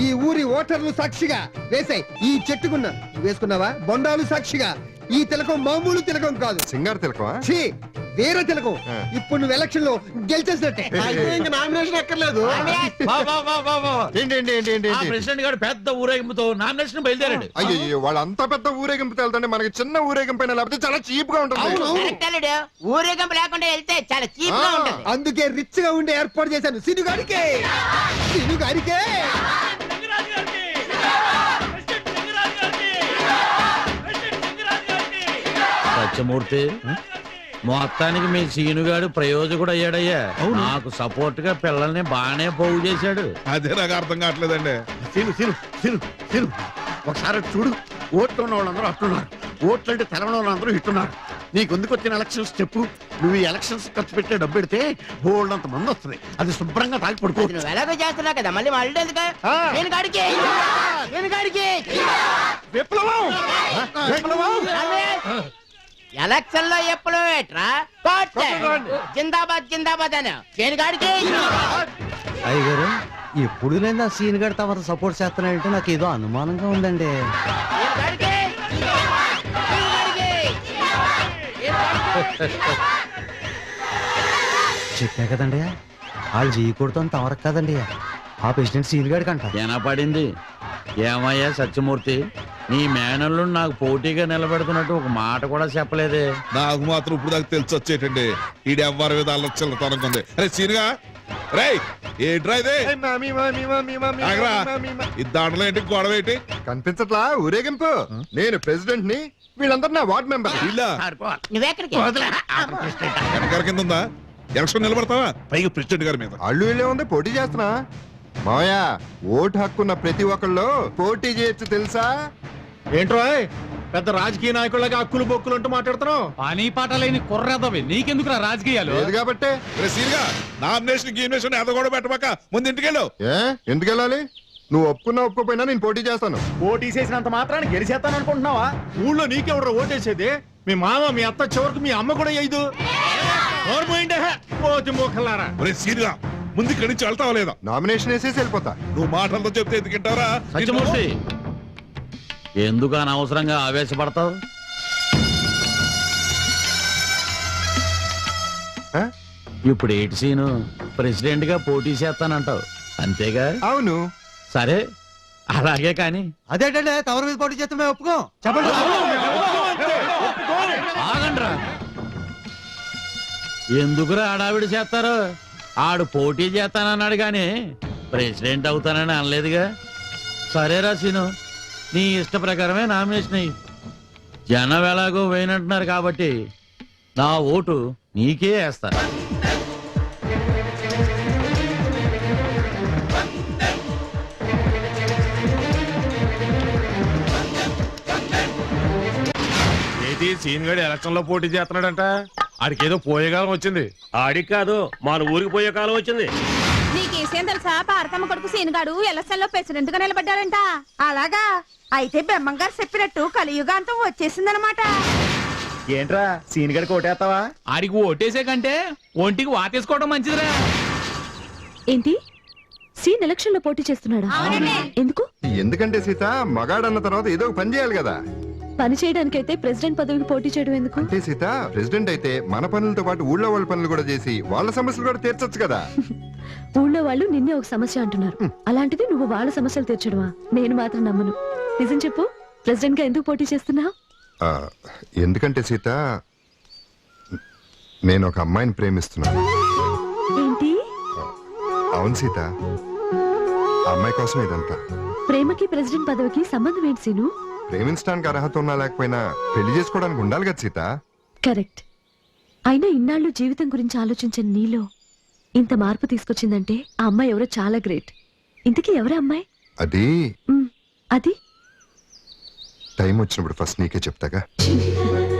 S2: ఈ ఊరి ఓటర్లు సాక్షిగా వేసాయి. ఈ చెట్టుకున్న వేసుకున్నావా? బొండాలు సాక్షిగా ఈ తిలకం మామూలు తిలకం కాదు.
S5: సింగారు తిలకమా?
S2: వేరే తిలకం. ఇప్పుడు నువ్వు ఎలక్షన్ లో గెలిచేసినట్టే.
S17: నామినేషన్ ఎక్కర్లేదు.
S6: ప్రెసిడెంట్ గారు పెద్ద ఊరేగింపుతో నామినేషన్ బయలుదేరాడు.
S5: అయ్యో, వాళ్ళంతా పెద్ద ఊరేగింపు వెళ్తుంటే మనకి చిన్న ఊరేగింపు లేకపోతే చాలా చీప్ గా ఉంటుంది.
S8: ఊరేగింపు లేకుండా వెళ్తే చాలా చీప్ గా ఉంటుంది.
S2: అందుకే రిచ్ గా ఉండే ఏర్పాటు చేశాను. సీను గారికే.
S6: సత్యమూర్తి, మొత్తానికి మీ సీనుగాడు ప్రయోజకుడు అయ్యాడయ్యా. నాకు సపోర్ట్ గా పిల్లల్ని బాగానే పోగు చేశాడు.
S18: అదే నాకు అర్థం కావట్లేదండి.
S14: ఒకసారి చూడు, ఓట్లు ఉన్న వాళ్ళందరూ అట్టున్నారు, ఓట్లు అంటే తెలవని వాళ్ళందరూ ఇట్టున్నారు. నీకు ఎందుకు వచ్చిన ఎలక్షన్స్ చెప్పు. నువ్వు ఈ ఎలక్షన్స్ ఖర్చు పెట్టే డబ్బు పెడితే బోల్డ్ అంత మంది వస్తుంది. అది శుభ్రంగా తాగి పడుకో.
S8: నువ్వు ఎలాగో చేస్తున్నావు కదా, మళ్ళీ వాళ్ళు ఎందుకు? నేను కాడికి ఎలక్షన్ లో ఎప్పుడు ఏట్రా జిందాబాద్ జిందాబాద్ అని నేను కాడికి.
S11: అయ్యగారు, ఎప్పుడు నేను ఆ సీన్ గడి తమ సపోర్ట్ చేస్తున్నాడంటే నాకు ఏదో అనుమానంగా ఉందండి. చెప్పా కదండి వాళ్ళు చేయకూడదు తమరకు కదండి ఆ ప్రెసిడెంట్ సీన్ గారికి అంట
S6: పడింది. ఏమయ్యా సత్యమూర్తి, నీ మేనల్లు నాకు పోటీగా నిలబెడుతున్నట్టు ఒక మాట కూడా చెప్పలేదే.
S18: నాకు మాత్రం ఇప్పుడు దాకా తెలిసి వచ్చేటండి ఈడు ఎవ్వరి విధాలు చిల్లతనంగా అరే సీనుగా రై ఏంట్రా ఇదే ఈ దాంట్లో ఏంటి గొడవ ఏంటి
S5: కనిపించట్లా ఊరేగింపు? నేను ప్రెసిడెంట్ ని, వీళ్ళందరూ నా వార్డ్ మెంబర్.
S18: వెనకాల కింద ఉందా? ఎలక్షన్ నిలబడతావా? పైగా ప్రెసిడెంట్ గారి మీద
S5: అల్లు వీళ్ళే ఉంది, పోటీ చేస్తున్నా. మావయ్య, ఓటు హక్కున్న ప్రతి ఒక్కళ్ళు పోటీ చేయొచ్చు తెలుసా?
S1: ఏంట్రో పెద్ద రాజకీయ నాయకులకి హక్కులు బొక్కులు అంటూ మాట్లాడుతున్నావు.
S16: పని పాట లేని కుర్రదవి నీకెందుకు రాజకీయాలు?
S5: లేదు కాబట్టి
S18: నామినేషన్ ఎద కూడా పెట్టబాక ముందు ఇంటికెళ్ళు.
S5: ఎందుకు వెళ్ళాలి? నువ్వు ఒప్పుకున్నా ఒప్పుకోపోయినా నేను పోటీ చేస్తాను.
S12: పోటీ చేసినంత మాత్రాన్ని గెలిచేస్తాను అనుకుంటున్నావా?
S1: ఊళ్ళో నీకెవరు ఓటేసేది? మీ మామ, మీ అత్త, చివరికి మీ అమ్మ కూడా వేయదు.
S18: సీనుగా ముందు ఇక్కడి నుంచి వెళ్తావా లేదా?
S5: నామినేషన్ వేసేసి వెళ్ళిపోతా.
S18: నువ్వు మాటలతో చెప్తే ఎందుకంటారా?
S6: సత్యమూర్తి, ఎందుకు అనవసరంగా ఆవేశపడతావు? ఇప్పుడు ఏటి సీను, ప్రెసిడెంట్ గా పోటీ చేస్తానంటావు అంతేగా?
S5: అవును.
S6: సరే అలాగే కాని.
S11: అదేంటంటే తవర మీద పోటీ చేస్తే మేము ఒప్పుకోం. చెప్పండి.
S6: ఆగండ్రా, ఎందుకురా ఆడావిడి చేస్తారు? ఆడు పోటీ చేస్తానన్నాడు గాని ప్రెసిడెంట్ అవుతానని అనలేదుగా. సరేరా సీను, నీ ఇష్ట ప్రకారమే నామినేషన్ అయ్యి. జనం ఎలాగో వేయనంటున్నారు కాబట్టి నా ఓటు నీకే వేస్తాను.
S4: ఏంటి సీన్ గడి ఎలక్షన్ లో పోటీ చేస్తున్నాడంట? ఆడికి ఏదో పోయే కాలం వచ్చింది.
S16: ఆడికి కాదు, మన ఊరికి పోయే కాలం వచ్చింది.
S10: నీకేసేం తెలుసా? పార్తమ్మ కొడుకు సీనుగాడు ఎలక్షన్ లో ప్రెసిడెంట్ గా నిలబడ్డాడంట. అలాగా? అయితే బెమ్మంగారు చెప్పినట్టు కలియుగాంతం వచ్చేసిందనమాట.
S12: ఏంట్రా సీన్ గడికి ఓటేస్తావా?
S15: ఆడికి ఓటేసే కంటే ఒంటికి వాటేసుకోవడం మంచిదిరా.
S13: ఏంటి సీన్ ఎలక్షన్ లో పోటీ చేస్తున్నాడా? ఎందుకు?
S5: ఎందుకంటే సీత, మగాడన్న తర్వాత ఏదో ఒక పని చేయాలి కదా.
S13: పని చేయడానికైతే ప్రెసిడెంట్ పదవికి పోటీ చేయడం ఎందుకు?
S5: అంటే సీత, ప్రెసిడెంట్ అయితే మన పనులతో పాటు ఊళ్ళో వాళ్ళ పనులు కూడా చేసి వాళ్ళ సమస్యలు కూడా తీర్చొచ్చు కదా.
S13: ఊళ్ళో వాళ్ళు నిన్నే ఒక సమస్య అంటున్నారు, అలాంటిది నువ్వు వాళ్ళ సమస్యలు తీర్చడమా? నేను మాత్రం నమ్మను. నిజం చెప్పు, ప్రెసిడెంట్ గా ఎందుకు పోటీ చేస్తున్నావు?
S5: ఎందుకంటే సీత, నేను ఒక అమ్మాయిని ప్రేమిస్తున్నాను.
S13: ఏంటి?
S5: అవును సీత, ఆ అమ్మాయి కోసం ఇదంతా.
S13: ప్రేమకి ప్రెసిడెంట్ పదవికి సంబంధం ఏంటి సీను?
S5: ప్రేమించడానికి అర్హత ఉన్నా లేకపోయినా పెళ్లి చేసుకోవడానికి ఉండాలి కదా సీత.
S13: కరెక్ట్. అయినా ఇన్నాళ్ళు జీవితం గురించి ఆలోచించిన నీలో ఇంత మార్పు తీసుకొచ్చిందంటే ఆ అమ్మాయి ఎవరో చాలా గ్రేట్. ఇంతకీ ఎవరే అమ్మాయి?
S5: అది
S13: అది
S5: టైం వచ్చినప్పుడు ఫస్ట్ నీకే చెప్తాగా.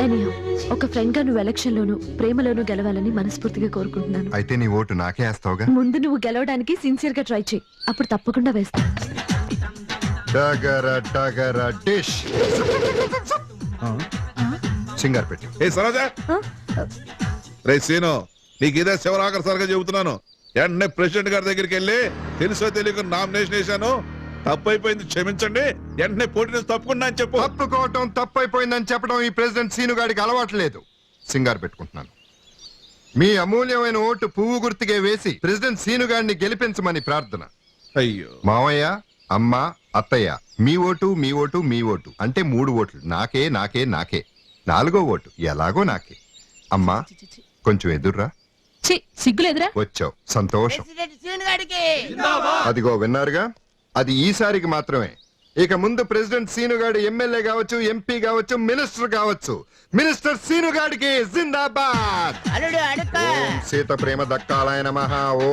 S13: ఎనీహౌ, ఒక ఫ్రెండ్ గా నువ్వు ఎలక్షన్ లోను ప్రేమలోను గెలవాలని మనస్ఫూర్తిగా కోరుకుంటున్నాను.
S5: అయితే నీ ఓటు నాకే వేస్తావుగా?
S13: ముందు నువ్వు గెలవడానికి సిన్సియర్ గా ట్రై చేయి, అప్పుడు తప్పకుండా వేస్తా.
S5: డిష్ సింగార్ పెట్టి.
S18: ఏ సరోజా, రే సీను, నీకు ఇదే శివరాకర్ గా చెబుతున్నాను. వెంటనే ప్రెసిడెంట్ గారి దగ్గరికి వెళ్ళి తెలుసో తెలియక నామినేషన్ వేశాను, తప్పైపోయింది, క్షమించండి, వెంటనే పోటీ నుంచి తప్పుకున్నా అని చెప్పు.
S5: తప్పుకోవటం తప్పైపోయిందని చెప్పడం ఈ ప్రెసిడెంట్ సీను గారికి అలవాట్లేదు. సింగార్ పెట్టుకుంటున్నాను. మీ అమూల్యమైన ఓటు పువ్వు గుర్తుకే వేసి ప్రెసిడెంట్ సీను గారిని గెలిపించమని ప్రార్థన.
S18: అయ్యో.
S5: మావయ్య, అమ్మ, అత్తయ్య, మీ ఓటు మీ ఓటు మీ ఓటు అంటే 3 ఓట్లు. నాకే నాకే నాకే. 4వ ఓటు ఎలాగో నాకే. అమ్మా, కొంచెం ఎదుర్రా.
S10: సిగ్గులేదురా?
S5: వచ్చావు, సంతోషం. అదిగో విన్నారుగా, అది ఈసారికి మాత్రమే. ఇక ముందు ప్రెసిడెంట్ సీనుగాడు ఎమ్మెల్యే కావచ్చు, ఎంపీ కావచ్చు, మినిస్టర్ కావచ్చు. మినిస్టర్ సీనుగాడికి జిందాబాద్. ఓం సీత ప్రేమ దక్కాలయ నమః. ఓ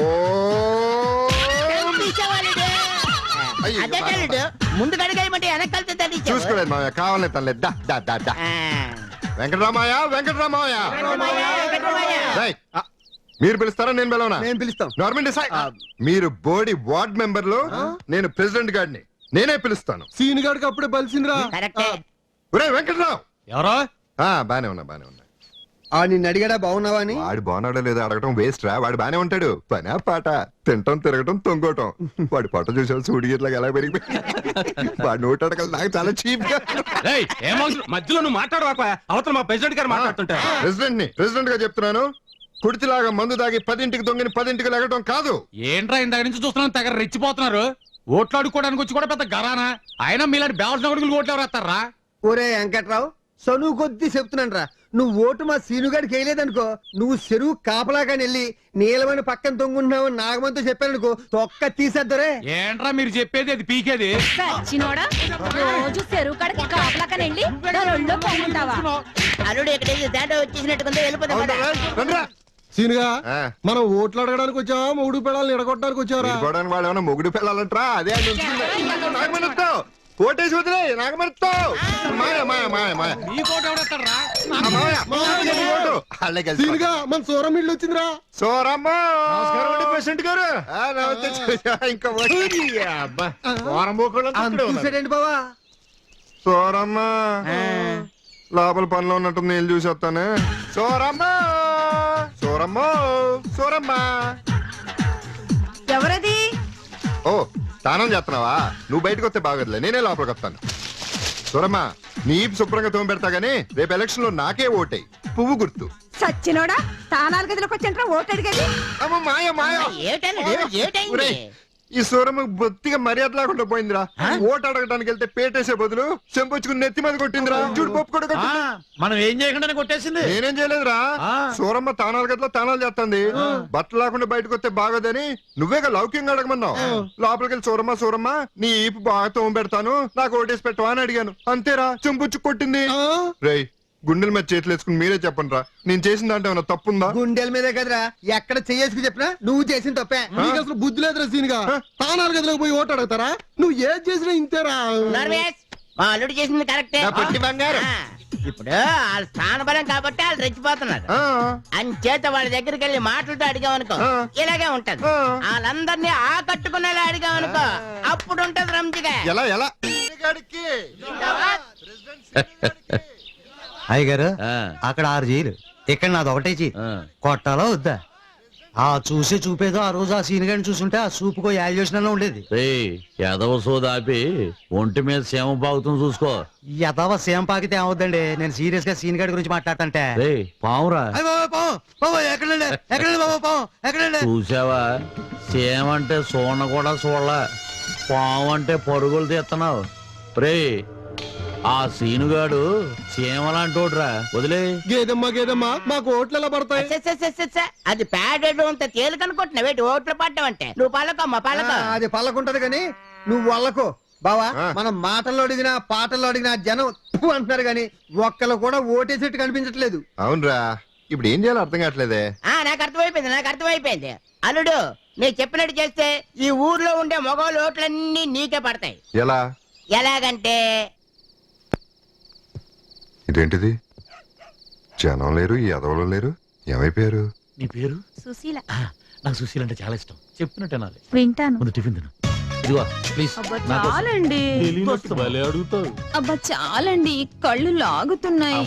S8: ముందు కడిగేయమంటే వెనకాల
S5: చూసుకోలేదు మామయ్య, కావాలని తనలేదు. వెంకటరామయ్య, వెంకటరామయ్య, మీరు పిలుస్తారా నేను పిలవనా?
S2: నేను పిలుస్తాం.
S5: గవర్నమెంట్ మీరు బోడి వార్డ్ మెంబర్ లో, నేను ప్రెసిడెంట్ గారిని, నేనే పిలుస్తాను.
S17: సీన్ గారికి అప్పుడే బలిసిందిరా.
S5: ఒరే వెంకటరావు.
S16: ఎవరో?
S5: బానే ఉన్నా.
S2: నిన్ను అడిగాడా బాగున్నావా అని?
S5: వాడు బాగున్నాడో లేదో అడగటం వేస్ట్ రా. వాడు బానే ఉంటాడు. పనా పాట తింటం తిరగటం తొంగటం. వాడి పొట్ట చూసావు సూడిగిట్లాగా ఎలా పెరిగిపోయి. వాడు నోటి అడగలు నాకు చాలా చీప్ గా.
S16: మధ్యలో నువ్వు మాట్లాడవాక, అవతల మా ప్రెసిడెంట్ గారు మాట్లాడుతుంటా.
S5: ప్రెసిడెంట్ గా చెప్తున్నాను, కుడితిలాగా మందు దాగి 10ంటికి దొంగని 10ంటికి లెగటం కాదు.
S16: ఏంట్రా ఇందాక నుంచి చూస్తున్నాను, తెగ రెచ్చిపోతున్నారు. ఓట్లు అడుక్కోవడానికి వచ్చి కూడా పెద్ద గరానా. అయినా మీలాంటి బేవసిన కొడుకులు ఓట్లు ఎవరు వేస్తారా?
S2: ఒరే వెంకట్రావు, చనువు కొద్దీ చెప్తున్నాను రా, నువ్వు ఓటు మా సీనుగాడికి వేయలేదనుకో, నువ్వు చెరువు కాపలాగాని వెళ్ళి నీలమని పక్కన తొంగుంటున్నావు నాగమంతో చెప్పాననుకో, తొక్క తీసేద్దరే.
S16: ఏంట్రా మీరు చెప్పేది, అది పీకేది.
S9: రోజు చెరువు కాడకి కాపలాకని వెళ్ళి ఒళ్ళో పొంగుంటావా?
S8: అల్లుడు ఎక్కడైతే తేడా వచ్చేసినట్టుకుందో వెళ్ళిపోతాం.
S17: సీనుగా మనం ఓట్లు అడగడానికి వచ్చావా మొగుడు పిల్లల్ని ఎడగొట్టడానికి వచ్చావా?
S5: వాళ్ళు ఏమన్నా మొగుడు పిల్లలంటరా? అదే నాగమనిస్తావు ఓటేసి వదిలే. నాగమనిస్తావు
S17: సీనుగా మన సూరం ఇల్లు వచ్చిందిరా.
S5: సోరమ్మ
S1: ప్రెసిడెంట్ గారు
S5: ఇంకా
S2: చూసాడండి బావా.
S5: సోరమ్మ లోపల పనిలో ఉన్నట్టుంది, నేను చూసి వస్తాను. సోరమ్మ సోరమ్మ సోరమ్మ
S10: ఎవరది?
S5: ఓ స్నానం చేస్తున్నావా? నువ్వు బయటకు వస్తే బాగోదులే, నేనే లోపలికి వస్తాను. సూరమ్మ నీ శుభ్రంగా తోమ పెడతా గానీ రేపు ఎలక్షన్ లో నాకే ఓటై పువ్వు గుర్తు.
S10: సచ్చినోడా, తానాలు గదిలోకి వచ్చేంట్రా ఓటు అడిగేది?
S5: మాయ మాయ ఈ సూరమ్మ బొత్తిగా మర్యాద లేకుండా పోయిందిరా. ఓటు అడగడానికి వెళ్తే పేటేసే బదులు చెంపొచ్చుకుని నెత్తి మీద కొట్టిందిరా. చూడు పప్పు కూడా
S6: మనం ఏం చేయకుండా కొట్టేసింది.
S5: నేనేం చేయలేదురా. సూరమ్మ తానాలు గట్లా తానాలు చేస్తుంది. బట్టలు లేకుండా బయటకు వస్తే బాగోదని నువ్వేగా లౌక్యంగా అడగమన్నావు. లోపలికి వెళ్ళి సూరమ్మ సూరమ్మ నీ ఈపు బాగా తోమ పెడతాను, నాకు ఓటేసి పెట్టవా అని అడిగాను. అంతేరా, చెంపొచ్చు కొట్టింది. రేయ్ గుండెల మీద చేతులు వేసుకుని మీరే చెప్పండి రా, నేను చేసిన దాంట్లో ఏమన్నా తప్పుందా?
S2: గుండెల మీదే కదరా, ఎక్కడ చెయ్యేసుకు చెప్పినా నువ్వు చేసిన తప్పే.
S17: నీకు అసలు బుద్ధి లేదురా సీనుగా. తానాలు గదిలోకి పోయి ఓటు అడుగుతారా? నువ్వు ఏం చేసినా ఇంతేరా.
S8: మా అల్లుడు చేసింది కరెక్టే. ఇప్పుడు వాళ్ళ స్థానబలం కాబట్టి వాళ్ళు రెచ్చిపోతున్నారు. అంచేత వాళ్ళ దగ్గరికి వెళ్ళి మాటలతో అడిగామనుకో ఇలాగే ఉంటది. వాళ్ళందరినీ ఆకట్టుకునేలా అడిగామనుకో అప్పుడు ఉంటది రంజిగా.
S5: ఎలా ఎలా
S11: అయ్యగారు అక్కడ 6 జైలు, ఇక్కడ నాది ఒకటే జీ. కొట్టాలా వద్దా? ఆ చూసే చూపేదో ఆ రోజు ఆ సీన్ గారిని చూసుంటే ఆ సూపుకో యాజేషన్ ఉండేది.
S6: ఎదవ సోదాపి ఒంటి మీద సేమ పాకుతుంది చూసుకో.
S11: ఎదవ సేమ పాకితే ఏమవుద్దండి, నేను సీరియస్ గా సీన్ గారి గురించి మాట్లాడతంటే.
S6: పావురా
S11: ఎక్కడండి
S6: చూసావా? సేమ అంటే సోన కూడా చూడలా, పావు అంటే పరుగులు తీస్తున్నావు. రే ఆ సీనుగాడు చీమలాంటోడ్రా, వదిలే.
S17: గేదమ్మా మాకు ఓట్లు ఎలా పడతాయి?
S8: అది ప్యాడెడ్ అంత తేలికనుకుంటున్నా వేటి ఓట్లు పడ్డం అంటే. నువ్వు పల్లకమ్మా పల్లక.
S2: అది పల్లకుంటది కానీ నువ్వు వాళ్ళకు బావా. మనం మాటల్లో అడిగినా పాటల్లో అడిగినా జనం అంటున్నారు గాని ఒక్కళ్ళు కూడా ఓటేసేట్టు కనిపించట్లేదు.
S5: అవునరా, ఇప్పుడు ఏం చేయాలో అర్థం కావట్లేదే.
S8: నాకు అర్థమైపోయింది. అల్లుడు నేను చెప్పినట్టు చేస్తే ఈ ఊర్లో ఉండే మగవాళ్ళ ఓట్లన్నీ నీకే పడతాయి. ఎలాగంటే
S5: ఇదేంటిది, జనం లేరు, ఈ ఎదవలు లేరు, ఏమైపోయారు?
S6: నీ పేరు?
S9: సుశీల.
S6: నాకు సుశీల అంటే చాలా ఇష్టం. చెప్పినట్టే నాది.
S9: వింటాను.
S6: ముందు టిఫిన్ తిను. ఇదిగో ప్లీజ్.
S10: చాలండి. అబ్బా చాలండి, కళ్ళు లాగుతున్నాయి.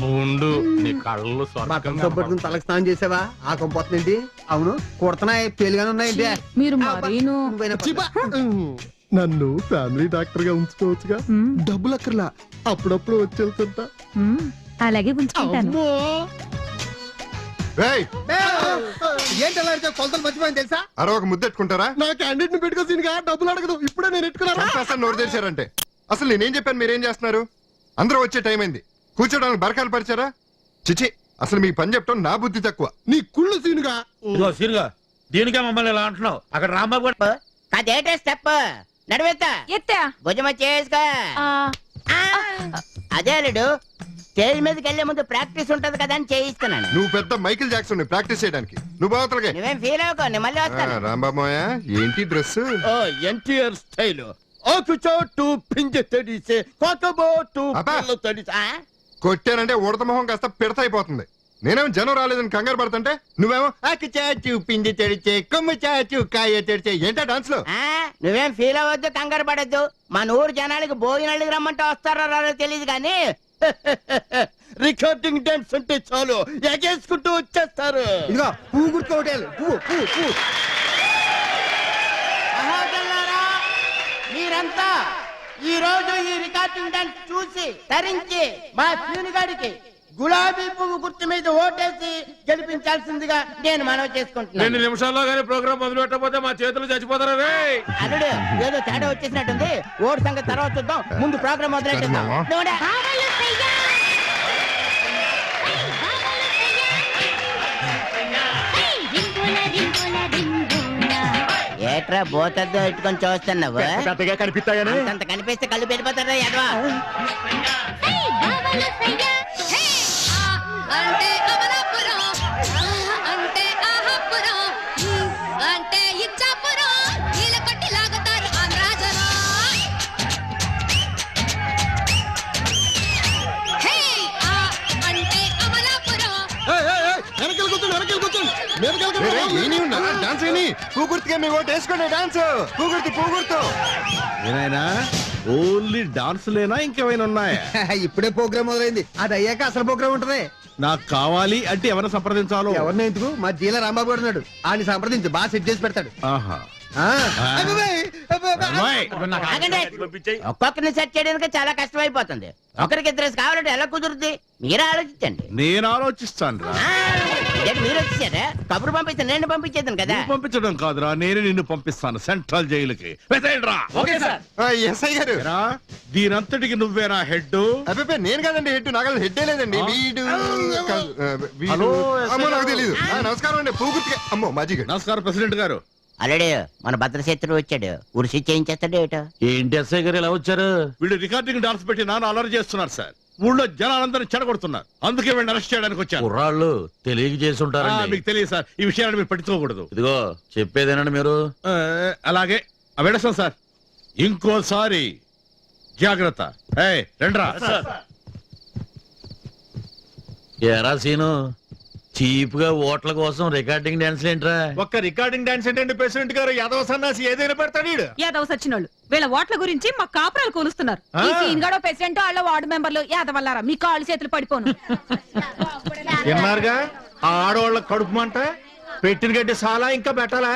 S2: పట్టుకుని తలకు స్నానం చేసావా? ఆ కొంపోతుందేంటి? అవును కుడుతున్నాయి, పేలుగానే ఉన్నాయండి.
S10: మీరు మరీను
S17: నన్ను ఫ్యామిలీ డాక్టర్ గా ఉంచుకోవచ్చుగా, డబ్బులు అక్కర్లా, అప్పుడప్పుడు వచ్చి వెళ్తుంటా.
S9: అలాగే ఉంచుకుంటాను.
S2: ఏంటి అలా కొలతలు మర్చిపోయింది తెలుసా?
S5: అరే ఒక ముద్దెట్టుకుంటారా?
S17: నా క్యాండిడేట్ ని పెట్టుకోసీనుగా డబ్బులు అడగదు, ఇప్పుడే నేను ఎట్టుకున్నా.
S5: నోరు తెరిచారంటే అసలు నేనేం చెప్పాను, మీరేం చేస్తున్నారు? అందరూ వచ్చే టైం అయింది, కూర్చోడానికి బరకాలు పరిచారా? చిచి, అసలు మీ పని చెప్పడం నా బుద్ధి తక్కువ.
S17: నీ కుళ్ళు సీనుగా.
S6: సీనుగా దీనికే మమ్మల్ని ఇలా అంటున్నావు? అక్కడ రాంబాబు కూడా
S8: అదేటే స్టెప్ నడువేత్తా
S10: ఎత్తా
S8: భుజమ చేసుకో. అదే అల్లుడు స్టేజ్ మీదకి వెళ్లే ముందు ప్రాక్టీస్ ఉంటది కదా అని చేయిస్తున్నాను.
S5: నువ్వు పెద్ద మైకిల్ జాక్సన్ ప్రాక్టీస్ చేయడానికి. నువ్వు బావతలకే.
S8: నువ్వేం ఫీల్ అవ్వకు, మళ్ళీ వస్తాను.
S5: రాంబాబోయ ఏంటి డ్రెస్?
S19: ఎన్టీఆర్ స్టైల్.
S5: కొట్టానంటే ఉడత మొహం కాస్త పిడత అయిపోతుంది. నేనేమో జనం రాలేదని కంగారు పడుతుంటే నువ్వేమో చాచు పిండి తెడిచే కొమ్ము చాచు కాయ తెడిచే ఏంటా డాన్స్ లో?
S8: నువ్వేం ఫీల్ అవ్వద్దు, కంగారు పడద్దు. మన ఊరు జనాలకి భోజనాలకి రమ్మంటే వస్తారో రారో తెలియదు కానీ
S19: రికార్డింగ్ డాన్స్ అంటే చాలు ఎగేసుకుంటూ వచ్చేస్తారు.
S2: ఇదిగో పువ్వు గుర్తుకోవటాలు పువ్వు
S8: మహాజనులారా, మీరంతా ఈ రోజు ఈ రికార్డింగ్ డాన్స్ చూసి తరించి మా ప్యూని గారికి గులాబీ పువ్వు గుర్తు మీద ఓటేసి గెలిపించాల్సిందిగా నేను మనవి చేసుకుంటున్నాను.
S4: 2 నిమిషాల్లో కానీ ప్రోగ్రామ్ మొదలు పెట్టకపోతే మా చేతులు చచ్చిపోతారా రే?
S8: అల్లుడు ఏదో తేడా వచ్చేసినట్టుంది. ఓటు సంగతి తర్వాత చూద్దాం, ముందు ప్రోగ్రామ్ మొదలెట్టేద్దాం. ఏట్రా బోతద్దో ఎట్టుకొని చూస్తున్నావు?
S12: పెద్దగా కనిపిస్తాయని
S8: అంత కనిపిస్తే కళ్ళు పెట్టిపోతారా యదవా?
S9: అంటే అమలాపురం, అంటే ఆహాపురం, అంటే ఇచ్చాపురం, నీళ్ళ కొట్టి లాగుతారు ఆంధ్రాజనం. హే ఆ అంటే అమలాపురం.
S17: వెనకాల కూర్చోండి
S5: డాన్స్ అయిని పూగుర్తిగా మీ ఓటు వేసుకోండి. డాన్స్ పూగుర్తు
S19: ఏనాయనా ఓన్లీ డాన్స్ లేనా ఇంకేమైనా ఉన్నాయా?
S2: ఇప్పుడే ప్రోగ్రామ్ మొదలైంది, అది అయ్యాక అసలు ప్రోగ్రామ్ ఉంటది.
S19: నాకు కావాలి అంటే ఎవరిని సంప్రదించాలో?
S2: ఎవరిని ఎందుకు, మా జీల రాంబాబు గారు ఉన్నాడు, ఆయన సంప్రదించు, బాగా సెట్ చేసి పెడతాడు.
S19: ఆహా
S8: ఒక్కొక్కరిని సెట్ చేయడానికి చాలా కష్టం అయిపోతుంది. ఒకరికి 2 కావాలంటే ఎలా కుదురుద్ది? మీరే ఆలోచించండి.
S19: నేను ఆలోచిస్తాను రా.
S8: మీరు వచ్చేసారా? కబురు పంపిస్తే నేను పంపించేద్దాను కదా.
S19: పంపించడం కాదురా, నేను నిన్ను పంపిస్తాను సెంట్రల్ జైలుకి.
S5: ఎస్ఐ గారు
S19: దీనంతటికి నువ్వేనా హెడ్?
S5: అబ్బాయి నేను కాదండి హెడ్, నాకు హెడ్ లేదండి. వీడు
S19: హలో,
S5: అమ్మో నాకు తెలీదు. నమస్కారం అండి పూగుర్తిగా. అమ్మో మాజీ గారు
S19: నమస్కారం ప్రెసిడెంట్ గారు.
S8: అలడే మన భద్రశత్రువు వచ్చాడు, ఉరిసి చేయించేస్తాడు ఏటో.
S6: ఏంటి ఎస్ఐ గారు ఇలా వచ్చారు?
S19: వీళ్ళు రికార్డింగ్ డాన్స్ పెట్టి నాన్న అలర్ట్ చేస్తున్నారు సార్. ఊళ్ళో జనాలందరినీ చెడగొడుతున్నారు, అందుకే వీళ్ళని అరెస్ట్ చేయడానికి వచ్చారు.
S6: కుర్రాళ్ళు తెలియక చేసి ఉంటారండి.
S19: మీకు తెలియదు సార్, ఈ విషయాన్ని మీరు పట్టించుకోకూడదు.
S6: ఇదిగో చెప్పేదేనండి మీరు.
S19: అలాగే వెడస్తాం సార్, ఇంకోసారి జాగ్రత్త. రండ్రా.
S6: ఎరా సీను, చీప్ గా ఓట్ల కోసం రికార్డింగ్ డాన్స్ ఏంట్రా?
S1: ఒక్క రికార్డింగ్ డాన్స్ ఏంటండి ప్రెసిడెంట్ గారు? యాదవ సన్నాసి ఏదైనా పెడతాడు ఈడు.
S10: యాదవ సచ్చినోళ్ళు వీళ్ళ ఓట్ల గురించి మా కాపురాలు కూలుస్తున్నారు. ఈ సీన్ గడో ప్రెసిడెంట్ వాళ్ళ వార్డు మెంబర్లు యాదవల్లారా మీ కాళ్ళు చేతులు పడిపోను.
S1: విన్నారుగా ఆ ఆడవాళ్ళ కడుపు మంట, పెట్టిన గడ్డి సాలా ఇంకా పెట్టాలా?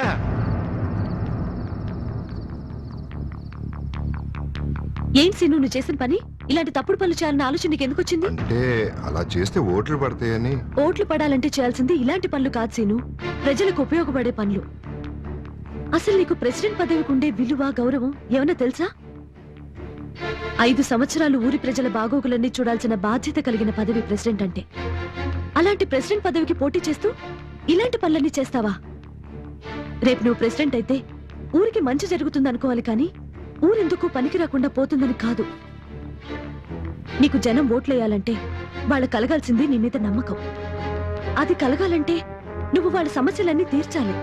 S13: ఏం సీను నువ్వు చేసిన పని? ఇలాంటి తప్పుడు పనులు చేయాలన్న ఆలోచన నీకు ఎందుకు వచ్చింది?
S5: అంటే అలా చేస్తే ఓట్లు పడతాయని.
S13: ఓట్లు పడాలంటే చేయాల్సింది ఇలాంటి పనులు కాదు సీను, ప్రజలకు ఉపయోగపడే పనులు. అసలు నీకు ప్రెసిడెంట్ పదవికి ఉండే విలువ గౌరవం ఏమన్నా తెలుసా? 5 సంవత్సరాలు ఊరి ప్రజల బాగోగులన్నీ చూడాల్సిన బాధ్యత కలిగిన పదవి ప్రెసిడెంట్ అంటే. అలాంటి ప్రెసిడెంట్ పదవికి పోటీ చేస్తూ ఇలాంటి పనులన్నీ చేస్తావా? రేపు నువ్వు ప్రెసిడెంట్ అయితే ఊరికి మంచి జరుగుతుంది అనుకోవాలి కానీ ఊరెందుకు పనికి రాకుండా పోతుందని కాదు. నీకు జనం ఓట్లేయాలంటే వాళ్ళ కలగాల్సింది నీ మీద నమ్మకం. అది కలగాలంటే నువ్వు వాళ్ళ సమస్యలన్నీ తీర్చాలి,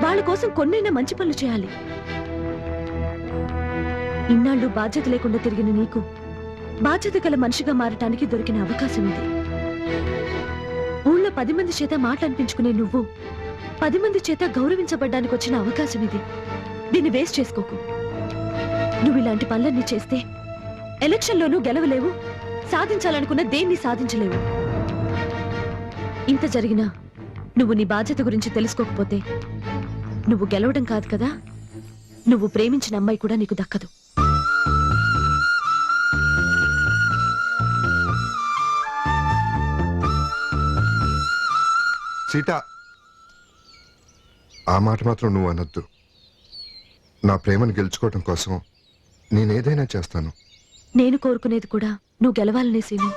S13: వాళ్ళ కోసం కొన్నైనా మంచి పనులు చేయాలి. ఇన్నాళ్ళు బాధ్యత లేకుండా తిరిగిన నీకు బాధ్యత గల మనిషిగా మారటానికి దొరికిన అవకాశం ఇది. ఊళ్ళో 10 మంది చేత మాటలనిపించుకునే నువ్వు 10 మంది చేత గౌరవించబడ్డానికి వచ్చిన అవకాశం ఇది. దీన్ని వేస్ట్ చేసుకోకు. నువ్వు ఇలాంటి పనులన్నీ చేస్తే ఎలక్షన్లోనూ గెలవలేవు, సాధించాలనుకున్న దేన్ని సాధించలేవు. ఇంత జరిగినా నువ్వు నీ బాధ్యత గురించి తెలుసుకోకపోతే నువ్వు గెలవడం కాదు కదా, నువ్వు ప్రేమించిన అమ్మాయి కూడా నీకు దక్కదు.
S5: సీత, ఆ మాట మాత్రం నువ్వు అనొద్దు. నా ప్రేమను గెలుచుకోవటం కోసం నేనేదైనా చేస్తాను.
S13: నేను కోరుకునేది కూడా నువ్వు గెలవాలనే సీను.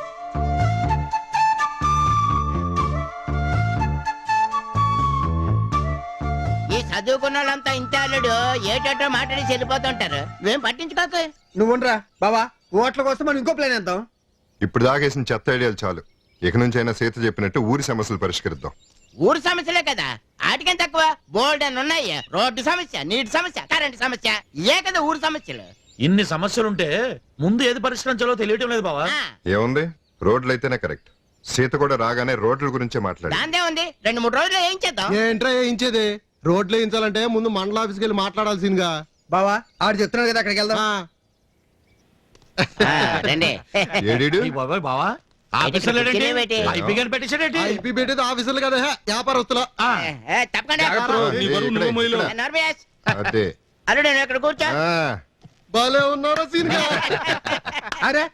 S8: ఈ చదువుకున్న వాళ్ళంతా ఇంతే అల్లుడు, ఏటో మాట్లాడి చెల్లిపోతుంటారు. నువ్వేం పట్టించుకోకు.
S2: నువ్వుండ్రా బావా, ఓట్ల కోసం మనం ఇంకో ప్లాన్ వేద్దాం.
S5: ఇప్పుడు దాగేసిన చెత్త ఐడియాలు చాలు. ఇక నుంచి అయినా సీత చెప్పినట్టు ఊరి సమస్యలు పరిష్కరిద్దాం.
S8: ఊరు సమస్యలే కదా, ఆటికేం తక్కువ. బోల్డ్ అని ఉన్నాయి. రోడ్డు సమస్య, నీటి సమస్య, కరెంటు సమస్య, ఏ కదా ఊరు సమస్యలు.
S6: ఇన్ని సమస్యలుంటే ముందు ఏది పరిష్కరించాలో తెలియటం లేదు బావా.
S5: ఏముంది, రోడ్లు అయితేనే కరెక్ట్. సీత కూడా రాగానే రోడ్ల గురించే మాట్లాడి.
S8: దాందే ఉంది, 2-3 రోజులు ఏం చేద్దాం.
S17: ఏంట్రా వేయించేది? రోడ్లు వేయించాలంటే ముందు మండల ఆఫీస్కి వెళ్ళి మాట్లాడాల్సిందిగా.
S2: బావా ఆడు చెప్తున్నాడు కదా, అక్కడికి వెళ్దాం.
S8: రండి
S5: ఏడీడు?
S6: బావా
S8: ఆఫీసర్లు
S5: ఐపీ పెట్టేది ఆఫీసర్లు కదా వ్యాపారస్తుల
S8: తప్పకుండా
S5: అదే
S8: అల్లుడు నువ్వు ఇక్కడ కూర్చో
S17: భలే ఉన్నారా సీన్
S2: అరే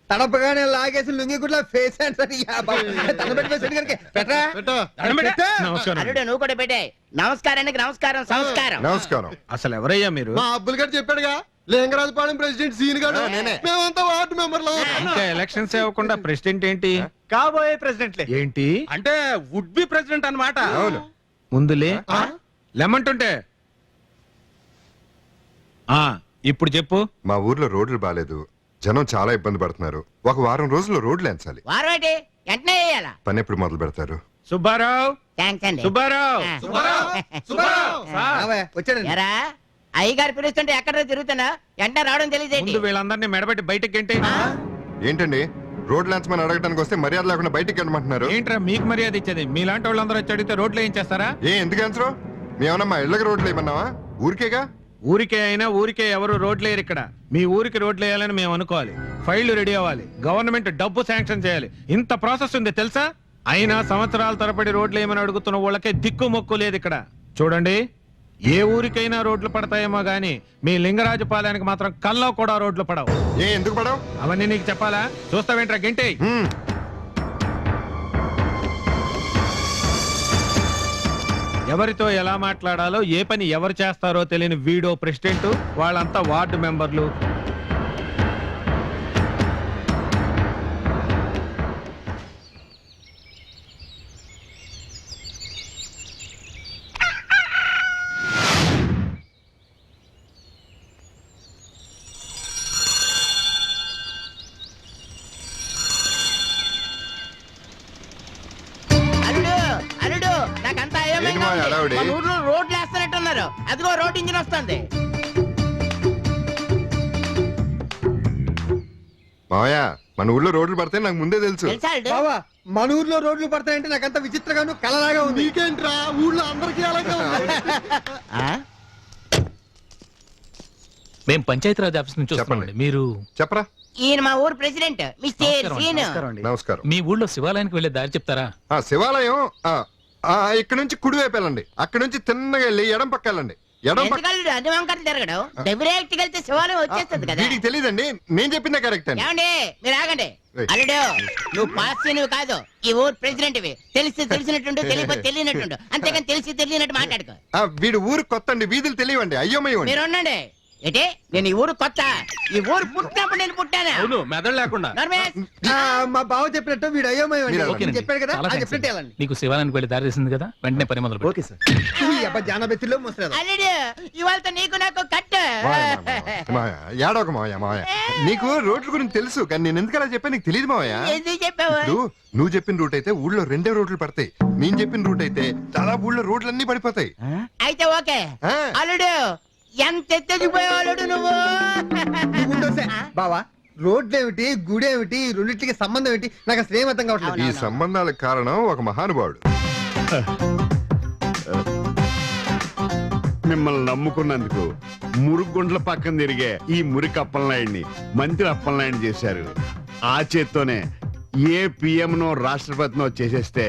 S2: తడపగానే లాగేసి లుంగి గుడ్ల ఫేస్
S8: అల్లుడు నువ్వు కూడా పెట్టే నమస్కారానికి నమస్కారం సంస్కారం
S5: నమస్కారం.
S4: అసలు ఎవరయ్యా మీరు?
S17: మా అబ్బుల్ గారు చెప్పాడుగా లింగరాజపాలెం ప్రెసిడెంట్ సీన్ గారు మేమంతా వార్డు మెంబర్లు.
S4: ఇంకా ఎలక్షన్స్ ఇవ్వకుండా ప్రెసిడెంట్ ఏంటి?
S12: కాబోయే ప్రెసిడెంట్లే.
S4: ఏంటి
S12: అంటే వుడ్ బి ప్రెసిడెంట్ అన్నమాట.
S5: అవును.
S4: ముందులే లెమ్మంటుంటే ఇప్పుడు చెప్పు.
S5: మా ఊర్లో రోడ్లు బాలేదు, జనం చాలా ఇబ్బంది పడుతున్నారు. ఒక వారం రోజుల్లో రోడ్లు ఎంచాలి.
S8: వారం ఏంటి వెంటనే వేయాలా?
S5: పని ఎప్పుడు మొదలు పెడతారు?
S4: సుబ్బారావు
S8: థ్యాంక్స్ అండి
S4: సుబ్బారావు
S2: వచ్చాడండి.
S8: ఎరా అయ్యగారు పిలుస్తుంటే ఎక్కడ తిరుగుతున్నా వెంటనే రావడం తెలియదేంటి?
S4: ముందు వీళ్ళందరినీ మెడబెట్టి బయటకి ఏంటి?
S5: ఏంటండి రోడ్లు ఎంచమని అడగడానికి వస్తే మర్యాద లేకుండా బయటికి వెళ్ళమంటున్నారు?
S4: ఏంట్రా మీకు మర్యాద ఇచ్చేది? మీలాంటి వాళ్ళందరూ వచ్చి అడిగితే రోడ్లు ఏం చేస్తారా?
S5: ఎందుకు ఎంచరు? మేమన్నా మా ఇళ్ళకి రోడ్లు వేయమన్నావా? ఊరికేగా.
S4: ఊరికే అయినా ఊరికే ఎవరు రోడ్లు వేయరు ఇక్కడ. మీ ఊరికి రోడ్లు వేయాలని మేము అనుకోవాలి, ఫైళ్లు రెడీ అవ్వాలి, గవర్నమెంట్ డబ్బు శాంక్షన్ చేయాలి. ఇంత ప్రాసెస్ ఉంది తెలుసా? అయినా సంవత్సరాల తరబడి రోడ్లు వేయమని అడుగుతున్న వాళ్ళకే దిక్కు మొక్కు లేదు ఇక్కడ. చూడండి, ఏ ఊరికైనా రోడ్లు పడతాయేమో గానీ మీ లింగరాజపాలెనికి మాత్రం కల్లో కూడా రోడ్లు పడవు.
S5: ఎందుకు పడవు?
S4: అవన్నీ నీకు చెప్పాలా? చూస్తావేంట్రా గంటే? ఎవరితో ఎలా మాట్లాడాలో, ఏ పని ఎవరు చేస్తారో తెలియని వీడో ప్రెసిడెంట్, వాళ్ళంతా వార్డు మెంబర్లు.
S8: మన ఊర్లో రోడ్లు వేస్తున్నట్టున్నారు. అదిగో రోడ్ ఇంజిన్ వస్తుంది.
S5: మావయ్య మన ఊర్లో రోడ్లు పడితే నాకు ముందే తెలుసు.
S2: బావా మన ఊర్లో రోడ్లు పడతాయంటే నాకంత విచిత్రంగాను కలలాగా ఉంది.
S17: నీకేంట్రా ఊళ్ళో అందరికీ అలాగే ఉంది.
S15: మేము పంచాయతీరాజ్ ఆఫీస్ నుంచి వస్తున్నామండి. మీరు
S5: చెప్పరా?
S8: ఈయన మా ఊరు ప్రెసిడెంట్ మిస్టర్ సీన్.
S5: నమస్కారం.
S15: మీ ఊళ్ళో శివాలయానికి వెళ్ళే దారి చెప్తారా?
S5: శివాలయం ఇక్కడ నుంచి కుడివైపు వెళ్ళండి. అక్కడ నుంచి తిన్నగా వెళ్ళి ఎడం పక్క వెళ్ళండి. ఎడం పక్క
S8: అది వంకర తిరగడం డైరెక్ట్ వెళ్తే శివాలయం వచ్చేస్తుంది కదా.
S5: వీడికి తెలియదండి, నేను చెప్పిందే కరెక్ట్ అండి.
S8: ఏమండి మీరు ఆగండి. అల్లుడు నువ్వు పాస్ నువ్వు కాదు, ఈ ఊరు ప్రెసిడెంట్ తెలిసినట్టుండు, తెలియకపోతే తెలియనట్టుండు. అంతేగాని తెలిసినట్టు మాట్లాడుకో.
S5: వీడు ఊరు కొత్త అండి, వీధులు తెలియవండి. అయ్యోమయ్య
S8: మీరు ఉండండి. ఏంటి నేను ఈ ఊరు కొత్త? ఈ ఊరు పుట్టినప్పుడు నేను పుట్టాను.
S4: అవును, మెదడు లేకుండా.
S2: మా బావ చెప్పినట్టు వీడు అయ్యోమయ్య చెప్పాడు కదా, చెప్పినట్టు వెళ్ళండి.
S15: నీకు శివాలయానికి వెళ్ళి దారి చేసింది కదా, వెంటనే పని మొదలు.
S2: Okay sir. జానబెత్తిలో ముసలి
S8: అల్లుడు ఇవాళ నీకు నాకు కట్.
S5: ఏడోక మావయ్య. మావయ్య నీకు రోడ్ల గురించి తెలుసు, కానీ నేను ఎందుకు అలా చెప్పా నీకు తెలియదు మావయ్య.
S8: ఎందుకు చెప్పావు?
S5: నువ్వు చెప్పిన రూట్ అయితే ఊళ్ళో 2 రోడ్లు పడతాయి. నేను చెప్పిన రూట్ అయితే దాదాపు ఊళ్ళో రోడ్లన్నీ పడిపోతాయి.
S8: అయితే ఓకే అల్లుడు. ఎంత ఎత్తదిపోయేవాడు నువ్వు.
S2: బావా రోడ్లు ఏమిటి, గుడి ఏమిటి, రెండింటికి సంబంధం ఏంటి నాకు అసలు ఏం అర్థం కావట్లేదు.
S5: ఈ సంబంధాలకు కారణం ఒక మహానుభావుడు.
S19: మిమ్మల్ని నమ్ముకున్నందుకు మురుగుండ్ల పక్కన తిరిగే ఈ మురికి అప్పలనాయుడిని మంత్రి అప్పలనాయుడు చేశారు. ఆ చేత్తోనే ఏ పిఎంనో రాష్ట్రపతినో చేసేస్తే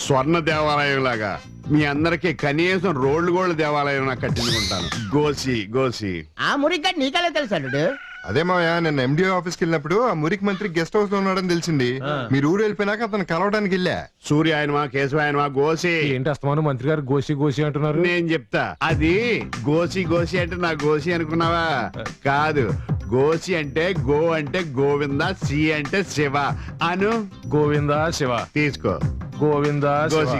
S19: స్వర్ణ దేవాలయం లాగా మీ అందరికి కనీసం రోడ్లు గోళ్ళ దేవాలయం కట్టించుకుంటాను. గోసి
S8: ఆ మురికి నీకెలా తెలుసు అల్లుడు?
S5: అదే మావయ్య, నేను ఎండిఓ ఆఫీస్కి వెళ్ళినప్పుడు ఆ మురికి మంత్రి గెస్ట్ హౌస్ లో ఉన్నాడని తెలిసింది. మీరు ఊరు వెళ్ళిపోయినాక అతను కలవడానికి వెళ్ళా.
S19: సూర్య ఆయనమా కేశవాయనమా గోసి
S16: ఏంటి అస్తమాను మంత్రి గారు గోసి అంటున్నారు?
S19: నేను చెప్తా. అది గోసి అంటే నా గోసి అనుకున్నావా? కాదు, గోసి అంటే గో అంటే గోవింద, సి అంటే శివ అను.
S16: గోవిందా శివ
S19: తీసుకో.
S16: గోవిందా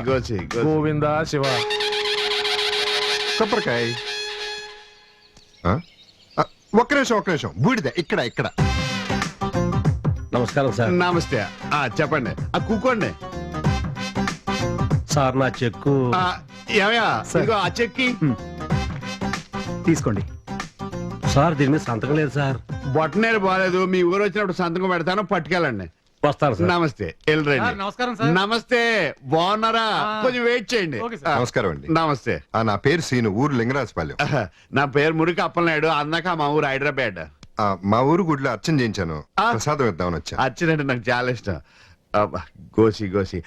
S19: గోసి
S16: గోవిందా శివ.
S5: కొబ్బరికాయ. ఒక్క నిమిషం. బూడిద ఇక్కడ.
S20: నమస్కారం సార్.
S19: నమస్తే. చెప్పండి. కూకోండి
S20: సార్. నా చెక్కు
S19: ఏమయ్యా? ఆ చెక్కి
S20: తీసుకోండి సార్. దీని మీద సంతకం లేదు సార్.
S19: బొట్టనేరు బాగాలేదు. మీ ఊరు వచ్చినప్పుడు సంతకం పెడతాను, పట్టుకెళ్ళండి.
S20: వస్తారు సార్.
S19: నమస్తే. వెళ్ళరండి.
S16: నమస్కారం సార్.
S19: నమస్తే. బాగున్నారా? కొంచెం వెయిట్ చేయండి.
S5: నమస్కారం అండి.
S19: నమస్తే.
S5: నా పేరు సీను, ఊరు లింగరాజపాలెం.
S19: నా పేరు మురికి అప్పలనాయుడు. అన్నాక మా ఊరు హైదరాబాద్.
S5: మా ఊరు గుడిలో అర్చన చేయించాను, ప్రసాదం ఇద్దామని వచ్చా.
S19: అచ్చినంటే నాకు చాలా ఇష్టం. గోసి గోసి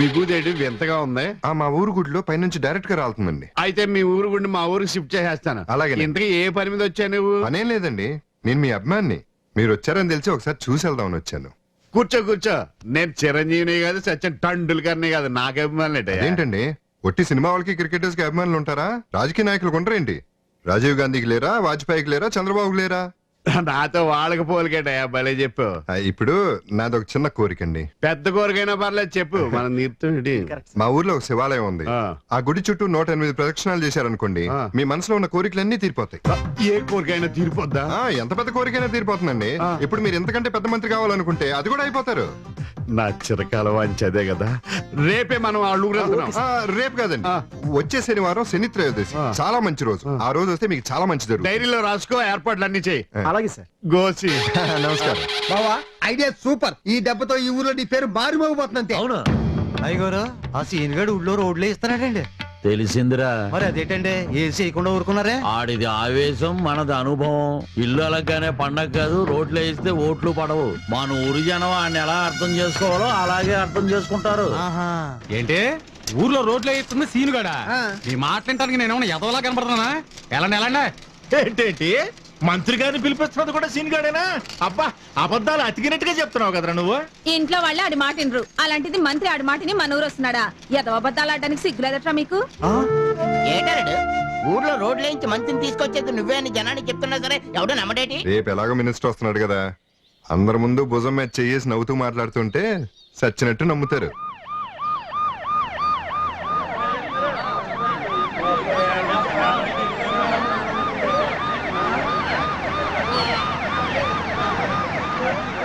S19: విభూదేడు వింతగా ఉంది.
S5: మా ఊరు గుడిలో పైనుంచి డైరెక్ట్ గా రాలుతుందండి.
S19: అయితే మీ ఊరు గుండి మా ఊరికి షిఫ్ట్ చేసేస్తాను.
S5: అలాగే.
S19: ఇంతకీ ఏ పని మీద వచ్చా నువ్వు?
S5: పనేం లేదండి, నేను మీ అభిమాన్ని. మీరు వచ్చారని తెలిసి ఒకసారి చూసి వెళ్దామని వచ్చాను.
S19: కూర్చో కూర్చో. నేను చిరంజీవిని కాదు, సచిన్ టండూల్కర్ని కాదు, నాకు అభిమానులు
S5: ఏంటండి? ఒట్టి సినిమా వాళ్ళకి క్రికెటర్స్ కి అభిమానులు ఉంటారా? రాజకీయ నాయకులు ఉండరేంటి? రాజీవ్ గాంధీకి లేరా, వాజ్పేయికి లేరా, చంద్రబాబుకి లేరా?
S19: నాతో వాళ్ళకి పోలికేటయా, భలే చెప్పు.
S5: ఇప్పుడు నాదొక చిన్న కోరికండి.
S19: పెద్ద కోరికైనా పర్లేదు చెప్పు. మన నీర్తుడి
S5: మా ఊర్లో ఒక శివాలయం ఉంది. ఆ గుడి చుట్టూ 108 ప్రదక్షిణాలు చేశారనుకోండి, మీ మనసులో ఉన్న కోరికలన్నీ తీరిపోతాయి.
S19: ఏ కోరికైనా తీరిపోద్దా?
S5: ఎంత పెద్ద కోరికైనా తీరిపోతుందండి. ఇప్పుడు మీరు ఎంతకంటే పెద్ద మంత్రి కావాలనుకుంటే అది కూడా అయిపోతారు.
S19: నా చిరకాల వాంచి అదే కదా. రేపే మనం
S5: రేపు కాదండి, వచ్చే శనివారం శని త్రయోదశి, చాలా మంచి రోజు. ఆ రోజు వస్తే మీకు చాలా మంచి జరుగుతుంది.
S19: డైరీలో రాసుకో, ఏర్పాట్లు అన్ని చేయి.
S2: అలాగే సార్.
S19: గోసి
S5: నమస్కారం
S2: బావా, ఐడియా సూపర్. ఈ దెబ్బతో ఈ ఊర్లో నీ పేరు మారిమోగిపోతుంది అంతే.
S11: అవునా అయ్యగారు? ఆ సీన్ గడు ఊళ్ళో రోడ్లే ఇస్తున్నాడండి.
S6: తెలిసిందిరా.
S11: మరి అదేంటండి ఏం చేయకుండా ఊరుకున్నారే?
S6: ఆడిది ఆవేశం, మనది అనుభవం. ఇల్లు అలగ్గానే పండగ కాదు, రోడ్లు వేస్తే ఓట్లు పడవు. మన ఊరి జనం ఆయన ఎలా అర్థం చేసుకోవాలో అలాగే అర్థం చేసుకుంటారు.
S16: ఏంటి ఊర్లో రోడ్లు వేస్తుంది సీనుగాడా? ఈ మాట్లాడటానికి నేను ఎదవలా కనపడుతున్నానా? ఎలాండి
S1: ఏంటేంటి మంత్రి గారిని పిలిపిస్తున్నది కూడా సీన్ గాడేనా? అబ్బా, అబద్ధాలు అతికినట్టుగా చెప్తున్నావు కదరా నువ్వు.
S10: ఇంట్లో వాళ్ళు ఆడి మాట వినరు, అలాంటిది మంత్రి ఆడి మాటని మన ఊరు వస్తున్నాడా? ఎదవ అబద్ధాలు ఆడడానికి సిగ్గులేదట్రా మీకు?
S8: ఏటాడు ఊర్లో రోడ్లు వేయించి మంత్రిని తీసుకొచ్చేది నువ్వే అని జనానికి చెప్తున్నా సరే ఎవడో నమ్మడేటి?
S5: రేపు ఎలాగో మినిస్టర్ వస్తున్నాడు కదా, అందరి ముందు భుజం మీద చెయ్యేసి నవ్వుతూ మాట్లాడుతుంటే సచ్చినట్టు నమ్ముతారు.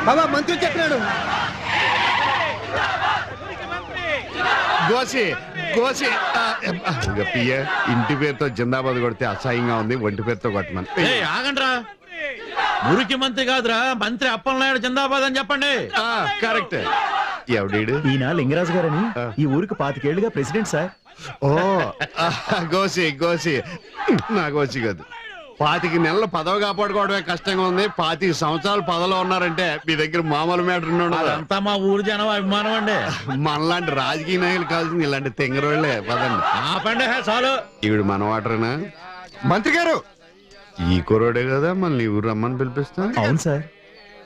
S2: బాబా, మంత్రి చెప్పినాడు.
S19: గోసి గోసి ఇంటి పేరుతో జిందాబాద్ కొడితే అసహ్యంగా ఉంది, ఒంటి పేరుతో కొట్టమని.
S6: ఆగండ్రా, మురికి మంత్రి కాదురా, మంత్రి అప్పలనాయుడు జిందాబాద్ అని చెప్పండి.
S19: కరెక్ట్. ఎవడీడు?
S12: ఈయన లింగరాజు గారని ఈ ఊరికి 25 ఏళ్లుగా ప్రెసిడెంట్ సార్.
S19: ఓ గోసి గోసి నా గోసి కాదు. 25 నెలలు పదవి కాపాడుకోవడమే కష్టంగా ఉంది. 25 సంవత్సరాలు పదవిలో ఉన్నారంటే మీ దగ్గర మామూలు మ్యాటర్
S6: అంతా మా ఊరు జనం అభిమానం అండి.
S19: మనలాంటి రాజకీయ నాయకులు కావాల్సింది ఇలాంటి తెంగరోళ్లే. పదండి.
S6: ఆపండి చాలు.
S19: ఈవిడ మన వాటరేనా?
S5: మంత్రి గారు,
S19: ఈ కుర్రోడే కదా మళ్ళీ ఊరు రమ్మని పిలిపిస్తా.
S12: అవును సార్,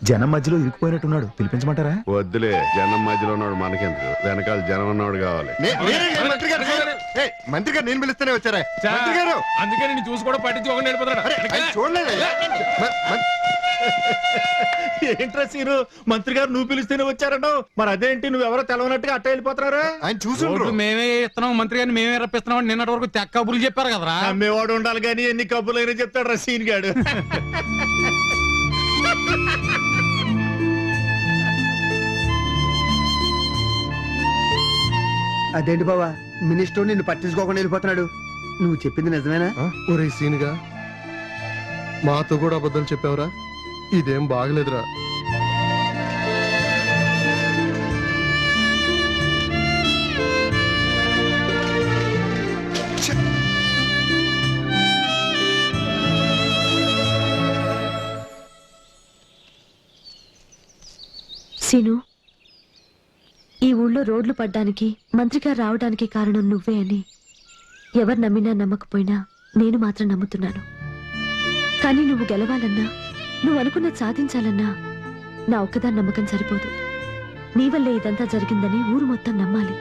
S12: జనం మధ్యలో ఇరుక్కుపోయినట్టున్నాడు, పిలిపించమంటారా?
S19: వద్దులే, జనం మధ్యలో ఉన్నాడు మనకెందుకు, వెనకాల జనం ఉన్నవాడు కావాలి.
S5: మంత్రి గారు నేను పిలుస్తూనే వచ్చారా? మంత్రి గారు,
S4: అందుకే నేను చూసి కూడా పట్టించుకోకుండా వెళ్ళిపోతాడు.
S5: చూడలేదు.
S1: ఏంట్రా సీను, మంత్రి గారు నువ్వు పిలిస్తేనే వచ్చారంటావు, మరి అదేంటి నువ్వెవరో తెలవనట్టుగా అట్ట వెళ్ళిపోతున్నారా?
S5: ఆయన చూసి
S16: మేమే ఇస్తున్నాం, మంత్రి గారిని మేమే రప్పిస్తున్నాం నిన్నటి వరకు తెక్క కబుర్లు చెప్పారు కదరా.
S1: అమ్మేవాడు ఉండాలి కానీ ఎన్ని కబుర్లైనా చెప్తాడు రా సీన్ గాడు.
S2: అదేంటి బావా, మినిస్టర్ నిన్ను పట్టించుకోకుండా వెళ్ళిపోతున్నాడు? నువ్వు చెప్పింది నిజమేనా?
S17: ఒరే సీనుగా, మాతో కూడా అబద్ధాలు చెప్పావురా, ఇదేం బాగలేదురా.
S13: సీను, ఈ ఊళ్ళో రోడ్లు పడ్డానికి మంత్రిగారు రావడానికి కారణం నువ్వే అని ఎవరు నమ్మినా నమ్మకపోయినా నేను మాత్రం నమ్ముతున్నాను. కానీ నువ్వు గెలవాలన్నా, నువ్వు అనుకున్నది సాధించాలన్నా నా ఒక్కదాని నమ్మకం సరిపోదు. నీ వల్లే ఇదంతా జరిగిందని ఊరు మొత్తం నమ్మాలి.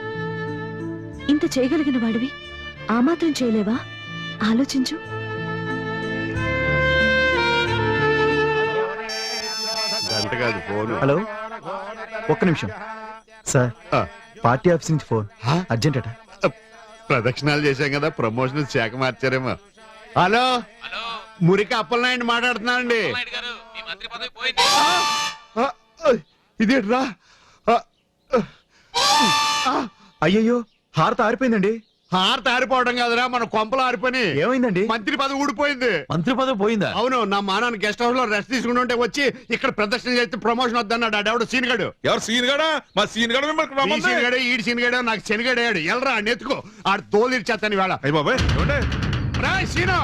S13: ఇంత చేయగలిగిన వాడివి ఆ మాత్రం చేయలేవా? ఆలోచించు.
S12: హలో, ఒక్క నిమిషం సార్, పార్టీ ఆఫీస్ నుంచి ఫోన్, అర్జెంట్ అట.
S19: ప్రదక్షిణాలు చేశాం కదా, ప్రమోషన్ శాఖ మార్చారేమో. హలో, మురికి అప్పలనాయుడు మాట్లాడుతున్నానండి. ఇదేట్రా?
S12: అయ్యయ్యో, హారత ఆరిపోయిందండి.
S19: హారత ఆరిపోవడం కాదురా, మన కొంపలు ఆరిపోయి.
S12: ఏమైందండి?
S19: మంత్రి పదవి ఊడిపోయింది.
S6: మంత్రి పదవి పోయిందా?
S19: అవును, నా మానాన్ని గెస్ట్ హౌస్ లో రెస్ట్ తీసుకుంటుంటే వచ్చి ఇక్కడ ప్రదర్శన చేస్తే ప్రమోషన్ వద్దన్నాడు. ఆడెవడు సీన్ గడు.
S18: ఎవరు సీన్ గడా? మా సీన్ గడ
S19: సీన్ గడే, ఈడు సీన్ గడే, నాకు శనిగడాడు. ఎల్రా నెత్తుకో, ఆడు తోలు ఇచ్చేస్తాను వేళ.
S18: అయ్యి బాబాయ్
S19: సీను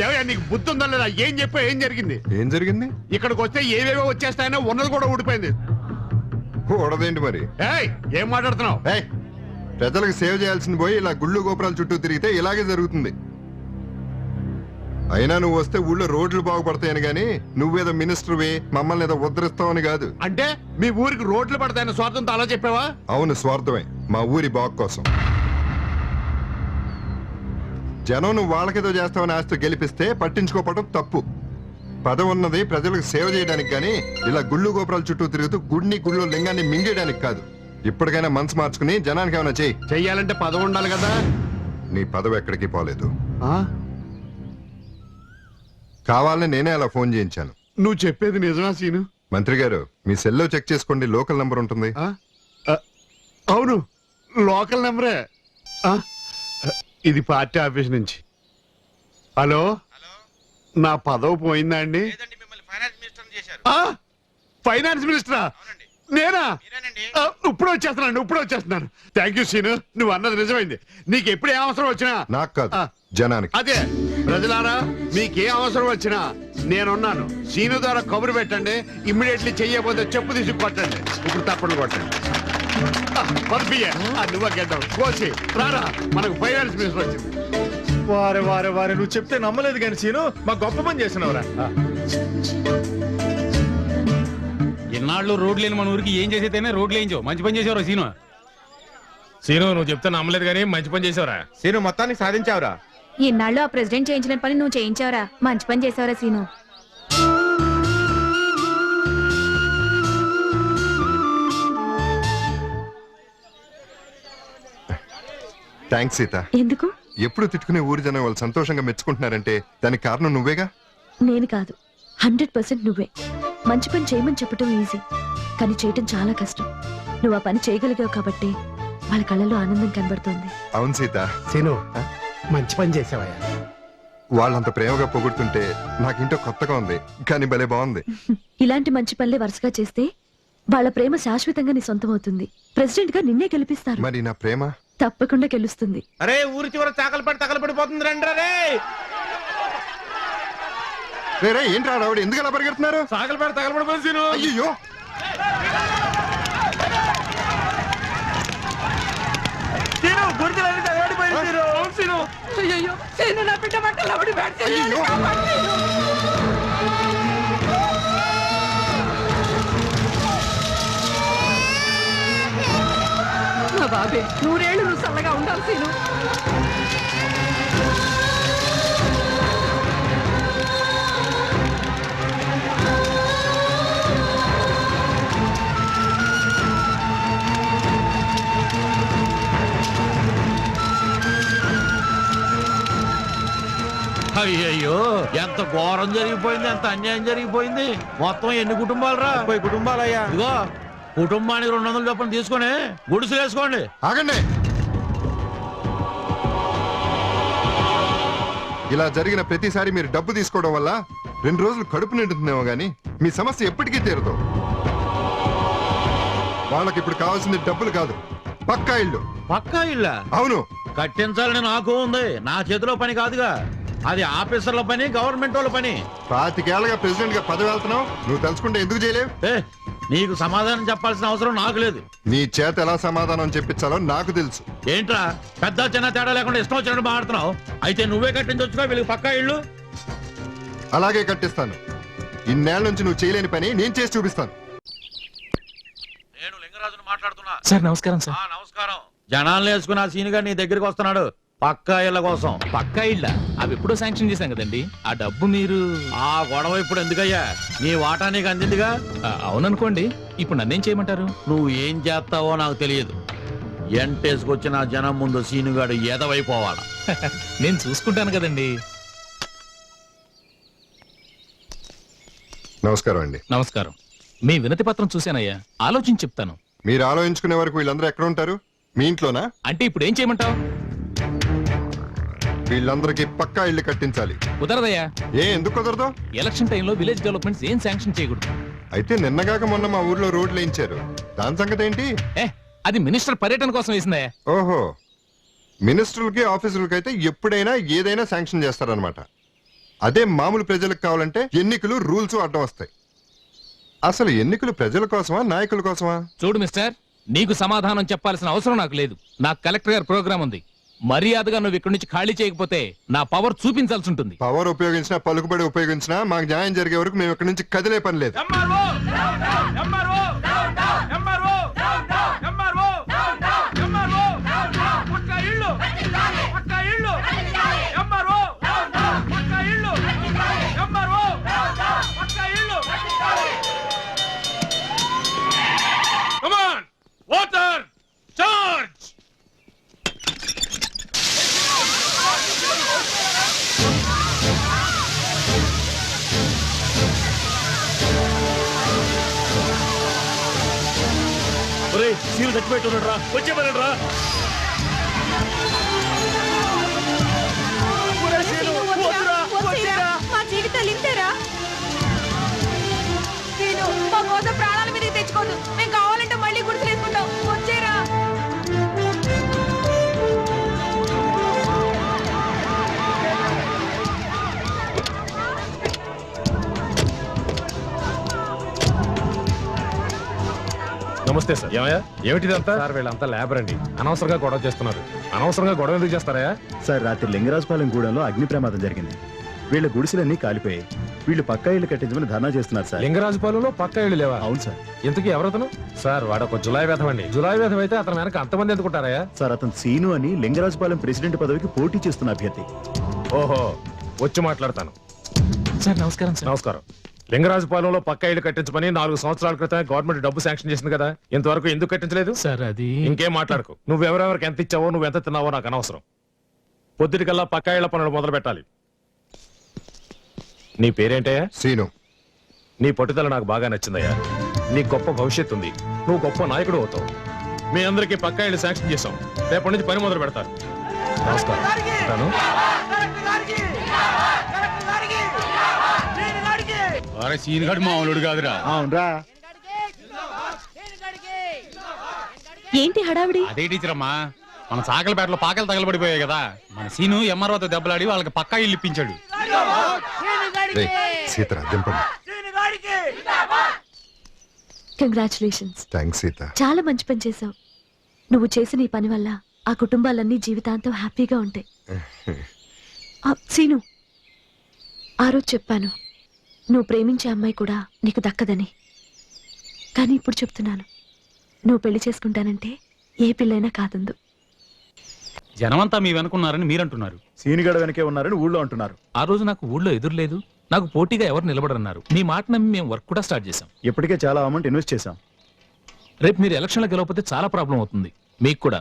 S19: ఏమయ్యా నీకు బుద్ధి ఉందా లేదా? ఏం చెప్పా, ఏం జరిగింది?
S5: ఏం జరిగింది?
S19: ఇక్కడికి వస్తే ఏవేవో వచ్చేస్తాయనో ఉన్నది కూడా ఊడిపోయింది.
S5: ఊడదేంటి మరి?
S19: ఏయ్, ఏం మాట్లాడుతున్నావు?
S5: ఏయ్, ప్రజలకు సేవ చేయాల్సింది పోయి ఇలా గుళ్ళు గోపురాల చుట్టూ తిరిగితే ఇలాగే జరుగుతుంది. అయినా నువ్వు వస్తే ఊళ్ళో రోడ్లు బాగుపడతాయని గాని నువ్వేదో మినిస్టర్వి మమ్మల్ని ఏదో ఉద్ధరిస్తావని కాదు.
S19: అంటే మీ ఊరికి రోడ్లు పడతాయన్న స్వార్థంతో అలా చెప్పావా?
S5: అవును, స్వార్థమే. మా ఊరి బాగు కోసం. జనం నువ్వు వాళ్ళకేదో చేస్తావని ఆస్తి గెలిపిస్తే పట్టించుకోవడం తప్పు. పదవి ఉన్నది ప్రజలకు సేవ చేయడానికి గాని ఇలా గుళ్ళు గోపురాల చుట్టూ తిరుగుతూ గుళ్ళో లింగాన్ని మింగేయడానికి కాదు. ఇప్పటికైనా మనసు మార్చుకుని జనానికి ఏమైనా
S19: చెయ్యాలంటే పదవి ఉండాలి కదా.
S5: నీ పదవి ఎక్కడికి పోలేదు. కావాలని నేనే అలా ఫోన్ చేయించాను.
S19: నువ్వు చెప్పేది నిజమా సీను?
S5: మంత్రి గారు, మీ సెల్లో చెక్ చేసుకోండి, లోకల్ నంబర్ ఉంటుంది.
S19: అవును, లోకల్ నెంబరే. ఇది పార్టీ ఆఫీస్ నుంచి. హలో, నా పదవి పోయిందా అండి? ఫైనాన్స్ మినిస్టరా? నేనా? ఇప్పుడు వచ్చేస్తున్నాను. థ్యాంక్ యూ సీను, నువ్వు అన్నది నిజమైంది. నీకు ఎప్పుడు ఏ అవసరం వచ్చినా
S5: నాకు కాదు, జనానికి.
S19: అదే ప్రజలారా, మీకే అవసరం వచ్చినా నేనున్నాను. సీను ద్వారా కబురు పెట్టండి. ఇమ్మీడియట్లీ చెయ్యకపోతే చెప్పు తీసి కొట్టండి. ఇప్పుడు తప్పకుండా కొట్టండి. పంపియ్య నువ్వు గెడ్డం కోసి రారా, మనకు ఫైనాన్స్ మినిస్టర్ వచ్చింది.
S1: వారే నువ్వు చెప్తే నమ్మలేదు కానీ సీను, మా గొప్ప పని చేసినవరా.
S16: ఇన్నాళ్ళు రోడ్లు లేని మన ఊరికి ఏం చేసేదైనా రోడ్లు వేయించావు. మంచి పని చేసేవరా సీను.
S4: సీను, నువ్వు చెప్తే నమ్మలేదు కానీ మంచి పని చేసావురా.
S21: సీను, మొత్తానికి సాధించావురా.
S10: ఇన్నాళ్ళు ఆ ప్రెసిడెంట్ చేయించిన పని నువ్వు చేయించావురా. మంచి పని చేసావురా సీను.
S5: థ్యాంక్స్ సీత.
S13: ఎందుకు?
S5: ఎప్పుడు తిట్టుకునే ఊరి జనం వాళ్ళు సంతోషంగా మెచ్చుకుంటున్నారంటే దానికి కారణం నువ్వేగా.
S13: నేను కాదు, 100% నువ్వే. మంచి పని చేయమని చెప్పడం ఈజీ, కానీ చేయటం చాలా కష్టం. నువ్వు ఆ పని చేయగలిగావు కాబట్టి వాళ్ళ కళ్ళలో ఆనందం కనబడుతుంది.
S5: అవును సీత.
S11: సీను, మంచి పని చేసావయ్యా.
S5: వాళ్ళంత ప్రేమగా పొగుడుతుంటే నాకింటో కొత్తగా ఉంది, కానీ భలే బాగుంది.
S13: ఇలాంటి మంచి పనులే వరుసగా చేస్తే వాళ్ళ ప్రేమ శాశ్వతంగా నీ సొంతం అవుతుంది. ప్రెసిడెంట్ గా నిన్నే గెలిపిస్తారు.
S5: మరి నా ప్రేమ
S13: తప్పకుండా గెలుస్తుంది.
S21: అరే, ఊరి చివర తగలబడిపోతుంది రండి.
S5: రే ఏంట్రా రావుడు, ఎందుకు అలా పరిగెడుతున్నారు?
S4: తగలబడిపోయింది సీను.
S5: అయ్యో,
S10: బాబే, నూరేళ్లు నువ్వు చల్లగా ఉండాలి సీను.
S6: అయ్యయ్యో, ఎంత ఘోరం జరిగిపోయింది, ఎంత అన్యాయం జరిగిపోయింది. మొత్తం ఎన్ని కుటుంబాలు రా?
S21: 30 కుటుంబాలయ్యా.
S6: ఇదిగో, కుటుంబానికి 200 చొప్పున తీసుకొని గుడిసెలు వేసుకోండి.
S5: ఆగండి. ఇలా జరిగిన ప్రతిసారి మీరు డబ్బు తీసుకోవడం వల్ల 2 రోజులు కడుపు నిండుతుందేమో గానీ మీ సమస్య ఎప్పటికీ తీరదు. వాళ్ళకి ఇప్పుడు కావాల్సింది డబ్బులు కాదు, పక్కా ఇల్లు.
S6: పక్కా ఇల్లా?
S5: అవును.
S6: కట్టించాలని నాకు ఉంది, నా చేతిలో పని కాదుగా. అది ఆఫీసర్ల పని, గవర్నమెంట్ వాళ్ళ పని.
S5: 25 ఏళ్ళగా ప్రెసిడెంట్ గా పదవి వెళ్తున్నావు, నువ్వు తెలుసుకుంటే ఎందుకు చేయలేవు?
S6: నీకు సమాధానం చెప్పాల్సిన అవసరం నాకు లేదు.
S5: నీ చేత ఎలా సమాధానం చెప్పించాలో నాకు తెలుసు.
S6: ఏంట్రా పెద్ద చిన్న తేడా లేకుండా ఇష్టం వచ్చినట్టు మాట్లాడుతున్నావు? అయితే నువ్వే కట్టించొచ్చుగా వీళ్ళకి పక్కా ఇల్లు.
S5: అలాగే కట్టిస్తాను. ఇన్నేళ్ల నుంచి నువ్వు చేయలేని పని నేను చేసి చూపిస్తాను.
S6: నేను లింగరాజును మాట్లాడుతున్నా.
S15: సార్ నమస్కారం. సార్
S6: నమస్కారం. జనాలను వేసుకుని ఆ సీనుగా నీ దగ్గరికి వస్తున్నాడు పక్కా ఇళ్ల కోసం.
S15: పక్కా ఇళ్ళ? అవి ఎప్పుడో శాంక్షన్ చేశాం కదండి. ఆ డబ్బు మీరు...
S6: ఆ గొడవ ఇప్పుడు ఎందుకయ్యా? నీ వాటా నీకు అందిందిగా.
S15: అవుననుకోండి, ఇప్పుడు నన్నేం చేయమంటారు?
S6: నువ్వు ఏం చేస్తావో నాకు తెలియదు. ఎంటేసుకొచ్చిన జనం ముందు సీనుగాడు ఎదవైపోవాలా.
S15: నేను చూసుకుంటాను కదండి.
S5: నమస్కారం అండి.
S15: నమస్కారం. మీ వినతి పత్రం చూశానయ్యా, ఆలోచించి చెప్తాను.
S5: మీరు ఆలోచించుకునే వరకు వీళ్ళందరూ ఎక్కడ ఉంటారు? మీ ఇంట్లోనా?
S15: అంటే ఇప్పుడు ఏం చేయమంటావు?
S5: వీళ్ళందరికీ పక్కా ఇల్లు కట్టించాలి.
S15: కుదరదయ్యా.
S5: ఎందుకు కుదరదు?
S15: ఎలక్షన్ టైంలో విలేజ్ డెవలప్మెంట్స్ ఏం శాంక్షన్ చేయకూడదు.
S5: అయితే నిన్నగాక మొన్న మా ఊర్లో రోడ్లు వేయించారు, దాని సంగతి ఏంటి?
S15: అది మినిస్టర్ పర్యటన కోసం వేసిందయ్యా.
S5: ఓహో, మినిస్టర్లకి ఆఫీసర్లకి అయితే ఎప్పుడైనా ఏదైనా శాంక్షన్ చేస్తారనమాట. అదే మామూలు ప్రజలకు కావాలంటే ఎన్నికలు రూల్స్ అడ్డం వస్తాయి. అసలు ఎన్నికలు ప్రజల కోసమా నాయకుల కోసమా?
S15: చూడు మిస్టర్, నీకు సమాధానం చెప్పాల్సిన అవసరం నాకు లేదు. నాకు కలెక్టర్ గారి ప్రోగ్రామ్ ఉంది. మర్యాదగా నువ్వు ఇక్కడి నుంచి ఖాళీ చేయకపోతే నా పవర్ చూపించాల్సి ఉంటుంది.
S5: పవర్ ఉపయోగించినా పలుకుబడి ఉపయోగించినా మాకు న్యాయం జరిగే వరకు మేము ఇక్కడి నుంచి కదిలే పని లేదు.
S4: Water charge.
S20: సీను చచ్చిపెట్టున్నాడు రా, వచ్చేమన్నాడు రా.
S10: మా జీవితాలు ఇంతేరా? నేను మా కోసం ప్రాణాల మీదకి తెచ్చుకోదు. మేము కావాలంటే మళ్ళీ గుర్తులేసుకుంటాం. వచ్చేరా.
S7: నమస్తే సార్. ఏమయ్యా ఏమిటిదంతా? సార్ వీళ్ళంతా లేబర్ అండి, అనవసరంగా గొడవ చేస్తున్నారు. అనవసరంగా గొడవ ఎందుకు చేస్తారా?
S12: సార్ రాత్రి లింగరాజపాలెం గూడెంలో అగ్ని ప్రమాదం జరిగింది. వీళ్ళ గుడిసెలన్నీ కాలిపోయాయి. వీళ్ళు పక్కా ఇళ్ళు కట్టించమని ధర్నా చేస్తున్నారు సార్.
S7: లింగరాజుపాలెంలో పక్క ఇళ్ళు లేవా?
S12: అవును సార్.
S7: ఇంతకీ ఎవరతను? సార్ వాడు ఒక జులాయి వేధం అండి. జులాయి వేధం అయితే అతని వెనక అంతమంది ఎందుకుంటారా?
S12: సార్ అతను సీను అని లింగరాజపాలెం ప్రెసిడెంట్ పదవికి పోటీ చేస్తున్న అభ్యర్థి.
S7: ఓహో, వచ్చి మాట్లాడతాను.
S15: సార్ నమస్కారం. సార్
S7: నమస్కారం. లింగరాజుపాలెంలో పక్క ఇళ్ళు కట్టించమని 4 సంవత్సరాల క్రితం గవర్నమెంట్ డబ్బు శాంక్షన్ చేసింది కదా, ఇంతవరకు ఎందుకు కట్టించలేదు?
S15: సార్ అది
S7: ఇంకేం మాట్లాడకు. నువ్వెవరెవరికి ఎంత ఇచ్చావో, నువ్వు ఎంత తిన్నావో నాకు అనవసరం. పొద్దుటికల్లా పక్క ఇళ్ల పనులు మొదలు పెట్టాలి. నీ పేరేంటయ్యా?
S5: సీను.
S7: నీ పట్టుదల నాకు బాగా నచ్చిందయ్యా. నీ గొప్ప భవిష్యత్తు ఉంది. నువ్వు గొప్ప నాయకుడు అవుతావు. మీ అందరికీ పక్కా ఇళ్ళు శాంక్షన్ చేశాం. రేపటి నుంచి పని మొదలు పెడతారు. నమస్కారం. ఉంటాను.
S16: సీన్ గడు మామూలుడు కాదురా.
S12: అవునరా.
S13: ఏంటి హడావిడి?
S16: అదే టీచర్ అమ్మా, మన సాకలపేటలో పాకలు తగలబడిపోయాయి కదా, మన సీను ఎంఆర్ఓతో దెబ్బలాడి వాళ్ళకి పక్కా ఇల్లు ఇప్పించాడు.
S5: సీతరా దింపండి.
S13: కంగ్రాచులేషన్స్.
S5: థ్యాంక్స్ సీత.
S13: చాలా మంచి పని చేశావు. నువ్వు చేసిన ఈ పని వల్ల ఆ కుటుంబాలన్నీ జీవితాంతం హ్యాపీగా ఉంటాయి. సీను, ఆ రోజు చెప్పాను నువ్వు ప్రేమించే అమ్మాయి కూడా నీకు దక్కదని. కానీ ఇప్పుడు చెప్తున్నాను, నువ్వు పెళ్లి చేసుకుంటానంటే ఏ పిల్లైనా కాదందు.
S16: జనమంతా మీ వెనుకున్నారని మీరంటున్నారు.
S12: సీనుగడ వెనకే ఉన్నారని ఊళ్ళో అంటున్నారు.
S15: ఆ రోజు నాకు ఊళ్ళో ఎదురులేదు, నాకు పోటీగా ఎవరు నిలబడన్నారు. మీ మాట నమ్మి మేము వర్క్ కూడా స్టార్ట్ చేశాం.
S12: ఇప్పటికే చాలా అమౌంట్ ఇన్వెస్ట్ చేశాం.
S15: రేపు మీరు ఎలక్షన్లో గెలవకపోతే చాలా ప్రాబ్లం అవుతుంది మీకు కూడా.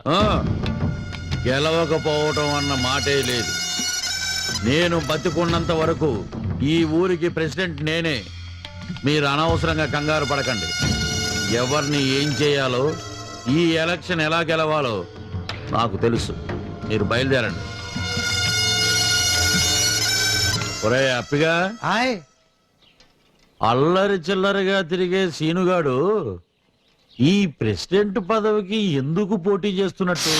S6: గెలవకపోవటం అన్న మాటే లేదు. నేను బతికున్నంత వరకు ఈ ఊరికి ప్రెసిడెంట్ నేనే. మీరు అనవసరంగా కంగారు పడకండి. ఎవరిని ఏం చేయాలో, ఈ ఎలక్షన్ ఎలా గెలవాలో నాకు తెలుసు. మీరు బయలుదేరండి. ఒరే అప్పిగా, అల్లరి చిల్లరిగా తిరిగే సీనుగాడు ఈ ప్రెసిడెంట్ పదవికి ఎందుకు పోటీ చేస్తున్నట్టు?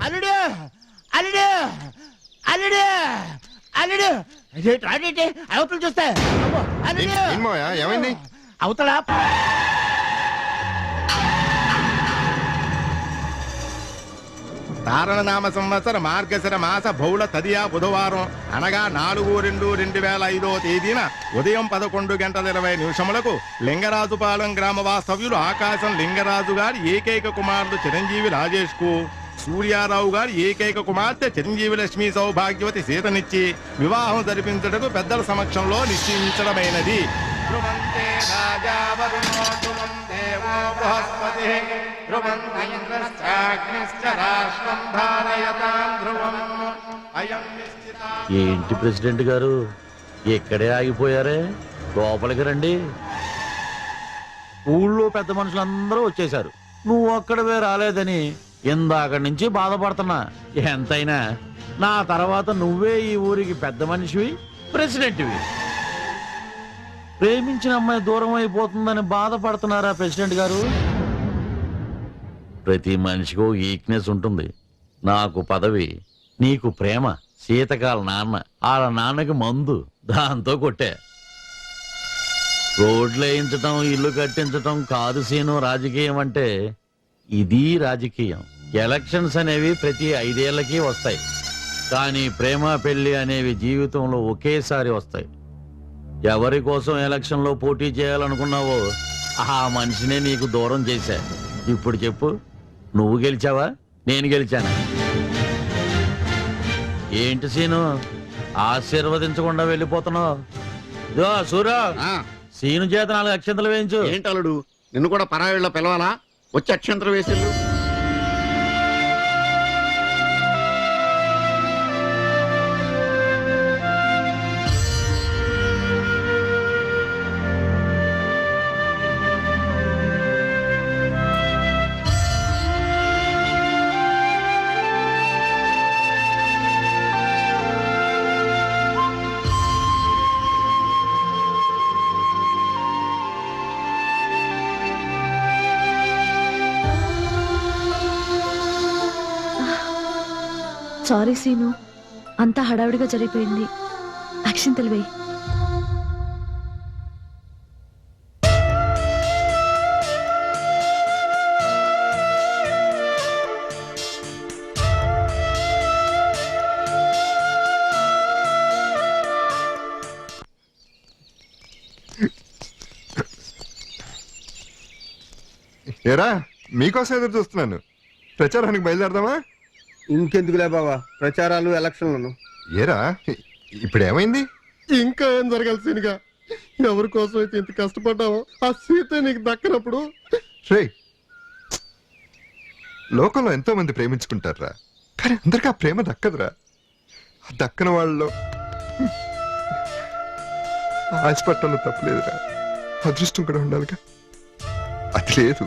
S8: అల్లుడు అల్లుడు అల్లుడు అల్లుడు రాడేంటి? అవతలు చూస్తే
S5: ఏమైంది?
S8: అవతల
S21: తారణనామ సంవత్సర మార్గశిర మాస బహుళ తదియా బుధవారం అనగా 4/2/2005 తేదీన ఉదయం 11:20 లింగరాజుపాలెం గ్రామ వాస్తవ్యులు ఆకాశం లింగరాజు గారి ఏకైక కుమారుడు చిరంజీవి రాజేష్ కు సూర్యారావు గారి ఏకైక కుమార్తె చిరంజీవి లక్ష్మీ సౌభాగ్యవతి సీతనిచ్చి వివాహం జరిపించుటకు పెద్దల సమక్షంలో నిశ్చయించడమైనది.
S6: ఏంటి ప్రెసిడెంట్ గారు ఇక్కడే ఆగిపోయారే? లోపలికి రండి. ఊళ్ళో పెద్ద మనుషులందరూ వచ్చేశారు. నువ్వు అక్కడవే రాలేదని ఇందాక నుంచి బాధపడుతున్నా. ఎంతైనా నా తర్వాత నువ్వే ఈ ఊరికి పెద్ద మనిషివి, ప్రెసిడెంట్వి. ప్రేమించిన అమ్మాయి దూరం అయిపోతుందని బాధపడుతున్నారా ప్రెసిడెంట్ గారు? ప్రతి మనిషికి వీక్నెస్ ఉంటుంది. నాకు పదవి, నీకు ప్రేమ. సీతకాల నాన్న, వాళ్ళ నాన్నకి మందు, దాంతో కొట్టే. రోడ్లు వేయించటం, ఇల్లు కట్టించటం కాదు సీను రాజకీయం అంటే. ఇది రాజకీయం. ఎలక్షన్స్ అనేవి ప్రతి 5 ఏళ్లకి వస్తాయి, కానీ ప్రేమ పెళ్లి అనేవి జీవితంలో ఒకేసారి వస్తాయి. ఎవరి కోసం ఎలక్షన్ లో పోటీ చేయాలనుకున్నావో ఆ మనిషినే నీకు దూరం చేశా. ఇప్పుడు చెప్పు, నువ్వు గెలిచావా నేను గెలిచానా? ఏంటి సీను ఆశీర్వదించకుండా వెళ్ళిపోతున్నావు? ఇదో సూర్య, సీను చేత 4 అక్షంతలు వేయించు.
S14: ఏంటలుడు, నిన్ను కూడా పరాయిళ్ళ పిలవాలా? వచ్చి అక్షంతరం వేసిల్లు.
S13: సారీ సీను, అంతా హడావిడిగా జరిగిపోయింది. అక్షింతలు వేయి.
S5: ఏరా, మీకోసం ఎదురు చూస్తున్నాను. ప్రచారానికి బయలుదేరదామా?
S2: ఇంకెందుకులే బావా ప్రచారాలు ఎలక్షన్లను.
S5: ఏరా, ఇప్పుడు ఏమైంది?
S17: ఇంకా ఏం జరగాలి సీనుగా? ఎవరి కోసం అయితే ఇంత కష్టపడ్డావో ఆ సీత నీకు దక్కనప్పుడు.
S5: రే, లోకంలో ఎంతో మంది ప్రేమించుకుంటారా, కానీ అందరికీ ఆ ప్రేమ దక్కదురా. ఆ దక్కన వాళ్ళలో ఆశపట్టంలో తప్పలేదురా, అదృష్టం కూడా ఉండాలిగా. అది లేదు.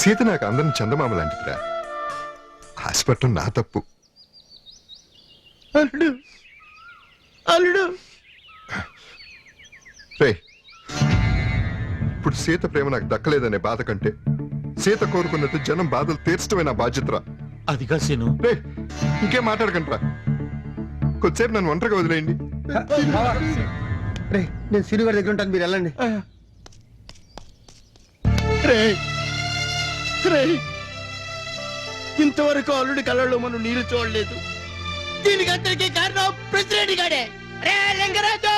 S5: సీత నాకు అందరిని చందమామ లాంటిదిరా. ఆశపట్టం నా తప్పు.
S2: అల్లుడు అల్లుడు
S5: రే, ఇప్పుడు సీత ప్రేమ నాకు దక్కలేదనే బాధ కంటే సీత కోరుకున్నట్టు జనం బాధలు తీర్చడమే నా బాధ్యతరా.
S6: అది కాదు సీను.
S5: రే, ఇంకేం మాట్లాడకంట్రా. కొద్దిసేపు నన్ను ఒంటరిగా వదిలేయండి.
S2: రే, నేను సీను గారి దగ్గర ఉంటాను, మీరు వెళ్ళండి.
S14: ఇంతవరకు అల్లుడి కళ్ళలో మనం నీరు చూడలేదు. దీనికి అందరికీ కారణం ప్రెసిడెంట్ గాడే. రే లింగరాజు,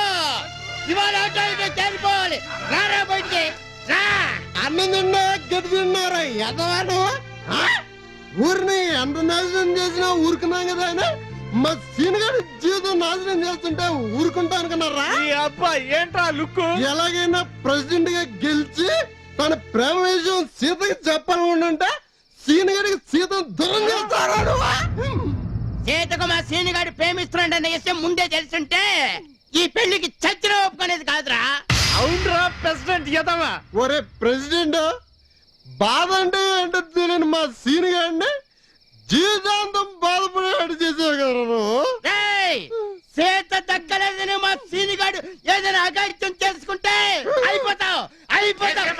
S14: ఇవాళ చనిపోవాలి. రారా బయటికి రా.
S17: అన్నం తిన్నా గది తిన్నారా ఎదవాడు? ఊరిని ఎంత నాశనం చేసినా ఊరుకున్నాం కదా ఆయన. మా సీనుగారి జీవితం నాశనం చేస్తుంటే ఊరుకుంటానుకున్నారా?
S4: ఈ అబ్బాయి ఏంట్రా లుక్?
S17: ఎలాగైనా ప్రెసిడెంట్ గా గెలిచి తన ప్రేమ విషయం సీతకి చెప్పాలనుకుంటుంటే సీనుగారికి సీత దూరం చేస్తాడు.
S8: సీతకు మా సీనుగాడు ప్రేమిస్తున్నాడన్న విషయం ముందే తెలుసుంటే ఈ పెళ్లికి చచ్చిన ఒప్పుకునేది కాదురా.
S17: అవునరా ప్రెసిడెంట్ ఎదవా. ఒరే ప్రెసిడెంట్, బాధ అంటే ఏంటో తెలియని మా సీనుగాడిని జీవితాంతం బాధపడేవాడు చేసావు కదా నువ్వు.
S8: సీత దక్కలేదని మా సీనుగాడు ఏదైనా అగాయిత్యం చేసుకుంటే అయిపోతావు అయిపోతావు.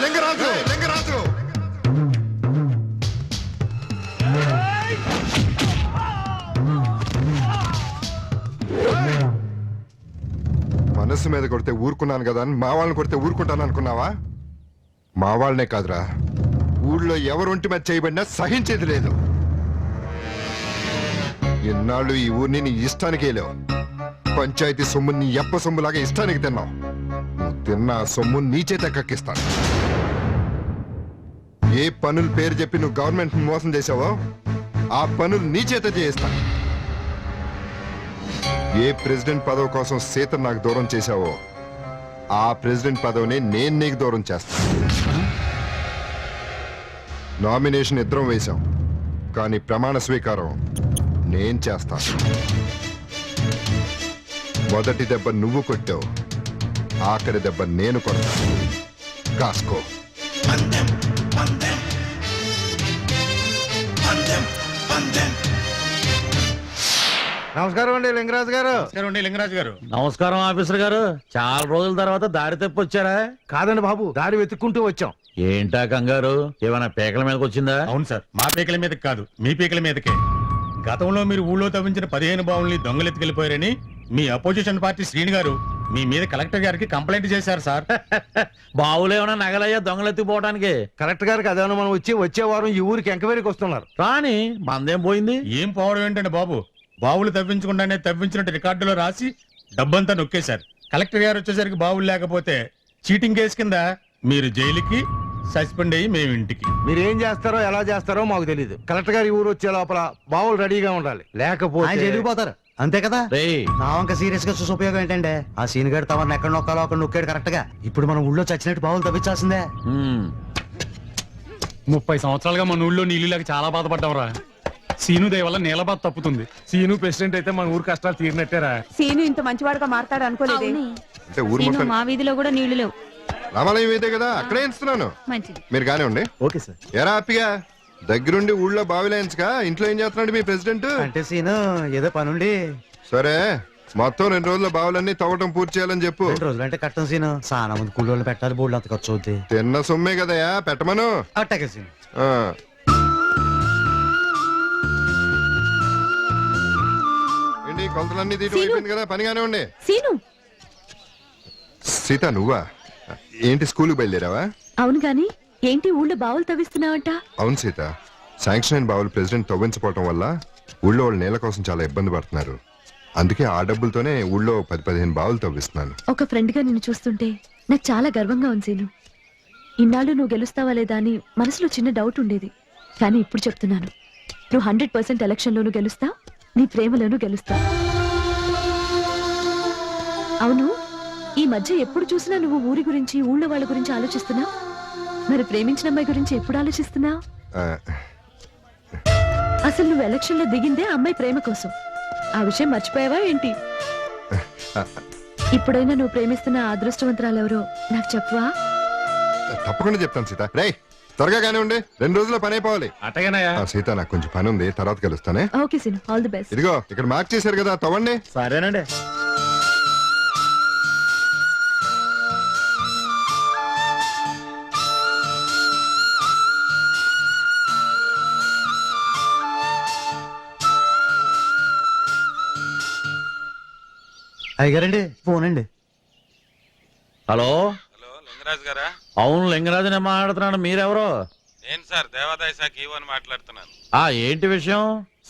S5: లింగరాజు, లింగరాజు, మనసు మీద కొడితే ఊరుకున్నాను కదా అని మా వాళ్ళని కొడితే ఊరుకుంటాను అనుకున్నావా? మా వాళ్ళనే కాదురా, ఊళ్ళో ఎవరు ఒంటి మీద చేయబడినా సహించేది లేదు. ఎన్నాళ్ళు ఈ ఊరిని నీ ఇష్టానికి వెళ్ళావు. పంచాయతీ సొమ్ము నీ ఎప్ప సొమ్ములాగా ఇష్టానికి తిన్నావు. నువ్వు తిన్న ఆ సొమ్ము నీ చేత కక్కిస్తాను. ఏ పనుల పేరు చెప్పి నువ్వు గవర్నమెంట్ మోసం చేసావో ఆ పనులు నీ చేత చేయిస్తాను. ఏ ప్రెసిడెంట్ పదవి కోసం సీత నాకు దూరం చేశావో ఆ ప్రెసిడెంట్ పదవిని నేను నీకు దూరం చేస్తాను. నామినేషన్ ఇద్దరం వేశాం, కానీ ప్రమాణ స్వీకారం నేను చేస్తాను. మొదటి దెబ్బ నువ్వు కొట్టావు, ఆఖరి దెబ్బ నేను కొడతాను. కాసుకో.
S11: నమస్కారం అండి లింగరాజు గారు.
S1: నమస్కారం అండి లింగరాజు గారు.
S6: నమస్కారం ఆఫీసర్ గారు. చాలా రోజుల తర్వాత దారి తప్పి వచ్చారా?
S11: కాదండి బాబు, దారి వెతుక్కుంటూ వచ్చాం.
S6: ఏంటా కంగారు? ఏమైనా పేకల మీదకి వచ్చిందా?
S1: అవును సార్, మా పీకల మీదకి కాదు, మీ పీకల మీదకే. గతంలో మీరు ఊళ్ళో తవ్వించిన 15 బావుల్ని దొంగలెత్తుకెళ్లిపోయారని మీ అపోజిషన్ పార్టీ శ్రీని గారు మీ మీద కలెక్టర్ గారికి కంప్లైంట్ చేశారు సార్.
S6: బావులేమన్నా నగలయ్యా దొంగలెత్తిపోవడానికి?
S11: కలెక్టర్ గారికి అదే మనం వచ్చే వారం ఈ ఊరికి ఎంక్వైరీకి వస్తున్నారు.
S6: రాని మందేం పోయింది?
S1: ఏం పోవడం ఏంటండి బాబు, బావులు తవ్వించకుండానే తవ్వించినట్టు రికార్డులో రాసి డబ్బంతా నొక్కేశారు. కలెక్టర్ గారు వచ్చేసరికి బావులు లేకపోతే చీటింగ్ కేసు కింద మీరు జైలుకి, సస్పెండ్ అయ్యి మేము ఇంటికి.
S11: మీరేం చేస్తారో ఎలా చేస్తారో మాకు తెలియదు. కలెక్టర్ గారి ఊరు వచ్చే లోపల బావులు రెడీగా ఉండాలి, లేకపోతే వెళ్ళిపోతారు. అంతే కదా? నా వంక సీరియస్ గా చూసి ఉపయోగం ఏంటంటే ఆ సీన్ గడు తమను ఎక్కడ నొక్కాలో అక్కడ నొక్కాడు కరెక్ట్ గా. ఇప్పుడు మనం ఊళ్ళో చచ్చినట్టు బావులు తవ్వించాల్సిందే.
S16: 30 సంవత్సరాలుగా మన ఊళ్ళో నీళ్ళు లేక చాలా బాధపడ్డావురా. సీను దయ వల్ల నీళ్ళ బాధ తప్పుతుంది. సీను ప్రెసిడెంట్ అయితే మన ఊరు కష్టాలు తీరినట్టేరా.
S10: సీను ఇంత మంచివాడుగా మారతాడు అనుకోలేదే.
S5: అంటే ఊరు మొత్తం
S13: మా వీధిలో కూడా నీళ్లు లేవు.
S5: రామాలయం అయితే కదా, అక్కడే ఇస్తున్నాను.
S13: మంచిది.
S5: మీరు గానే ఉండి.
S11: Okay sir.
S5: ఎరా హ్యాపీగా దగ్గరుండి ఊళ్ళో బావిలేయించగా ఇంట్లో ఏం చేస్తున్నాడు మీ ప్రెసిడెంట్?
S11: అంటే సీను ఏదో పనుండి.
S5: సరే, మొత్తం 2 రోజుల్లో బావులన్నీ తవ్వటం పూర్తి చేయాలని చెప్పు.
S11: 2 రోజులు అంటే కట్టం సీను. చాలా మంది కూలోళ్ళు పెట్టాలి, బోర్డు అంత ఖర్చు అవుద్ది.
S5: తిన్న సొమ్మే కదయా, పెట్టమను.
S11: అట్టాగే సీను.
S5: ఏంటి కొలతలన్నీ తీయటం అయిపోయింది కదా, పనిగానే ఉండి.
S13: సీను.
S5: సీత నువ్వా? ఏంటి స్కూల్కి బయలుదేరావా?
S13: అవును గాని ఏంటి ఊళ్ళో బావులు తవ్విస్తున్నావంట?
S5: అవును సీత, శాంక్షన్ అయిన బావులు ప్రెసిడెంట్ తవ్వించపోవటం వల్ల ఊళ్ళో వాళ్ళు నీళ్ళ కోసం చాలా ఇబ్బంది పడుతున్నారు. అందుకే ఆ డబ్బులతోనే ఊళ్ళో 10-15 బావులు తవ్విస్తున్నాను.
S13: ఒక ఫ్రెండ్ గా నిన్ను చూస్తుంటే నాకు చాలా గర్వంగా ఉంది సీను. ఇన్నాళ్ళు నువ్వు గెలుస్తావా లేదా అని మనసులో చిన్న డౌట్ ఉండేది. కానీ ఇప్పుడు చెప్తున్నాను, నువ్వు 100% ఎలక్షన్లోనూ గెలుస్తావు, నీ ప్రేమలోనూ గెలుస్తావు. అవును, ఈ మధ్య ఎప్పుడు చూసినా నువ్వు ఊరి గురించి, ఊళ్ళో వాళ్ళ గురించి ఆలోచిస్తున్నావు. మరి ప్రేమించిన అమ్మాయి గురించి ఎప్పుడు ఆలోచిస్తున్నావు? అసలు నువ్వు ఎలక్షన్ లో దిగిందే అమ్మాయి ప్రేమ కోసం. ఆ విషయం మర్చిపోయావా ఏంటి? ఇప్పుడైనా నువ్వు ప్రేమిస్తున్న అదృష్టవంతరాలు ఎవరో నాకు చెప్పవా?
S5: తప్పకుండా చెప్తాను సీత. రే త్వరగా గానే ఉండి, 2 రోజుల్లో పని అయిపోవాలి.
S16: అటగనయా
S5: సీత, నాకు కొంచెం పని ఉంది, తర్వాత కలుస్తానే.
S13: Okay Seenu, all the best.
S5: ఇదిగో ఇక్కడ మార్క్ చేశారు కదా, తవ్వండి.
S1: సరేనండి.
S11: అయ్యగారండి ఫోన్ అండి.
S6: హలో
S4: లింగరాజు గారా?
S6: అవును, లింగరాజు నేను మాట్లాడుతున్నాను. మీరెవరో?
S4: నేను సార్ దేవాదాయ శాఖ ఈవోని మాట్లాడుతున్నాను.
S6: ఏంటి విషయం?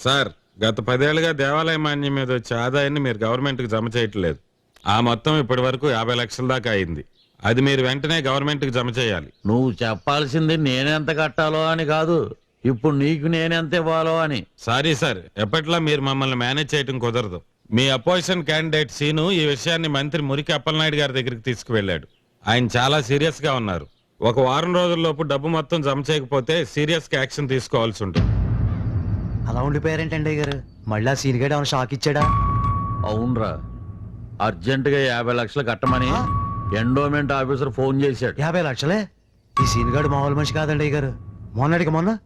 S4: సార్, గత 10 ఏళ్లుగా దేవాలయ మాన్యం మీద వచ్చే ఆదాయాన్ని మీరు గవర్నమెంట్ కి జమ చేయట్లేదు. ఆ మొత్తం ఇప్పటి వరకు 50 లక్షల దాకా అయింది. అది మీరు వెంటనే గవర్నమెంట్ కి జమ చేయాలి.
S6: నువ్వు చెప్పాల్సింది నేనెంత కట్టాలో అని కాదు, ఇప్పుడు నీకు నేనెంత ఇవ్వాలో అని.
S4: సారీ సార్, ఎప్పట్లా మీరు మమ్మల్ని మేనేజ్ చేయడం కుదరదు. మీ అపోజిషన్ క్యాండిడేట్ సీను ఈ విషయాన్ని మంత్రి మురికి అప్పలనాయుడు గారి దగ్గరికి తీసుకువెళ్ళాడు. ఆయన చాలా సీరియస్ గా ఉన్నారు. 1 వారం రోజుల్లోపు డబ్బు మొత్తం జమ చేయకపోతే సీరియస్ గా యాక్షన్ తీసుకోవాల్సి ఉంటుంది.
S11: అలా ఉండిపోయారేంటండి గారు? మళ్ళీ ఆ సీన్ గడు ఏమైనా షాక్ ఇచ్చాడా?
S6: అవునరా, అర్జెంటుగా 50 లక్షలు కట్టమని ఎండోమెంట్ ఆఫీసర్ ఫోన్ చేశాడు.
S11: 50 లక్షలే? ఈ సీన్ గడు మామూలు మనిషి కాదండి గారు. మొన్న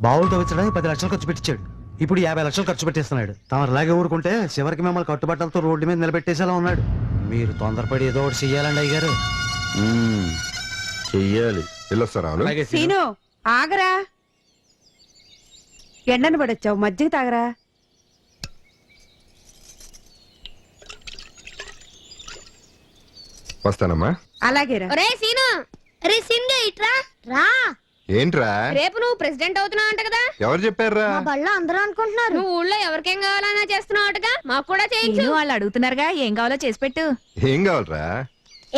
S11: బావులు తవ్వించడానికి 10 లక్షలు ఖర్చు పెట్టించాడు. ఇప్పుడు 50 లక్షలు ఖర్చు పెట్టేస్తున్నాడు. తమలాగే ఊరుకుంటే చివరికి మిమ్మల్ని కట్టుబట్టలతో రోడ్డు మీద నిలబెట్టేసేలా ఉన్నాడు. మీరు తొందరపడి ఏదో ఒకటి చెయ్యాలండి అయ్యారు.
S6: చెయ్యాలి.
S5: వెళ్ళొస్తారా?
S10: సీను ఆగరా, ఎండను పడొచ్చావు, మజ్జిగ తాగరా.
S5: వస్తానమ్మా.
S9: అలాగేరా. ఒరే సీను, రే సీన్గా ఇట్రా రా.
S5: ఏంట్రా?
S9: రేపు నువ్వు ప్రెసిడెంట్ అవుతున్నావు అంట కదా?
S5: ఎవరు చెప్పారా?
S9: మా బళ్ళ అందరూ అనుకుంటున్నారు. నువ్వు ఊళ్ళో ఎవరికేం కావాలన్నా చేస్తున్నావు అంటగా, మాకు కూడా చేయించు.
S10: వాళ్ళు అడుగుతున్నారుగా, ఏం కావాలో చేసి పెట్టు.
S5: ఏం కావాలరా?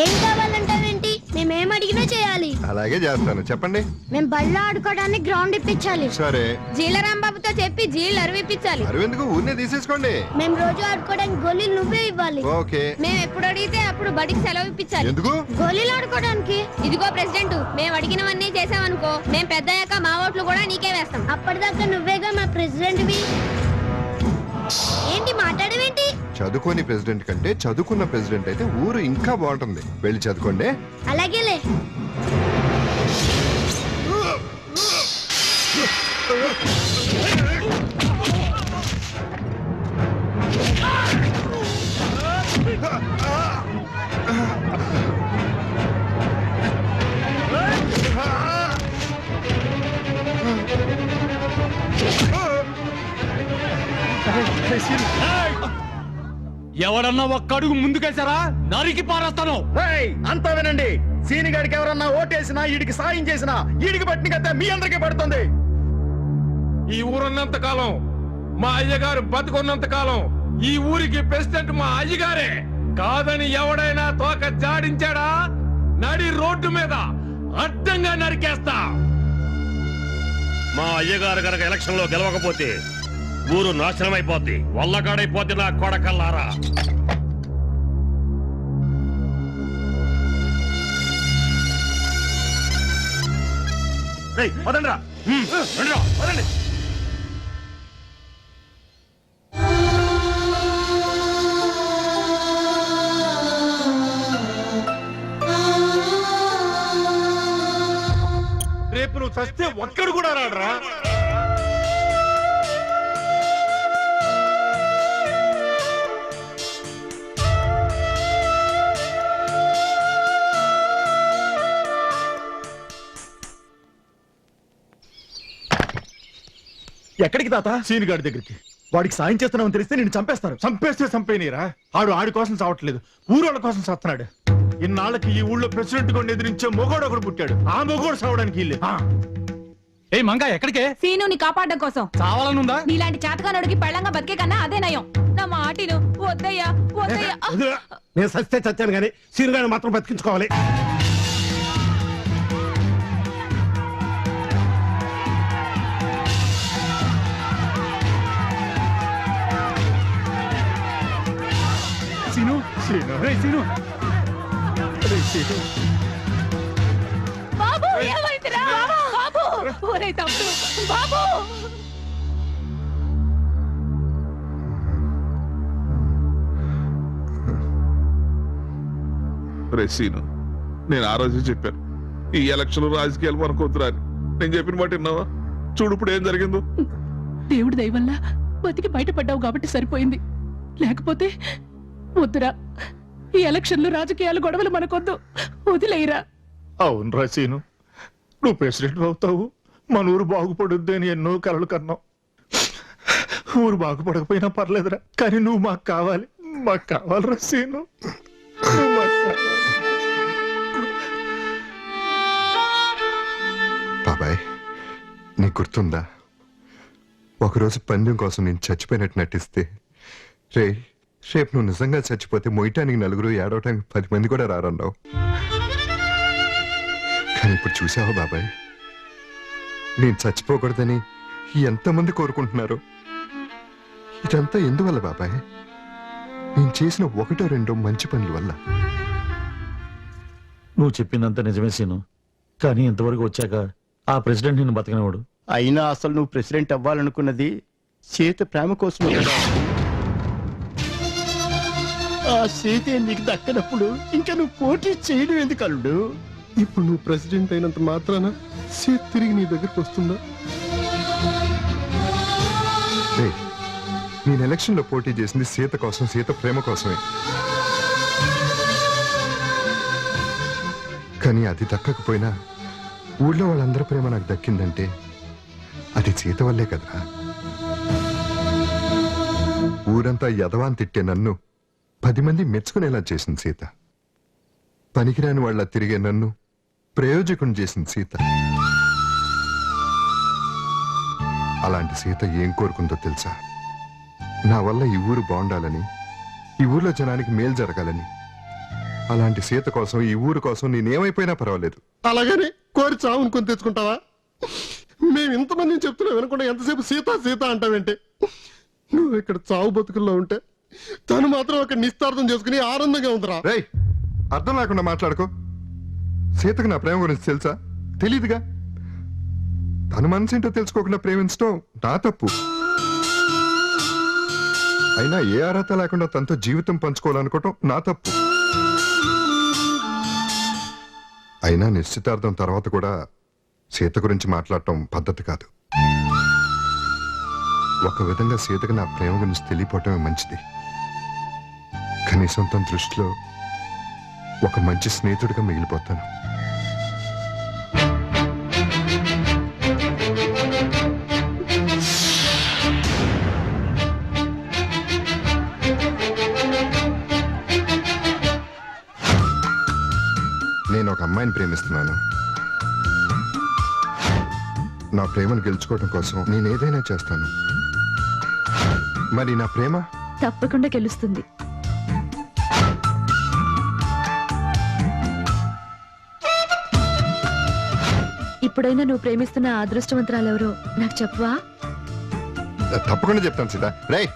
S9: ఏం కావాలంటావేంటి? మేమేం అడిగినా చేయాలి.
S5: అలాగే చేస్తాను, చెప్పండి.
S9: మేము బళ్ళో ఆడుకోవడానికి గ్రౌండ్ ఇప్పించాలి.
S5: సరే.
S9: జీలరాంబాబుతో చెప్పి జీలు అరువిప్పించాలి.
S5: అరవెందుకు, ఊరినే తీసేసుకోండి.
S9: మేము రోజు ఆడుకోవడానికి గోళీలు నువ్వే ఇవ్వాలి.
S5: ఓకే.
S9: మేము ఎప్పుడు అడిగితే అప్పుడు బడికి సెలవు ఇప్పించాలి.
S5: ఎందుకు?
S9: గోళీలు ఆడుకోవడానికి. ఇదిగో ప్రెసిడెంట్, మేము అడిగినవన్నీ చేసావనుకో మేము పెద్దయ్యాక మా ఓట్లు కూడా నీకే వేస్తాం. అప్పటిదాకా నువ్వేగా మా ప్రెసిడెంట్వి. ఏంటి మాట్లాడవేంటి?
S5: చదువుకోని ప్రెసిడెంట్ కంటే చదువుకున్న ప్రెసిడెంట్ అయితే ఊరు ఇంకా బాగుంటుంది. వెళ్ళి చదువుకోండి.
S9: అలాగేలే.
S16: ఎవడన్నా ఒక్క అడుగు ముందుకేసారా నరికి పారేస్తాను.
S12: అంతా వినండి. సీనిగాడికి ఎవరన్నా ఓటేసినా ఈడికి సాయం చేసినా ఈడికి పట్టిన కథ మీ అందరికీ పడుతుంది.
S4: ఈ ఊరున్నంత కాలం, మా అయ్యగారు బతుకున్నంత కాలం ఈ ఊరికి ప్రెసిడెంట్ మా అయ్యగారే. కాదని ఎవడైనా తోక జాడించాడా నడి రోడ్డు మీద అడ్డంగా నరికేస్తా.
S20: మా అయ్యగారు గనక ఎలక్షన్ లో గెలవకపోతే ఊరు నాశనం అయిపోద్ది, వల్లకాడైపోద్ది నా కొడకల్లారా.
S12: వదండ్రా, వదండి.
S1: రేపు నువ్వు చస్తే ఒక్కడు కూడా రాడరా.
S12: ఎక్కడికి తాత?
S1: సీనిగాడి దగ్గరికి.
S12: వాడికి సాయం చేస్తున్నామని తెలిస్తే నిన్ను చంపేస్తారు.
S1: చంపేస్తే చంపేనీరా, ఆడి కోసం చావట్లేదు, ఊరోళ్ళ కోసం చస్తున్నాడు. ఇన్నాళ్ళకి ఈ ఊళ్ళో ప్రెసిడెంట్ గా ఎదిరించే మొగోడు ఒకడు పుట్టాడు. ఆ మొగోడు చావడానికి ఇల్లే.
S16: ఏ మంగా ఎక్కడికే?
S10: సీనుని కాపాడడం కోసం.
S16: చావాలనుందా?
S10: నీలాంటి చేతకానుడికి పెళ్ళంగా బతికే కన్నా అదే నయం. నా మాటిను. వద్దయ్యా, వద్దయ్యా.
S17: నేను సస్తే చచ్చాను కానీ సీనుగాడిని మాత్రం బతికించుకోవాలి.
S16: సీను, రే సీను, రే సీను.
S10: బాబు ఏమైందిరా? బాబు, ఒరేయ్ తమ్ముడు, బాబు.
S18: సీను, నేను ఆ రోజు చెప్పాను ఈ ఎలక్షన్ రాజకీయాలు మనకొద్దురా అని. నేను చెప్పిన మాట విన్నావా? చూడు ఇప్పుడు ఏం జరిగిందో.
S10: దేవుడి దయ వల్ల బతికి బయటపడ్డావు కాబట్టి సరిపోయింది. లేకపోతే వద్దురా, ఈ ఎలక్షన్లు రాజకీయాలు గొడవలు మనకొద్దు, వదిలేయరా.
S1: అవును సీను, నువ్వు ప్రెసిడెంట్ అవుతావు, మన ఊరు బాగుపడుద్ది అని ఎన్నో కలలు కన్నావు. ఊరు బాగుపడకపోయినా పర్లేదురా, కానీ నువ్వు మాకు కావాలి. మాకు కావాలరా సీను, నువ్వు మాకు కావాలి.
S5: బాబాయ్, నీకు గుర్తుందా ఒకరోజు పందెం కోసం నేను చచ్చిపోయినట్టు నటిస్తే, రేపు నువ్వు నిజంగా చచ్చిపోతే మొయ్యటానికి నలుగురు, ఏడవటానికి 10 మంది కూడా రారన్నావు. కానీ ఇప్పుడు చూసావా బాబాయ్, నేను చచ్చిపోకూడదని ఎంతమంది కోరుకుంటున్నారు. ఇదంతా ఎందువల్ల బాబాయ్? నేను చేసిన 1-2 మంచి పనుల వల్ల.
S6: నువ్వు చెప్పిందంత నిజమే సీను, కానీ ఇంతవరకు వచ్చాక ఆ ప్రెసిడెంట్ నిన్ను బతకనివాడు.
S21: అయినా అసలు నువ్వు ప్రెసిడెంట్ అవ్వాలనుకున్నది సీత ప్రేమ కోసం కదా. ఆ సీతే నీకు దక్కనప్పుడు ఇంకా నువ్వు పోటీ చేయడం ఎందుకు అల్లుడు?
S17: ఇప్పుడు నువ్వు ప్రెసిడెంట్ అయినంత మాత్రాన సీత తిరిగి నీ దగ్గరకు వస్తుందా?
S5: నేను ఎలక్షన్ లో పోటీ చేసింది సీత కోసం, సీత ప్రేమ కోసమే. కానీ అది దక్కకపోయినా ఊళ్ళో వాళ్ళందరి ప్రేమ నాకు దక్కిందంటే అది సీత వల్లే కదా. ఊరంతా యదవాన్ తిట్టే నన్ను 10 మంది మెచ్చుకునేలా చేసింది సీత. పనికిరాని వాళ్ళ తిరిగే నన్ను ప్రయోజకుని చేసింది సీత. అలాంటి సీత ఏం కోరుకుందో తెలుసా? నా వల్ల ఈ ఊరు బాగుండాలని, ఈ ఊర్లో జనానికి మేలు జరగాలని. అలాంటి సీత కోసం ఈ ఊరు కోసం నేనేమైపోయినా పర్వాలేదు.
S17: అలాగని కోరి చావును కొని తెచ్చుకుంటావా? మేము ఇంతమందిని చెప్తున్నా వినకుండా ఎంతసేపు సీత సీత అంటావేంటి? నువ్వు ఇక్కడ చావు బతుకుల్లో ఉంటే తను మాత్రం అక్కడ నిస్తార్థం చేసుకుని ఆనందంగా ఉందిరా.
S5: రేయ్, అర్థం లేకుండా మాట్లాడుకో. సీతకు నా ప్రేమ గురించి తెలుసా? తెలీదుగా. తన మనసేంటో తెలుసుకోకుండా ప్రేమించడం నా తప్పు. అయినా ఏ అర్హత లేకుండా తనతో జీవితం పంచుకోవాలనుకోవటం నా తప్పు. అయినా నిశ్చితార్థం తర్వాత కూడా సీత గురించి మాట్లాడటం పద్ధతి కాదు. ఒక విధంగా సీతకు నా ప్రేమ గురించి తెలియపోవటమే మంచిది. కనీసం తన దృష్టిలో ఒక మంచి స్నేహితుడిగా మిగిలిపోతాను. నేను ఒక అమ్మాయిని ప్రేమిస్తున్నాను. నా ప్రేమను గెలుచుకోవడం కోసం నేను ఏదైనా చేస్తాను. మరి నా ప్రేమ
S13: తప్పకుండా గెలుస్తుంది. ఇప్పుడైనా నువ్వు ప్రేమిస్తున్న ఆ అదృష్టవంతురాలు ఎవరో నాకు చెప్పవా?
S5: తప్పకుండా చెప్తాను సీత. రేయ్,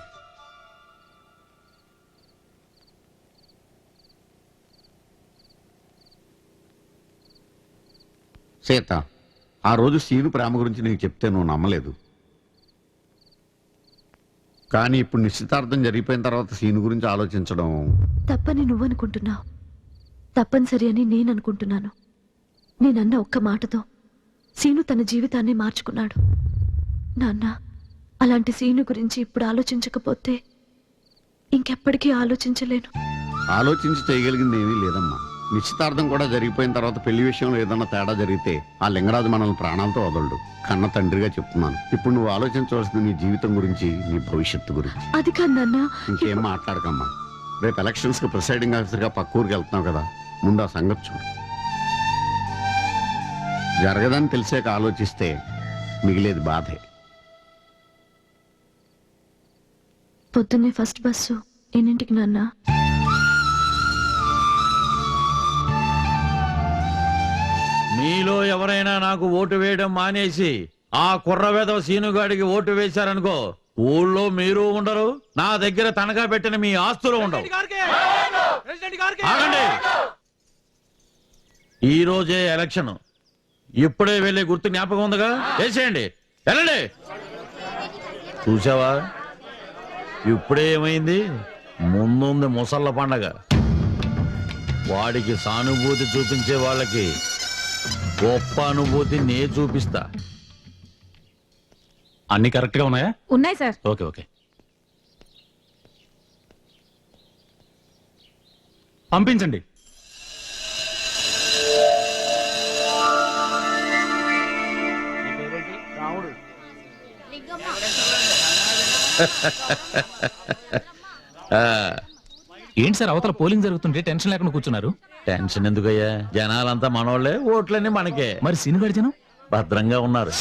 S19: సీత, ఆ రోజు సీను ప్రేమ గురించి నీకు చెప్తే నువ్వు నమ్మలేదు. కానీ ఇప్పుడు నిశ్చితార్థం జరిగిపోయిన తర్వాత సీను గురించి ఆలోచించడం
S13: తప్పని నువ్వు అనుకుంటున్నావు, తప్పనిసరి అని నేను అనుకుంటున్నాను. నేనన్న ఒక్క మాటతో సీను తన జీవితాన్ని మార్చుకున్నాడు. నాన్న, అలాంటి సీను గురించి ఇప్పుడు ఆలోచించకపోతే ఇంకెప్పటికీ ఆలోచించలేను.
S19: ఆలోచించి చేయగలిగింది ఏమీ లేదమ్మా. నిశ్చితార్థం కూడా జరిగిపోయిన తర్వాత పెళ్లి విషయంలో ఏదన్నా తేడా జరిగితే ఆ లింగరాజు మనల్ని ప్రాణాలతో వదలడు. కన్న తండ్రిగా చెప్తున్నాను. ఇప్పుడు నువ్వు ఆలోచించవలసింది నీ జీవితం గురించి, నీ భవిష్యత్తు గురించి.
S13: అది కాదు నాన్న.
S19: ఇంకేం మాట్లాడకమ్మా. రేపు ఎలక్షన్స్ కి ప్రిసైడింగ్ ఆఫీసర్ గా పక్క ఊరికి వెళ్తున్నావు కదా, ముందు ఆ సంగతి చూడు. జరగదని తెలిసాక ఆలోచిస్తే మిగిలేది బాధే.
S13: పొద్దున్నే ఫస్ట్ బస్సు ఎన్నింటికి నాన్న?
S6: మీలో ఎవరైనా నాకు ఓటు వేయడం మానేసి ఆ కుర్రవేదవ సీనుగాడికి ఓటు వేశారనుకో, ఊళ్ళో మీరు ఉండరు, నా దగ్గర తనఖా పెట్టిన మీ ఆస్తులు ఉండవు. ఆగండి. ఈ రోజే ఎలక్షన్. ఇప్పుడే వెళ్ళే గుర్తు జ్ఞాపకం ఉందిగా, వేసేయండి. వెళ్ళండి. చూసావా, ఇప్పుడే ఏమైంది? ముందుంది ముసళ్ళ పండగ. వాడికి సానుభూతి చూపించే వాళ్ళకి గొప్ప అనుభూతి నే చూపిస్తా.
S15: అన్ని కరెక్ట్ గా ఉన్నాయా?
S10: ఉన్నాయి సార్.
S15: ఓకే ఓకే, పంపించండి. ఏంటి సార్, అవతల పోలింగ్ జరుగుతుంటే టెన్షన్ లేకుండా కూర్చున్నారు?
S6: టెన్షన్ ఎందుకయ్యా, జనాలంతా మనోళ్లే, ఓట్లన్నీ మనకే.
S15: మరి సీనుగాడి జనం
S6: భద్రంగా ఉన్నారు.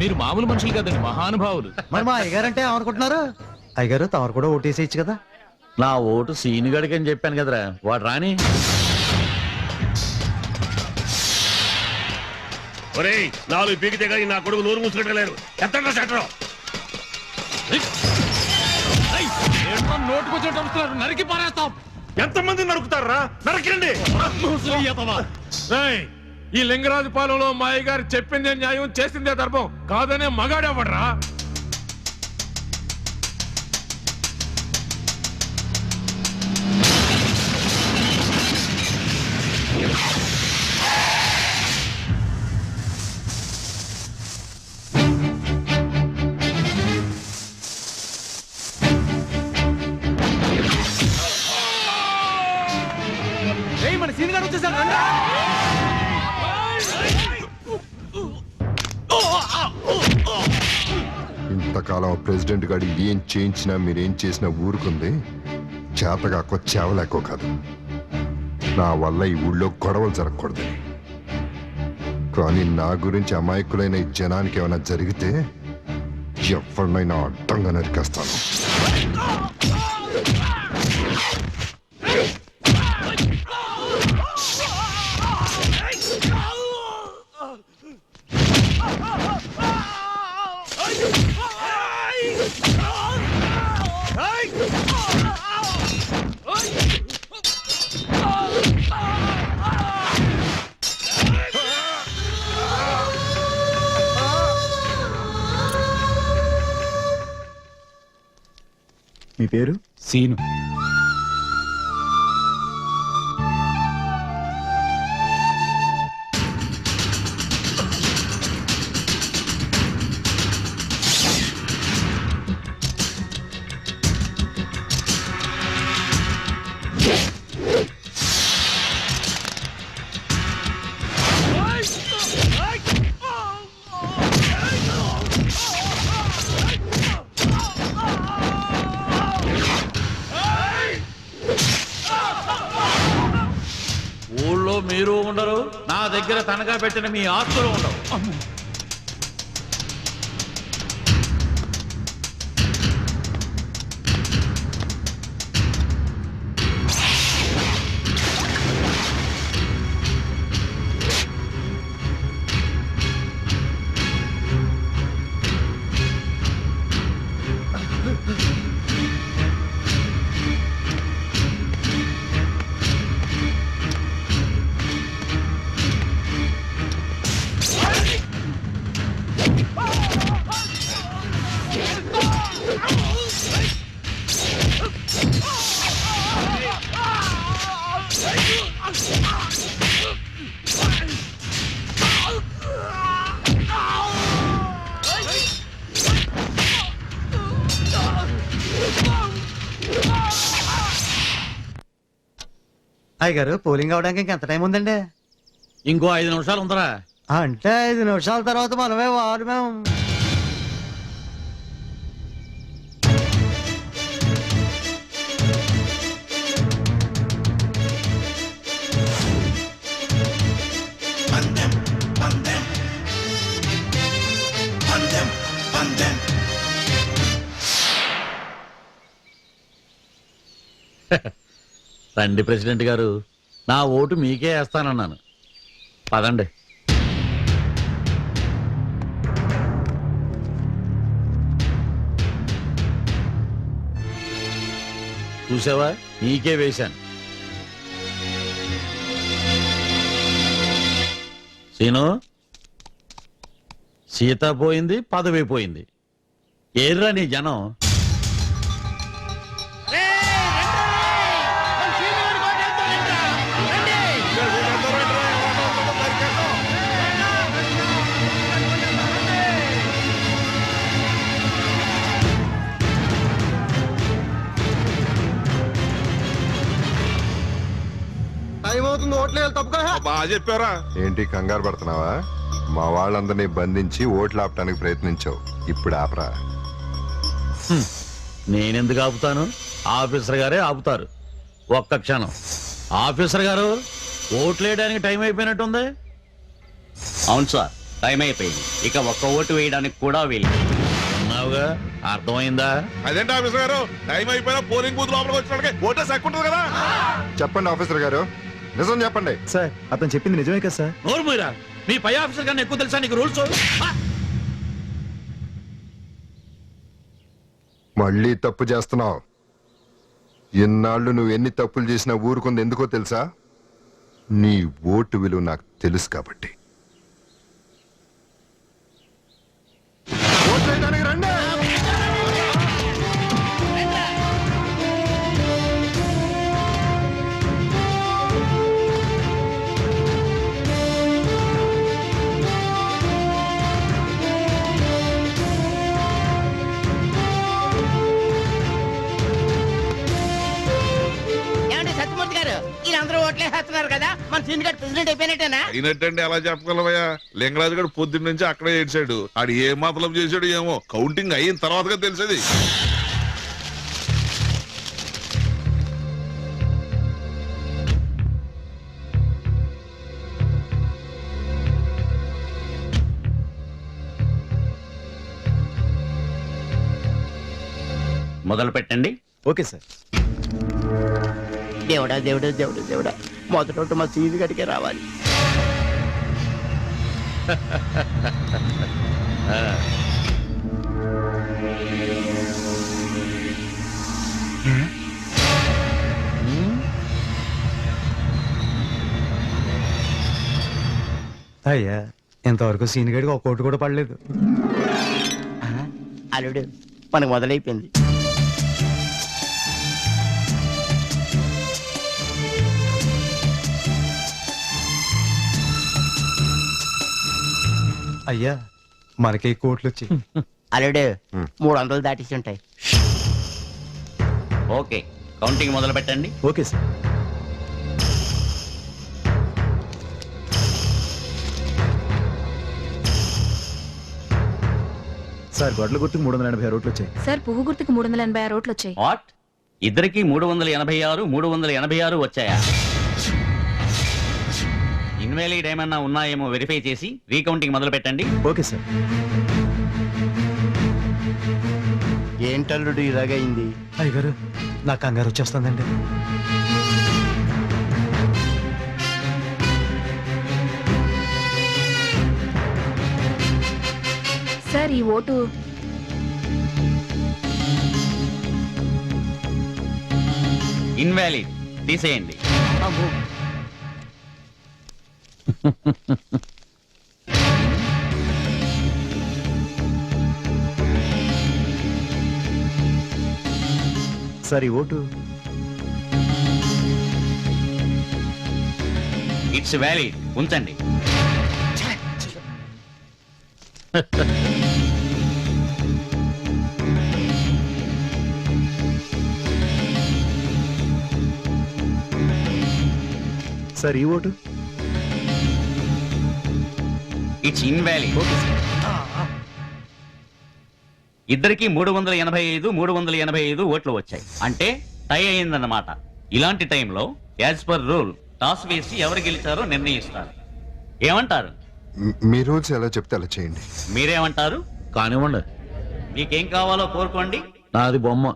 S15: మీరు మామూలు మనుషులు కదండి, మహానుభావులు.
S11: మరి మా అయ్యగారంటే ఏమనుకుంటున్నారు? అయ్యగారు తమరు కూడా ఓటేసేయచ్చు కదా.
S6: నా ఓటు సీనుగడికి అని చెప్పాను కదరా, వాడు రాని.
S20: ఒరేయ్, 4 పీకితే కానీ నా కొడుకు నోరు మూసుకెట్టలేరు. ఎంత సెటర్
S15: నోటుకొచ్చేటప్పుడు నరికి పారేస్తాం.
S4: ఎంతమంది నరుకుతారా? నరకండి. ఈ లింగరాజు పాలెంలో మా అయ్య గారు చెప్పిందే న్యాయం, చేసిందే ధర్మం, కాదనే మగాడేవడరా?
S11: మన సీన్ గారు వచ్చేసారు.
S5: ఇంతకాలం ప్రెసిడెంట్ గారు ఏం చేయించినా మీరేం చేసినా ఊరుకుంది. చేతగాకో చేవలేకో కాదు, నా వల్ల ఈ ఊళ్ళో గొడవలు జరగకూడదు. కానీ నా గురించి అమాయకులైన ఈ జనానికి ఏమైనా జరిగితే ఎవరినైనా అడ్డంగా నరికేస్తాను.
S12: మీ పేరు?
S16: సీను.
S6: ఊళ్ళో మీరు ఉండరు, నా దగ్గర తనఖా పెట్టిన మీ ఆస్తులు ఉండవు.
S11: అయ్యగారు పోలింగ్ అవడానికి ఇంకెంత టైం ఉందండి?
S6: ఇంకో 5 నిమిషాలు ఉందరా.
S11: అంటే 5 నిమిషాల తర్వాత మనమే వాడమే.
S6: రండి ప్రెసిడెంట్ గారు, నా ఓటు మీకే వేస్తానన్నాను. పదండి. చూసావా, నీకే వేశాను. సీను, సీత పోయింది, పదవి పోయింది. ఏర్రా నీ జనం.
S17: టైం అవుతుంది, ఓట్లేదు తప్పుగా.
S18: బాగా చెప్పారా?
S5: ఏంటి కంగారు పడుతున్నావా? మా వాళ్ళందరినీ బంధించి ఓట్లు ఆపడానికి ప్రయత్నించావు, ఇప్పుడు ఆపరా.
S6: నేనెందుకు ఆపుతాను? ఆఫీసర్ గారే ఆపుతారు. ఒక్క క్షణం. ఆఫీసర్ గారు, ఓట్లేయడానికి టైం అయిపోయినట్టుంది.
S3: అవును సార్, టైం అయిపోయింది. ఇక ఒక్క ఓటు వేయడానికి కూడా వీలు.
S6: ఉన్నావుగా, అర్థమైందా?
S18: అదేంటి ఆఫీసర్ గారు, టైం అయిపోయినా పోలింగ్ బూత్ లోపలికి వచ్చినట్టుగా ఓటే సక్కుంటుంది కదా.
S5: చెప్పండి ఆఫీసర్ గారు, నిజం చెప్పండి.
S12: సార్ అతను చెప్పింది నిజమే కదా సార్?
S6: నోరు మీరా, మీ పై ఆఫీసర్ గారిని ఎక్కువ తెలుసా నీకు రూల్స్?
S5: మళ్ళీ తప్పు చేస్తున్నావు. ఎన్నాళ్ళు నువ్వు ఎన్ని తప్పులు చేసినా ఊరుకుంది ఎందుకో తెలుసా? నీ ఓటు విలువ నాకు తెలుసు కాబట్టి. ఓట్లేయడానికి రండి.
S8: అందరూ ఓట్లేస్తున్నారు కదా, మన సీన్ గారు ప్రెసిడెంట్ అయిపోయినట్టేనా?
S18: అయినట్టండి, అలా చెప్పగలవయ్యా. లింగరాజు గారు పొద్దున్న నుంచి అక్కడే ఏడ్చాడు. ఆడు ఏ మతలం చేశాడు ఏమో, కౌంటింగ్ అయిన తర్వాతగా తెలిసేది.
S3: మొదలు పెట్టండి.
S12: Okay sir.
S8: దేవుడా దేవుడా దేవుడా దేవుడా, మొదట మా సీను గడికే రావాలి.
S11: అయ్యా ఇంతవరకు సీన్ గడికి ఒక కోటి కూడా పడలేదు.
S8: అల్లుడు మనకు మొదలైపోయింది.
S11: అయ్యా మనకి కోట్లు వచ్చి
S8: అల్లుడు 300 దాటిసి ఉంటాయి.
S3: ఓకే, కౌంటింగ్ మొదలు పెట్టండి.
S12: Okay sir. సార్ గొడ్ల గుర్తుకు 386 రోట్లు వచ్చాయి.
S10: సార్ పువ్వు గుర్తుకు 386 రోట్లు వచ్చాయి.
S3: వాట్? ఇద్దరికి 386 386 వచ్చాయా? ఇన్వాలిడ్ ఏమన్నా ఉన్నాయేమో వెరిఫై చేసి రీకౌంటింగ్ మొదలు పెట్టండి.
S12: Okay sir.
S8: ఏంటల్లుడు ఇలాగైంది?
S11: అయ్యగారు నా కంగారు వచ్చేస్తుందండి.
S10: సార్ ఈ ఓటు
S3: ఇన్వాలిడ్, తీసేయండి.
S12: సార్ ఈ ఓటు
S3: ఇట్స్ వ్యాలిడ్, ఉంచండి.
S12: సార్ ఈ ఓటు
S3: ఇట్స్ ఇన్వాలిడ్. ఇద్దరికి 385 385 ఓట్లు వచ్చాయి, అంటే టై అయిందన్నమాట. ఇలాంటి టైంలో యాజ్ పర్ రూల్ టాస్ వేసి ఎవరు గెలిచారో నిర్ణయిస్తారు. ఏమంటారు?
S5: మీ రూల్స్ ఎలా చెప్తే అలా చేయండి.
S3: మీరేమంటారు?
S6: కానివ్వండి.
S3: మీకేం కావాలో కోరుకోండి.
S6: నాది బొమ్మ.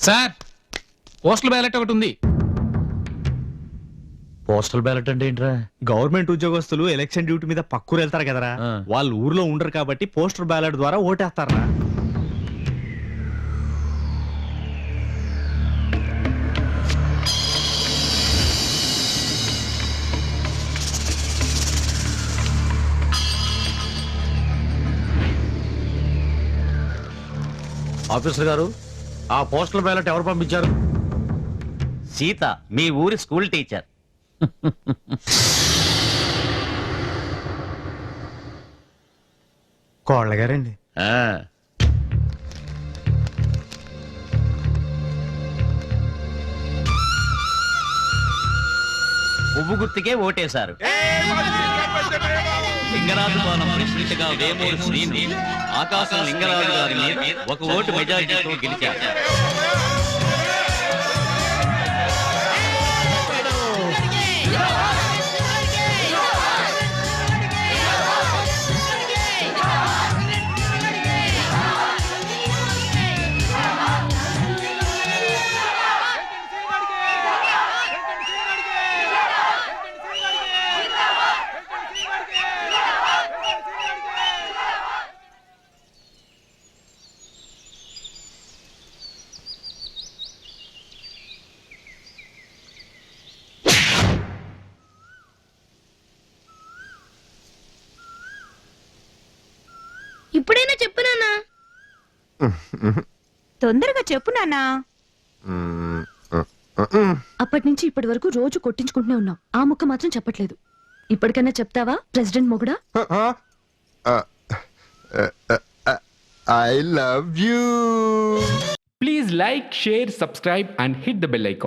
S15: సార్ పోస్టల్ బ్యాలెట్ ఒకటి ఉంది.
S6: పోస్టల్ బ్యాలెట్ అంటే ఏంట్రా?
S11: గవర్నమెంట్ ఉద్యోగస్తులు ఎలక్షన్ డ్యూటీ మీద పక్కూరు వెళ్తారు కదరా, వాళ్ళు ఊర్లో ఉండరు కాబట్టి పోస్టల్ బ్యాలెట్ ద్వారా ఓటేస్తారా.
S6: ఆఫీసర్ గారు, ఆ పోస్టల్ బ్యాలెట్ ఎవరు పంపించారు?
S3: సీత, మీ ఊరి స్కూల్ టీచర్.
S11: కోళ్ళ గారండి.
S3: పువ్వు గుర్తుకే ఓటేశారు. లింగరాజు పాలెం ప్రెసిడెంట్ గా వేమూరి శ్రీను ఆకాశం లింగరాజు గారి మీద ఒక ఓటు మెజారిటీతో గెలిచారు.
S9: ఇప్పుడైనా చెప్పు నాన్న.
S10: తొందరగా చెప్పు నాన్నా.
S13: అప్పటి నుంచి ఇప్పటి వరకు రోజు కొట్టించుకుంటూనే ఉన్నాం. ఆ ముక్క మాత్రం చెప్పట్లేదు. ఇప్పటికైనా చెప్తావా president మొగుడా?
S5: I love you.
S7: Please like, share, subscribe and hit the bell icon.